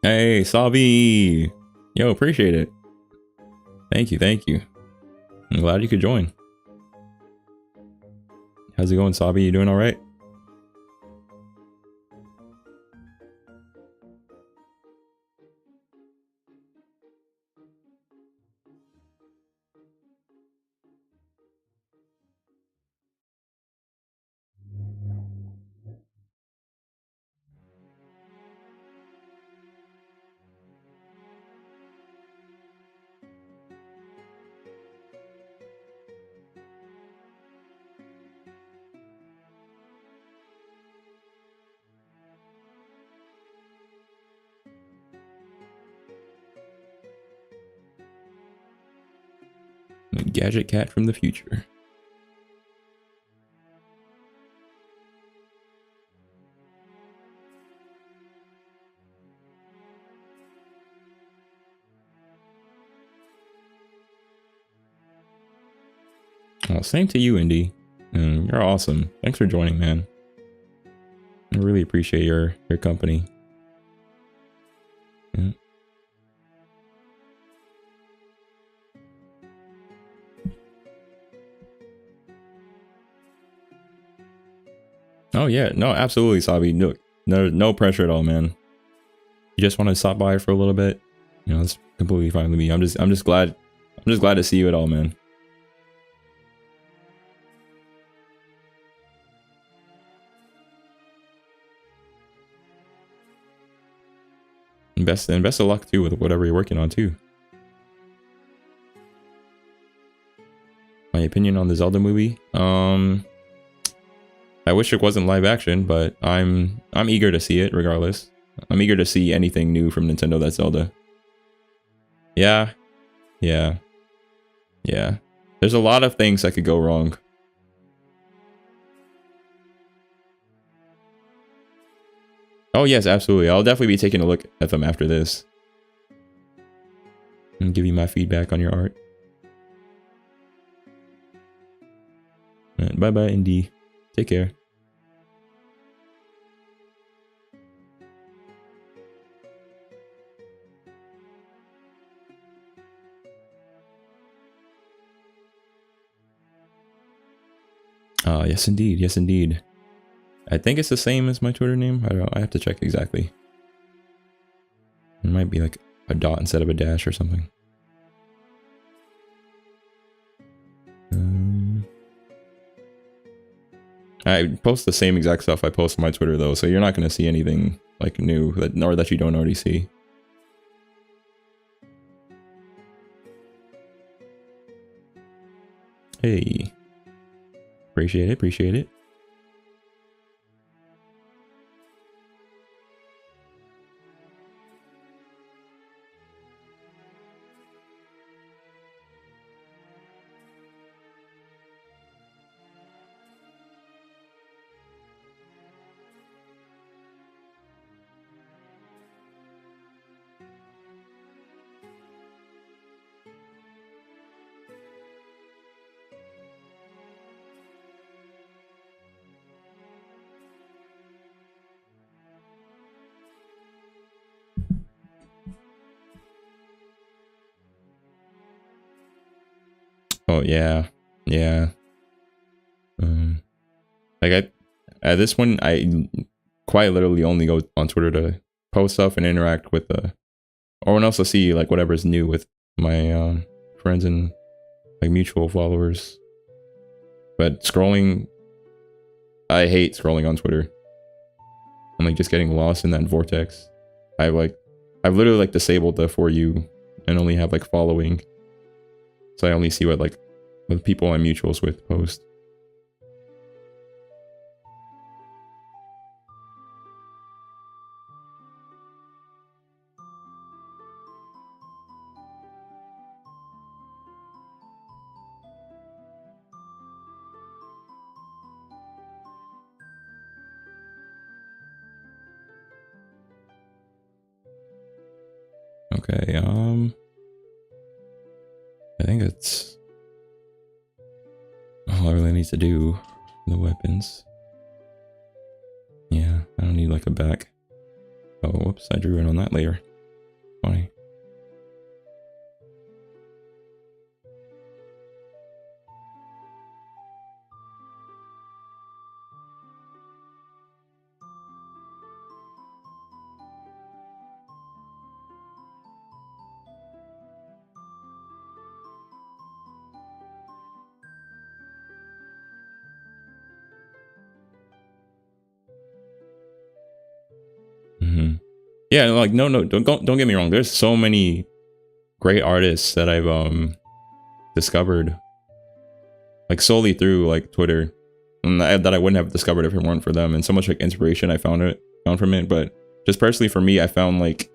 S1: Hey, Sabi. Yo, appreciate it. Thank you, thank you. I'm glad you could join. How's it going, Sabi? You doing all right? The gadget cat from the future. Oh, same to you, Indy. You're awesome. Thanks for joining, man. I really appreciate your company. Yeah. Oh yeah, no, absolutely, Sabi. No pressure at all, man. You just want to stop by for a little bit, you know, that's completely fine with me. I'm just glad to see you at all, man. And best of luck too with whatever you're working on too. My opinion on the Zelda movie. I wish it wasn't live action, but I'm eager to see it regardless. I'm eager to see anything new from Nintendo that's Zelda. Yeah. Yeah. Yeah. There's a lot of things that could go wrong. Oh yes, absolutely. I'll definitely be taking a look at them after this. And give you my feedback on your art. Bye bye, Indy. Take care. Yes indeed, yes indeed. I think it's the same as my Twitter name. I don't know, I have to check exactly. It might be like a dot instead of a dash or something. I post the same exact stuff I post on my Twitter though, so you're not going to see anything like new nor that you don't already see. Hey. Appreciate it, appreciate it. Oh yeah, yeah. Like at this one, I quite literally only go on Twitter to post stuff and interact with or also see like whatever's new with my friends and like mutual followers. But scrolling, I hate scrolling on Twitter. I'm like just getting lost in that vortex. I've literally like disabled the for you and only have like following, so I only see what people I'm mutuals with post. Okay, I think that's all I really need to do for the weapons. Yeah, I don't need like a back. Oh, whoops, I drew in on that layer. funny. Yeah, like no, don't get me wrong. There's so many great artists that I've discovered, like solely through like Twitter, and that I wouldn't have discovered if it weren't for them. And so much like inspiration I found from it. But just personally for me, I found like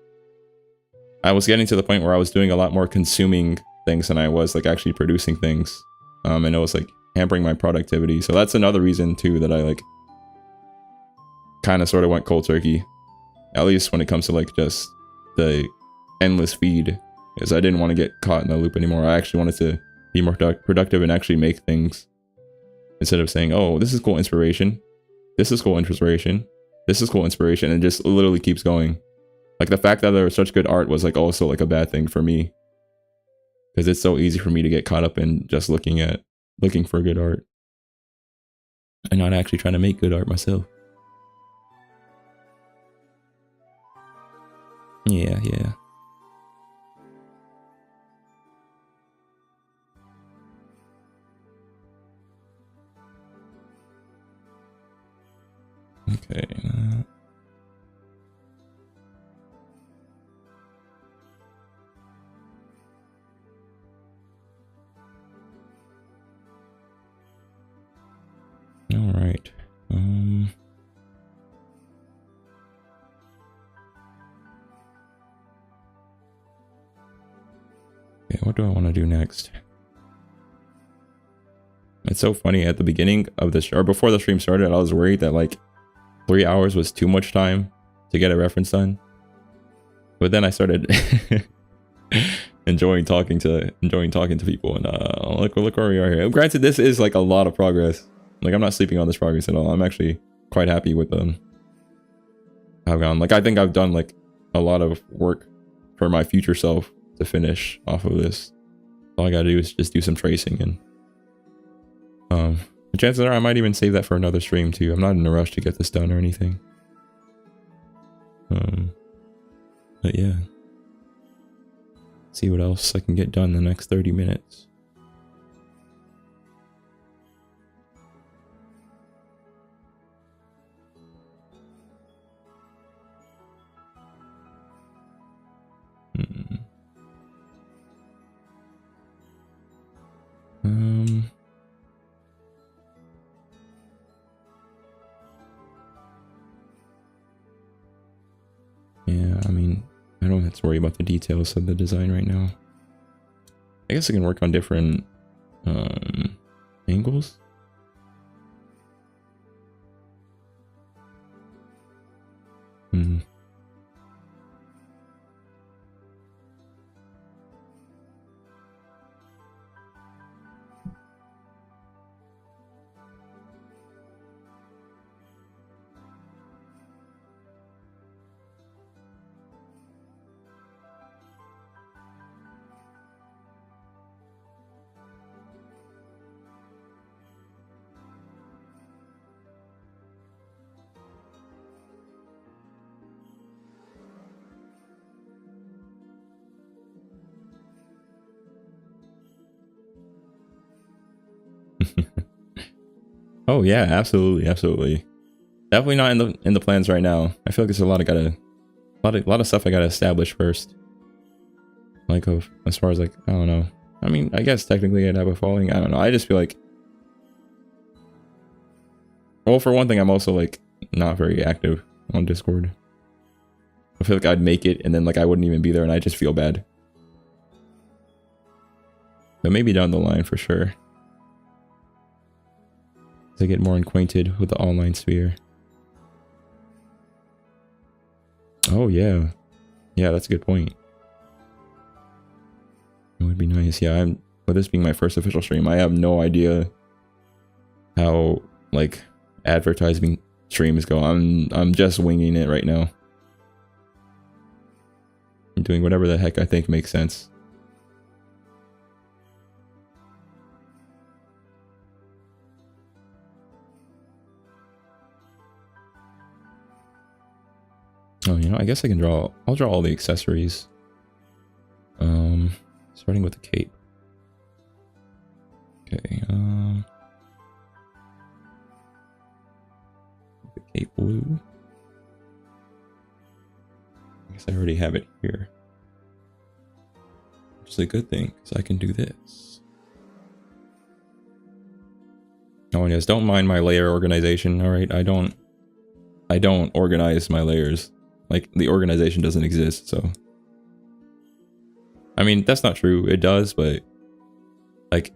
S1: I was getting to the point where I was doing a lot more consuming things than I was like actually producing things, and it was like hampering my productivity. So that's another reason too that I like kind of sort of went cold turkey. At least when it comes to like just the endless feed, is I didn't want to get caught in the loop anymore. I actually wanted to be more productive and actually make things instead of saying, oh, this is cool inspiration, this is cool inspiration, this is cool inspiration, and just literally keeps going. Like the fact that there was such good art was like also like a bad thing for me, because it's so easy for me to get caught up in just looking for good art and not actually trying to make good art myself. Yeah. Okay. All right. Okay, what do I want to do next? It's so funny, at the beginning of the or before the stream started, I was worried that like 3 hours was too much time to get a reference done. But then I started enjoying talking to people, and look where we are here. Granted, this is like a lot of progress. Like I'm not sleeping on this progress at all. I'm actually quite happy with how I've gone. Like I think I've done like a lot of work for my future self to finish off of this. All I gotta do is just do some tracing, and the chances are I might even save that for another stream too. I'm not in a rush to get this done or anything. But yeah, see what else I can get done in the next 30 minutes. Yeah, I mean, I don't have to worry about the details of the design right now. I guess I can work on different angles. Oh yeah, absolutely. Definitely not in the plans right now. I feel like there's a lot of stuff I gotta establish first. Like as far as like, I don't know. I mean, I guess technically I'd have a following. I don't know. I just feel like, well, for one thing, I'm also like not very active on Discord. I feel like I'd make it and then like I wouldn't even be there, and I just feel bad. But maybe down the line for sure, to get more acquainted with the online sphere. Oh yeah, that's a good point. It would be nice. Yeah, with this being my first official stream, I have no idea how like advertising streams go. I'm just winging it right now. I'm doing whatever the heck I think makes sense. Oh, you know, I guess I can draw. I'll draw all the accessories. Starting with the cape. Okay, the cape blue. I guess I already have it here. Which is a good thing, because I can do this. Oh, and yes, don't mind my layer organization, alright? I don't organize my layers. Like, the organization doesn't exist, so. I mean, that's not true. It does, but like,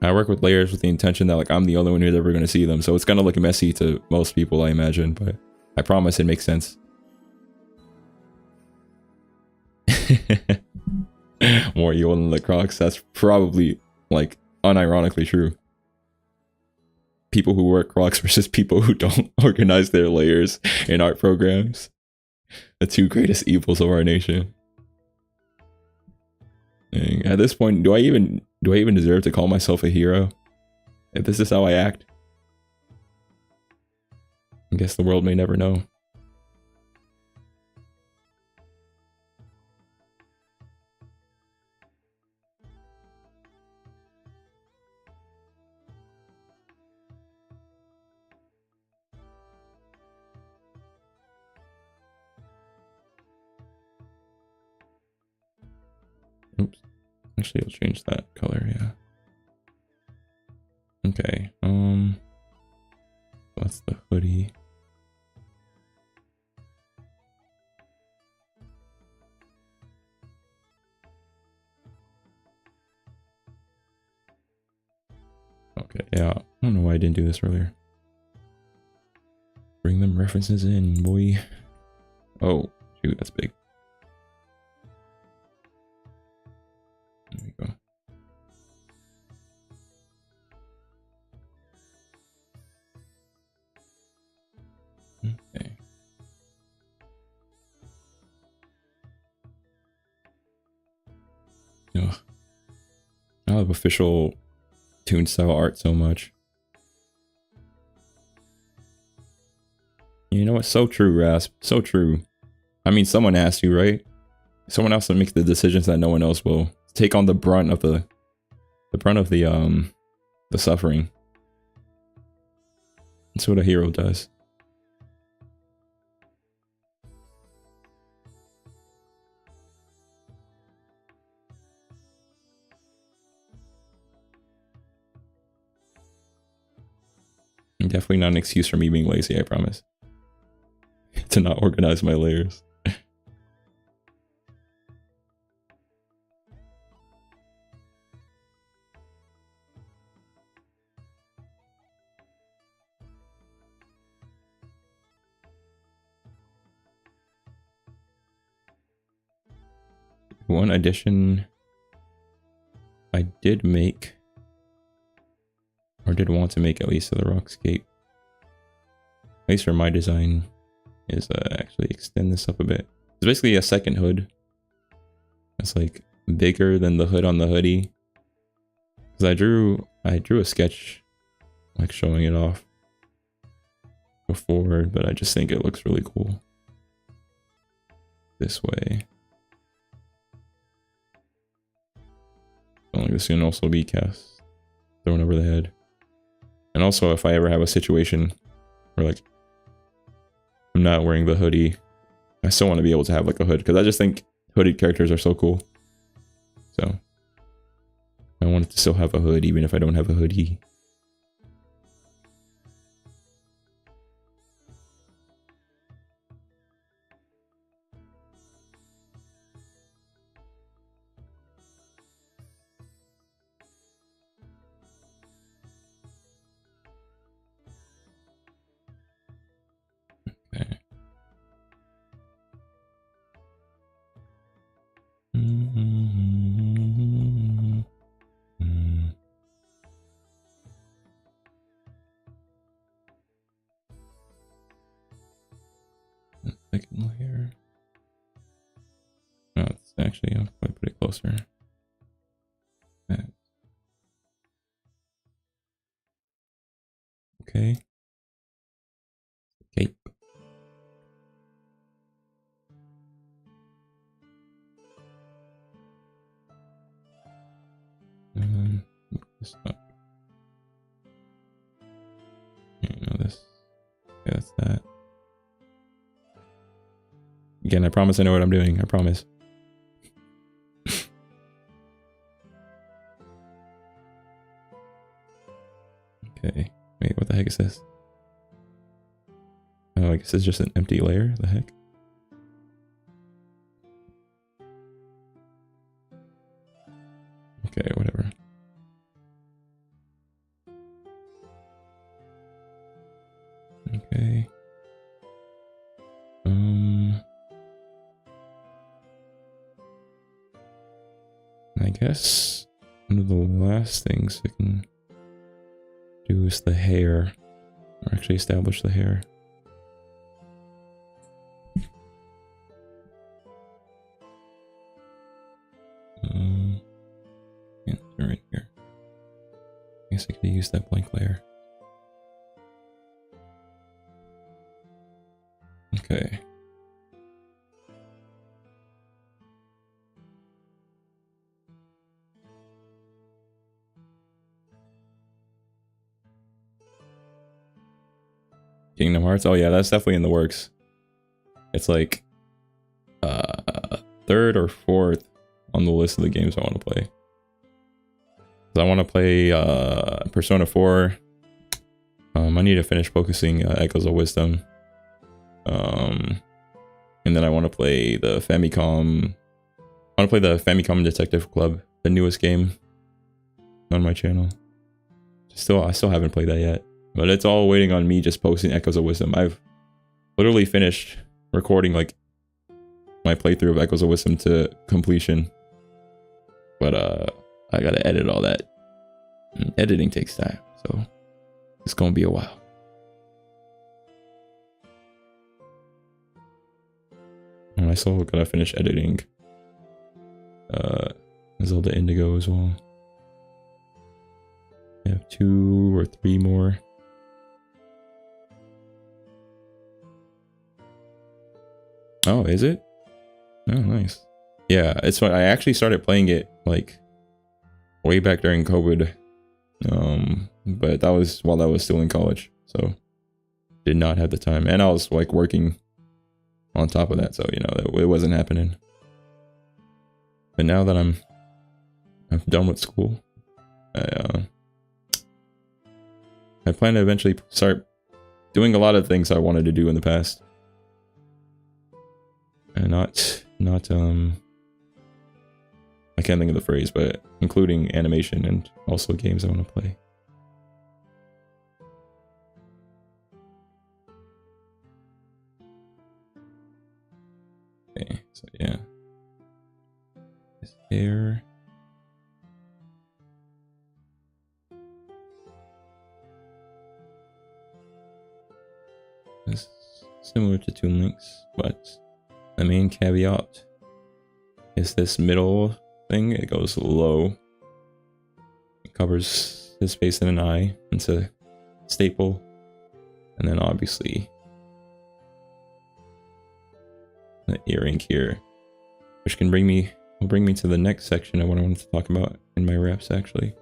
S1: I work with layers with the intention that like I'm the only one who's ever going to see them, so it's gonna look messy to most people, I imagine, but I promise it makes sense. More evil than the Crocs, that's probably like unironically true. People who wear Crocs versus people who don't organize their layers in art programs. The two greatest evils of our nation. And at this point, do I even deserve to call myself a hero? If this is how I act? I guess the world may never know. Oops. Actually, I'll change that color, yeah. Okay, that's the hoodie. Okay, yeah, I don't know why I didn't do this earlier. Bring them references in, boy. Oh, shoot, that's big. There we go. Okay. Ugh. I love official Toon style art so much. You know what? So true, Rasp. So true. I mean, someone has to, right? Someone else that makes the decisions that no one else will take on the brunt of the suffering. That's what a hero does. Definitely not an excuse for me being lazy, I promise. To not organize my layers. One addition I did make, or did want to make at least, to the Rockscape, at least for my design, is actually extend this up a bit. It's basically a second hood. It's like bigger than the hood on the hoodie. Because I drew a sketch like showing it off before, but I just think it looks really cool this way. Like this can also be cast, thrown over the head. And also, if I ever have a situation where like I'm not wearing the hoodie, I still want to be able to have like a hood, because I just think hooded characters are so cool. So I want to still have a hood even if I don't have a hoodie. Okay. Second layer. Actually, I'll probably put it closer. Okay. Cape. This up. This. Okay, that's that. Again, I promise I know what I'm doing. I promise. Okay. Wait, what the heck is this? Oh, I guess it's just an empty layer. The heck? Okay, whatever. Okay. I guess one of the last things I can do is the hair. Or actually establish the hair. Yeah, right here. I guess I could use that blank layer. Okay. Kingdom Hearts? Oh yeah, that's definitely in the works. It's like third or fourth on the list of the games I want to play. I want to play Persona 4. I need to finish focusing Echoes of Wisdom. And then I want to play the Famicom. I want to play the Famicom Detective Club, the newest game on my channel. I still haven't played that yet, but it's all waiting on me just posting Echoes of Wisdom. I've literally finished recording like my playthrough of Echoes of Wisdom to completion, but I gotta edit all that. And editing takes time, so it's gonna be a while. And I still gotta finish editing Zelda Indigo as well. I have 2 or 3 more. Oh, is it? Oh, nice. Yeah, it's fun. I actually started playing it like way back during COVID. But that was while I was still in college, so did not have the time, and I was like working on top of that, so you know it wasn't happening. But now that I'm done with school, I plan to eventually start doing a lot of things I wanted to do in the past, and not I can't think of the phrase, but including animation and also games I want to play. Okay, so yeah. This hair. Is similar to Toon Link's, but the main caveat is this middle thing. It goes low. It covers his face and an eye. It's a staple. And then obviously the earring here, which will bring me to the next section of what I wanted to talk about in my reps actually.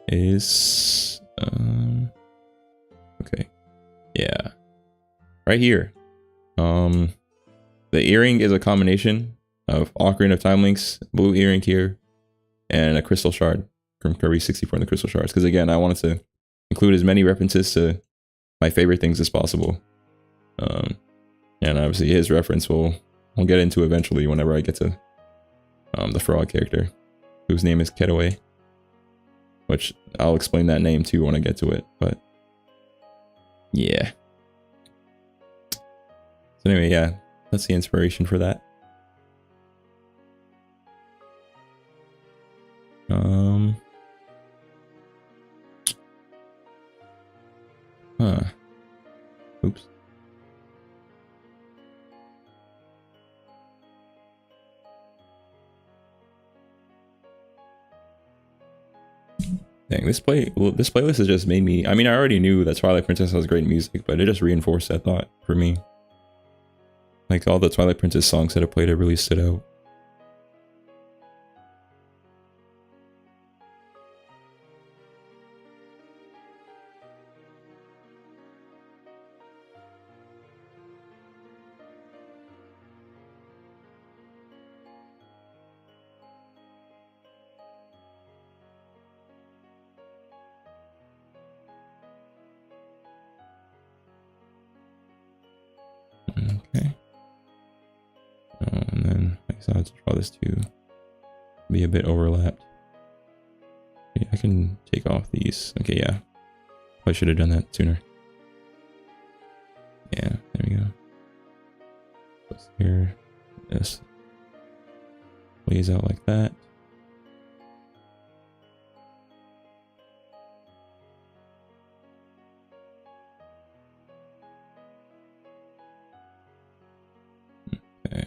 S1: Is okay. Yeah. Right here. The earring is a combination of Ocarina of Time links, blue earring here, and a crystal shard from Kirby 64 and the crystal shards. Because again, I wanted to include as many references to my favorite things as possible. And obviously his reference we'll get into eventually whenever I get to the frog character, whose name is Getaway, which I'll explain that name too when I get to it. But yeah. So anyway, yeah, that's the inspiration for that. Oops. Dang, this playlist has just made me. I mean, I already knew that Twilight Princess has great music, but it just reinforced that thought for me. Like all the Twilight Princess songs that I played, it really stood out. Okay. And then I guess I have to draw this to be a bit overlapped. Okay, I can take off these. Okay, yeah. I should have done that sooner. Yeah, there we go. Plus here, this lays out like that. Okay.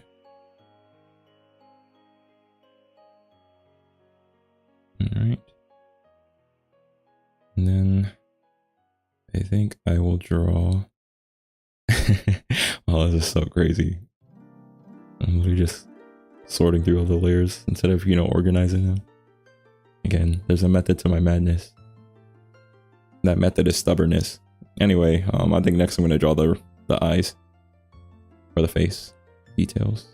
S1: All right. And then I think I will draw. Oh, this is so crazy. I'm literally just sorting through all the layers instead of, you know, organizing them. Again, there's a method to my madness. That method is stubbornness. Anyway, I think next I'm gonna draw the eyes or the face details.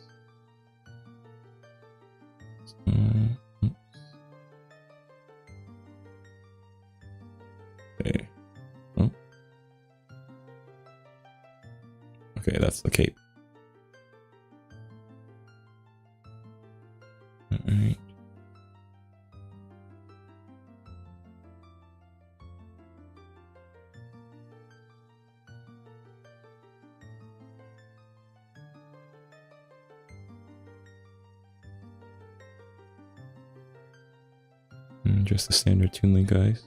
S1: Okay. Oh. Okay, that's the cape. All right. And just the standard Toon Link guys.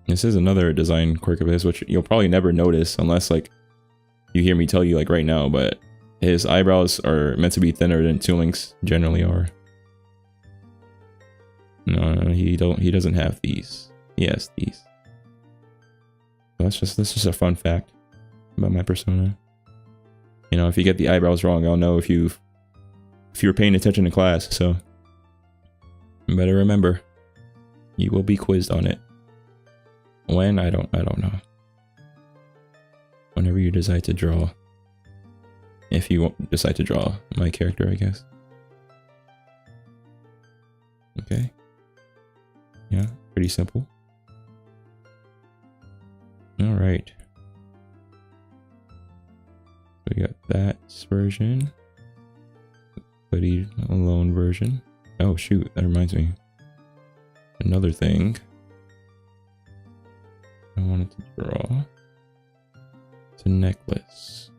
S1: This is another design quirk of his, which you'll probably never notice unless like you hear me tell you like right now, but his eyebrows are meant to be thinner than Toon Link's generally are. No, he doesn't have these. He has these. That's just a fun fact about my persona. You know, if you get the eyebrows wrong, I'll know if you were paying attention in class, so you better remember. You will be quizzed on it. When? I don't know. Whenever you decide to draw. If you decide to draw my character, I guess. Okay. Yeah, pretty simple. Alright. We got that version. Buddy alone version. Oh shoot, that reminds me. Another thing I wanted to draw. It's a necklace.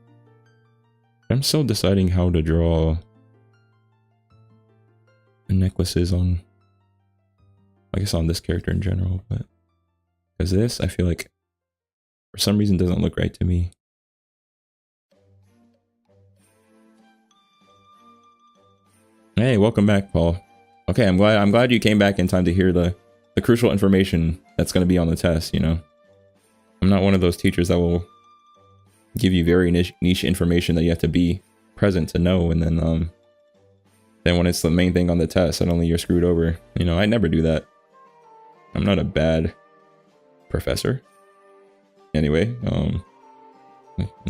S1: I'm still deciding how to draw the necklaces on, I guess on this character in general, but because this, I feel like for some reason doesn't look right to me. Hey, welcome back, Paul. Okay, I'm glad you came back in time to hear the crucial information that's going to be on the test, you know. I'm not one of those teachers that will give you very niche information that you have to be present to know, and then when it's the main thing on the test, suddenly you're screwed over. You know, I never do that. I'm not a bad professor. Anyway,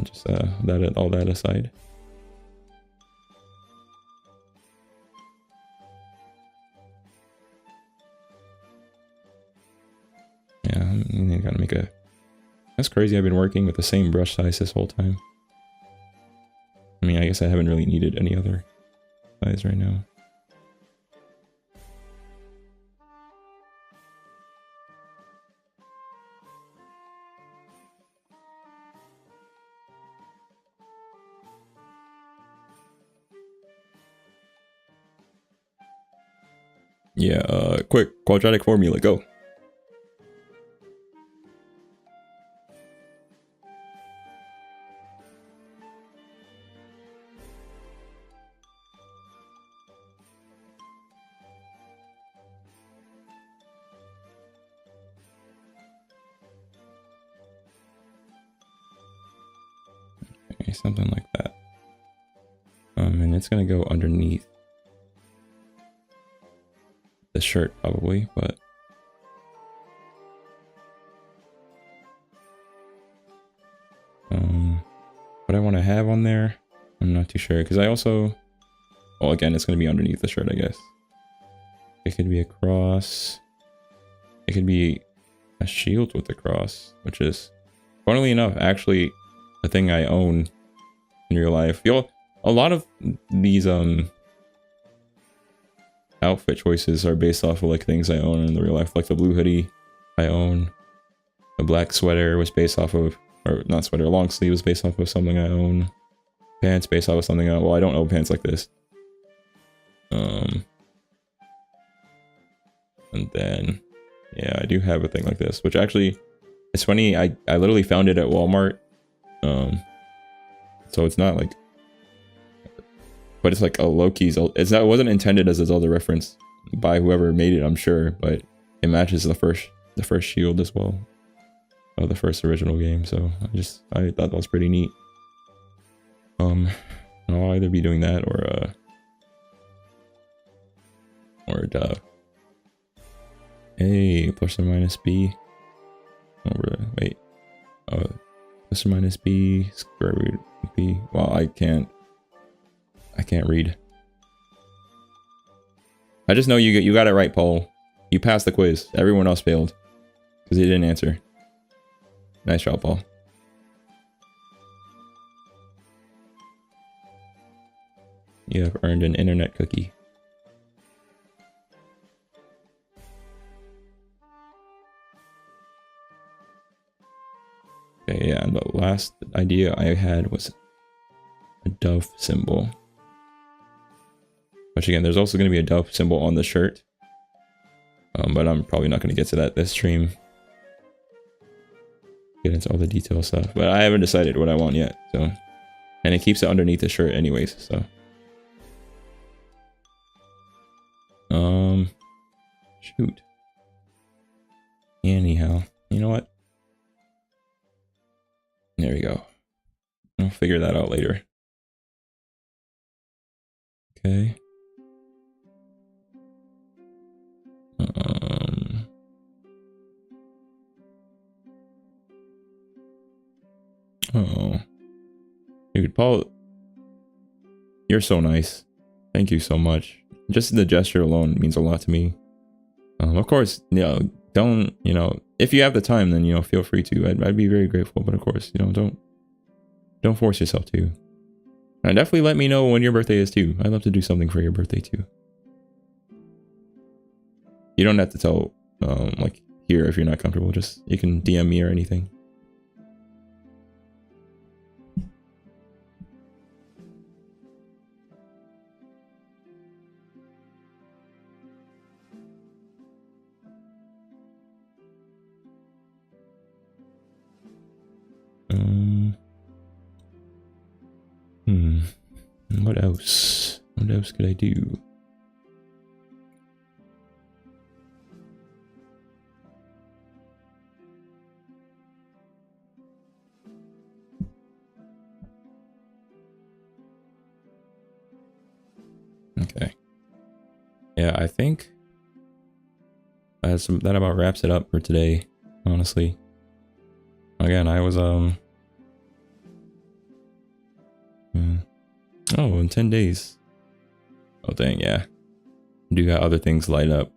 S1: just all that aside. Yeah, I gotta make a. That's crazy. I've been working with the same brush size this whole time. I mean, I guess I haven't really needed any other size right now. Yeah, quick, quadratic formula, go. Okay, something like that. And it's gonna go underneath the shirt probably, but what I want to have on there, I'm not too sure, because I also, well, again, it's gonna be underneath the shirt, I guess. It could be a cross. It could be a shield with a cross, which is, funnily enough, actually a thing I own in real life. A lot of these outfit choices are based off of like things I own in the real life. Like the blue hoodie I own. The black sweater was based off of, or not sweater, long sleeve was based off of something I own. Pants based off of something well, I don't own pants like this. And then yeah, I do have a thing like this, which actually, it's funny, I literally found it at Walmart. So it's not like, but it's like a low-key, it wasn't intended as a Zelda reference by whoever made it, I'm sure, but it matches the first shield as well of the first original game. So I thought that was pretty neat. I'll either be doing that or A plus or minus B over, wait, plus or minus B square root of B. Well, I can't read. I just know you got it right, Paul. You passed the quiz. Everyone else failed because he didn't answer. Nice job, Paul. You have earned an internet cookie. Okay, yeah, and the last idea I had was a dove symbol. Which again, there's also going to be a dove symbol on the shirt. But I'm probably not going to get to that this stream. Get into all the detail stuff. But I haven't decided what I want yet, so. And it keeps it underneath the shirt anyways, so. Shoot. Anyhow, you know what? There we go. I'll figure that out later. Okay. Oh. Dude, Paul, you're so nice. Thank you so much. Just the gesture alone means a lot to me. Of course, you know, don't, you know, if you have the time, then, you know, feel free to. I'd be very grateful, but of course, you know, don't force yourself to. And definitely let me know when your birthday is too. I'd love to do something for your birthday too. You don't have to tell, like, here if you're not comfortable. Just, you can DM me or anything. What else? What else could I do? Okay. Yeah, I think that about wraps it up for today, honestly. Again, I was, oh, in 10 days. Oh, dang, yeah. Do got other things lined up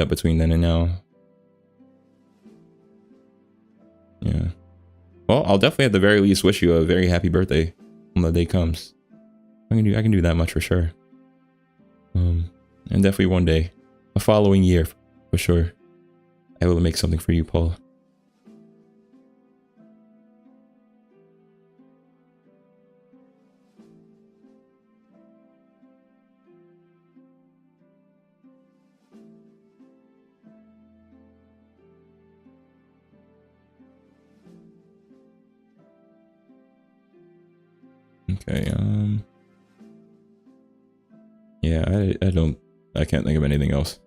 S1: between then and now. Yeah. Well, I'll definitely at the very least wish you a very happy birthday when the day comes. I can do that much for sure. And definitely one day, a following year, for sure, I will make something for you, Paul. Okay, yeah, I can't think of anything else.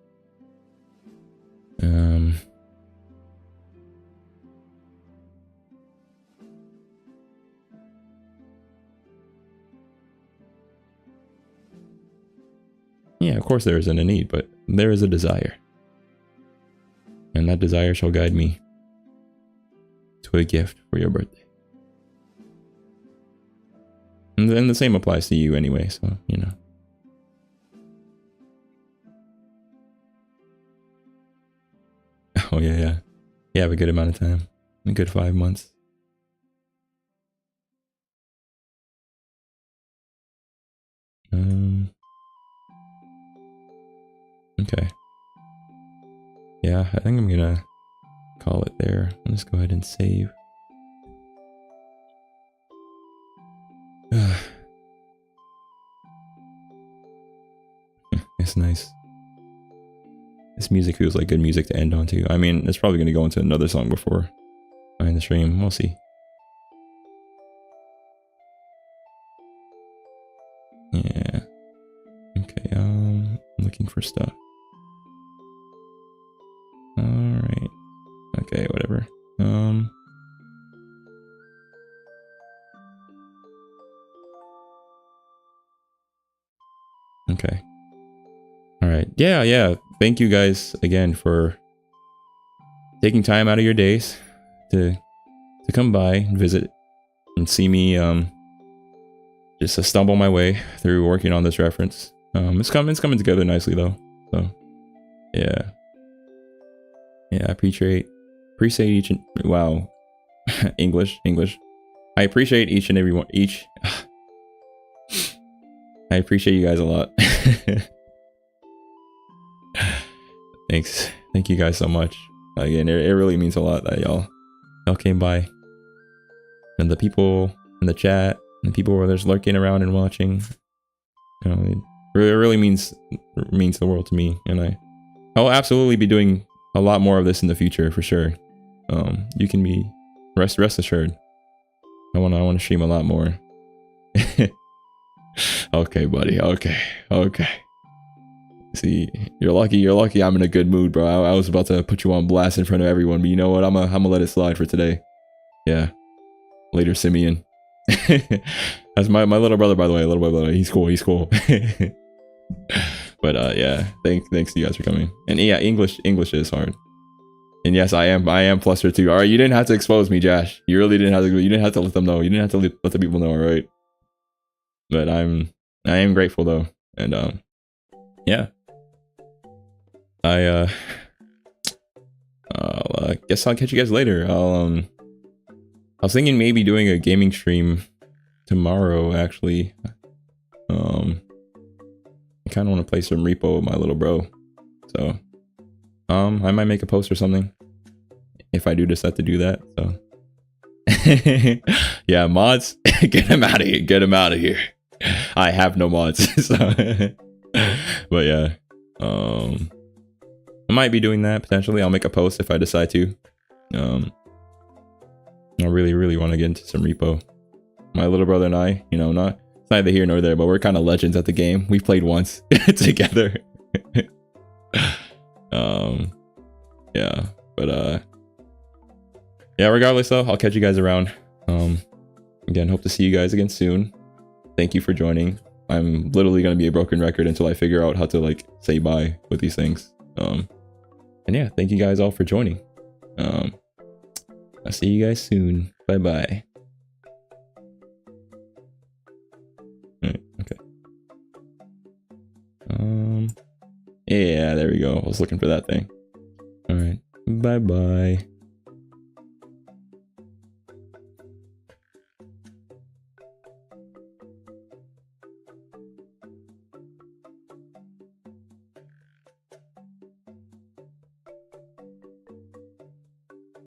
S1: Yeah, of course there isn't a need, but there is a desire. And that desire shall guide me to a gift for your birthday. And then the same applies to you anyway, so, you know. Oh, yeah, yeah. You have a good amount of time. A good 5 months. Okay. Yeah, I think I'm gonna call it there. Let's go ahead and save. It's nice. This music feels like good music to end on too. I mean, it's probably gonna go into another song before I end the stream. We'll see. Yeah. Okay, I'm looking for stuff. Alright. Okay, whatever. Okay. Alright. Yeah, yeah. Thank you guys again for taking time out of your days to come by and visit and see me just stumble my way through working on this reference. It's coming together nicely though. So yeah. Yeah, I appreciate each and wow. English. I appreciate each and every one I appreciate you guys a lot. Thanks. Thank you guys so much. Again, it really means a lot that y'all came by. And the people in the chat and the people who are just lurking around and watching. You know, it really means the world to me. And I'll absolutely be doing a lot more of this in the future for sure. You can be rest assured. I wanna stream a lot more. Okay, buddy. Okay. See, you're lucky I'm in a good mood, bro. I was about to put you on blast in front of everyone, but you know what? I'm gonna let it slide for today. Yeah. Later, Simeon. That's my little brother, by the way. Little brother. He's cool. But yeah, thanks to you guys for coming. And yeah, English is hard. And yes, I am flustered too. All right, you didn't have to expose me, Josh. You really didn't have to. You didn't have to let them know. You didn't have to let the people know, all right? But I am grateful though, and yeah. I guess I'll catch you guys later. I was thinking maybe doing a gaming stream tomorrow. Actually, I kind of want to play some Repo with my little bro. So, I might make a post or something if I do decide to do that. So, yeah, mods, get him out of here. Get him out of here. I have no mods. So but yeah, I might be doing that potentially. I'll make a post if I decide to. I really want to get into some Repo. My little brother and I, you know, it's neither here nor there, but we're kind of legends at the game. We've played once together. Yeah, but yeah, regardless though, I'll catch you guys around. Again, hope to see you guys again soon. Thank you for joining. I'm literally gonna be a broken record until I figure out how to like say bye with these things. And yeah, thank you guys all for joining. I'll see you guys soon. Bye bye. Okay. Yeah, there we go. I was looking for that thing. All right. Bye bye.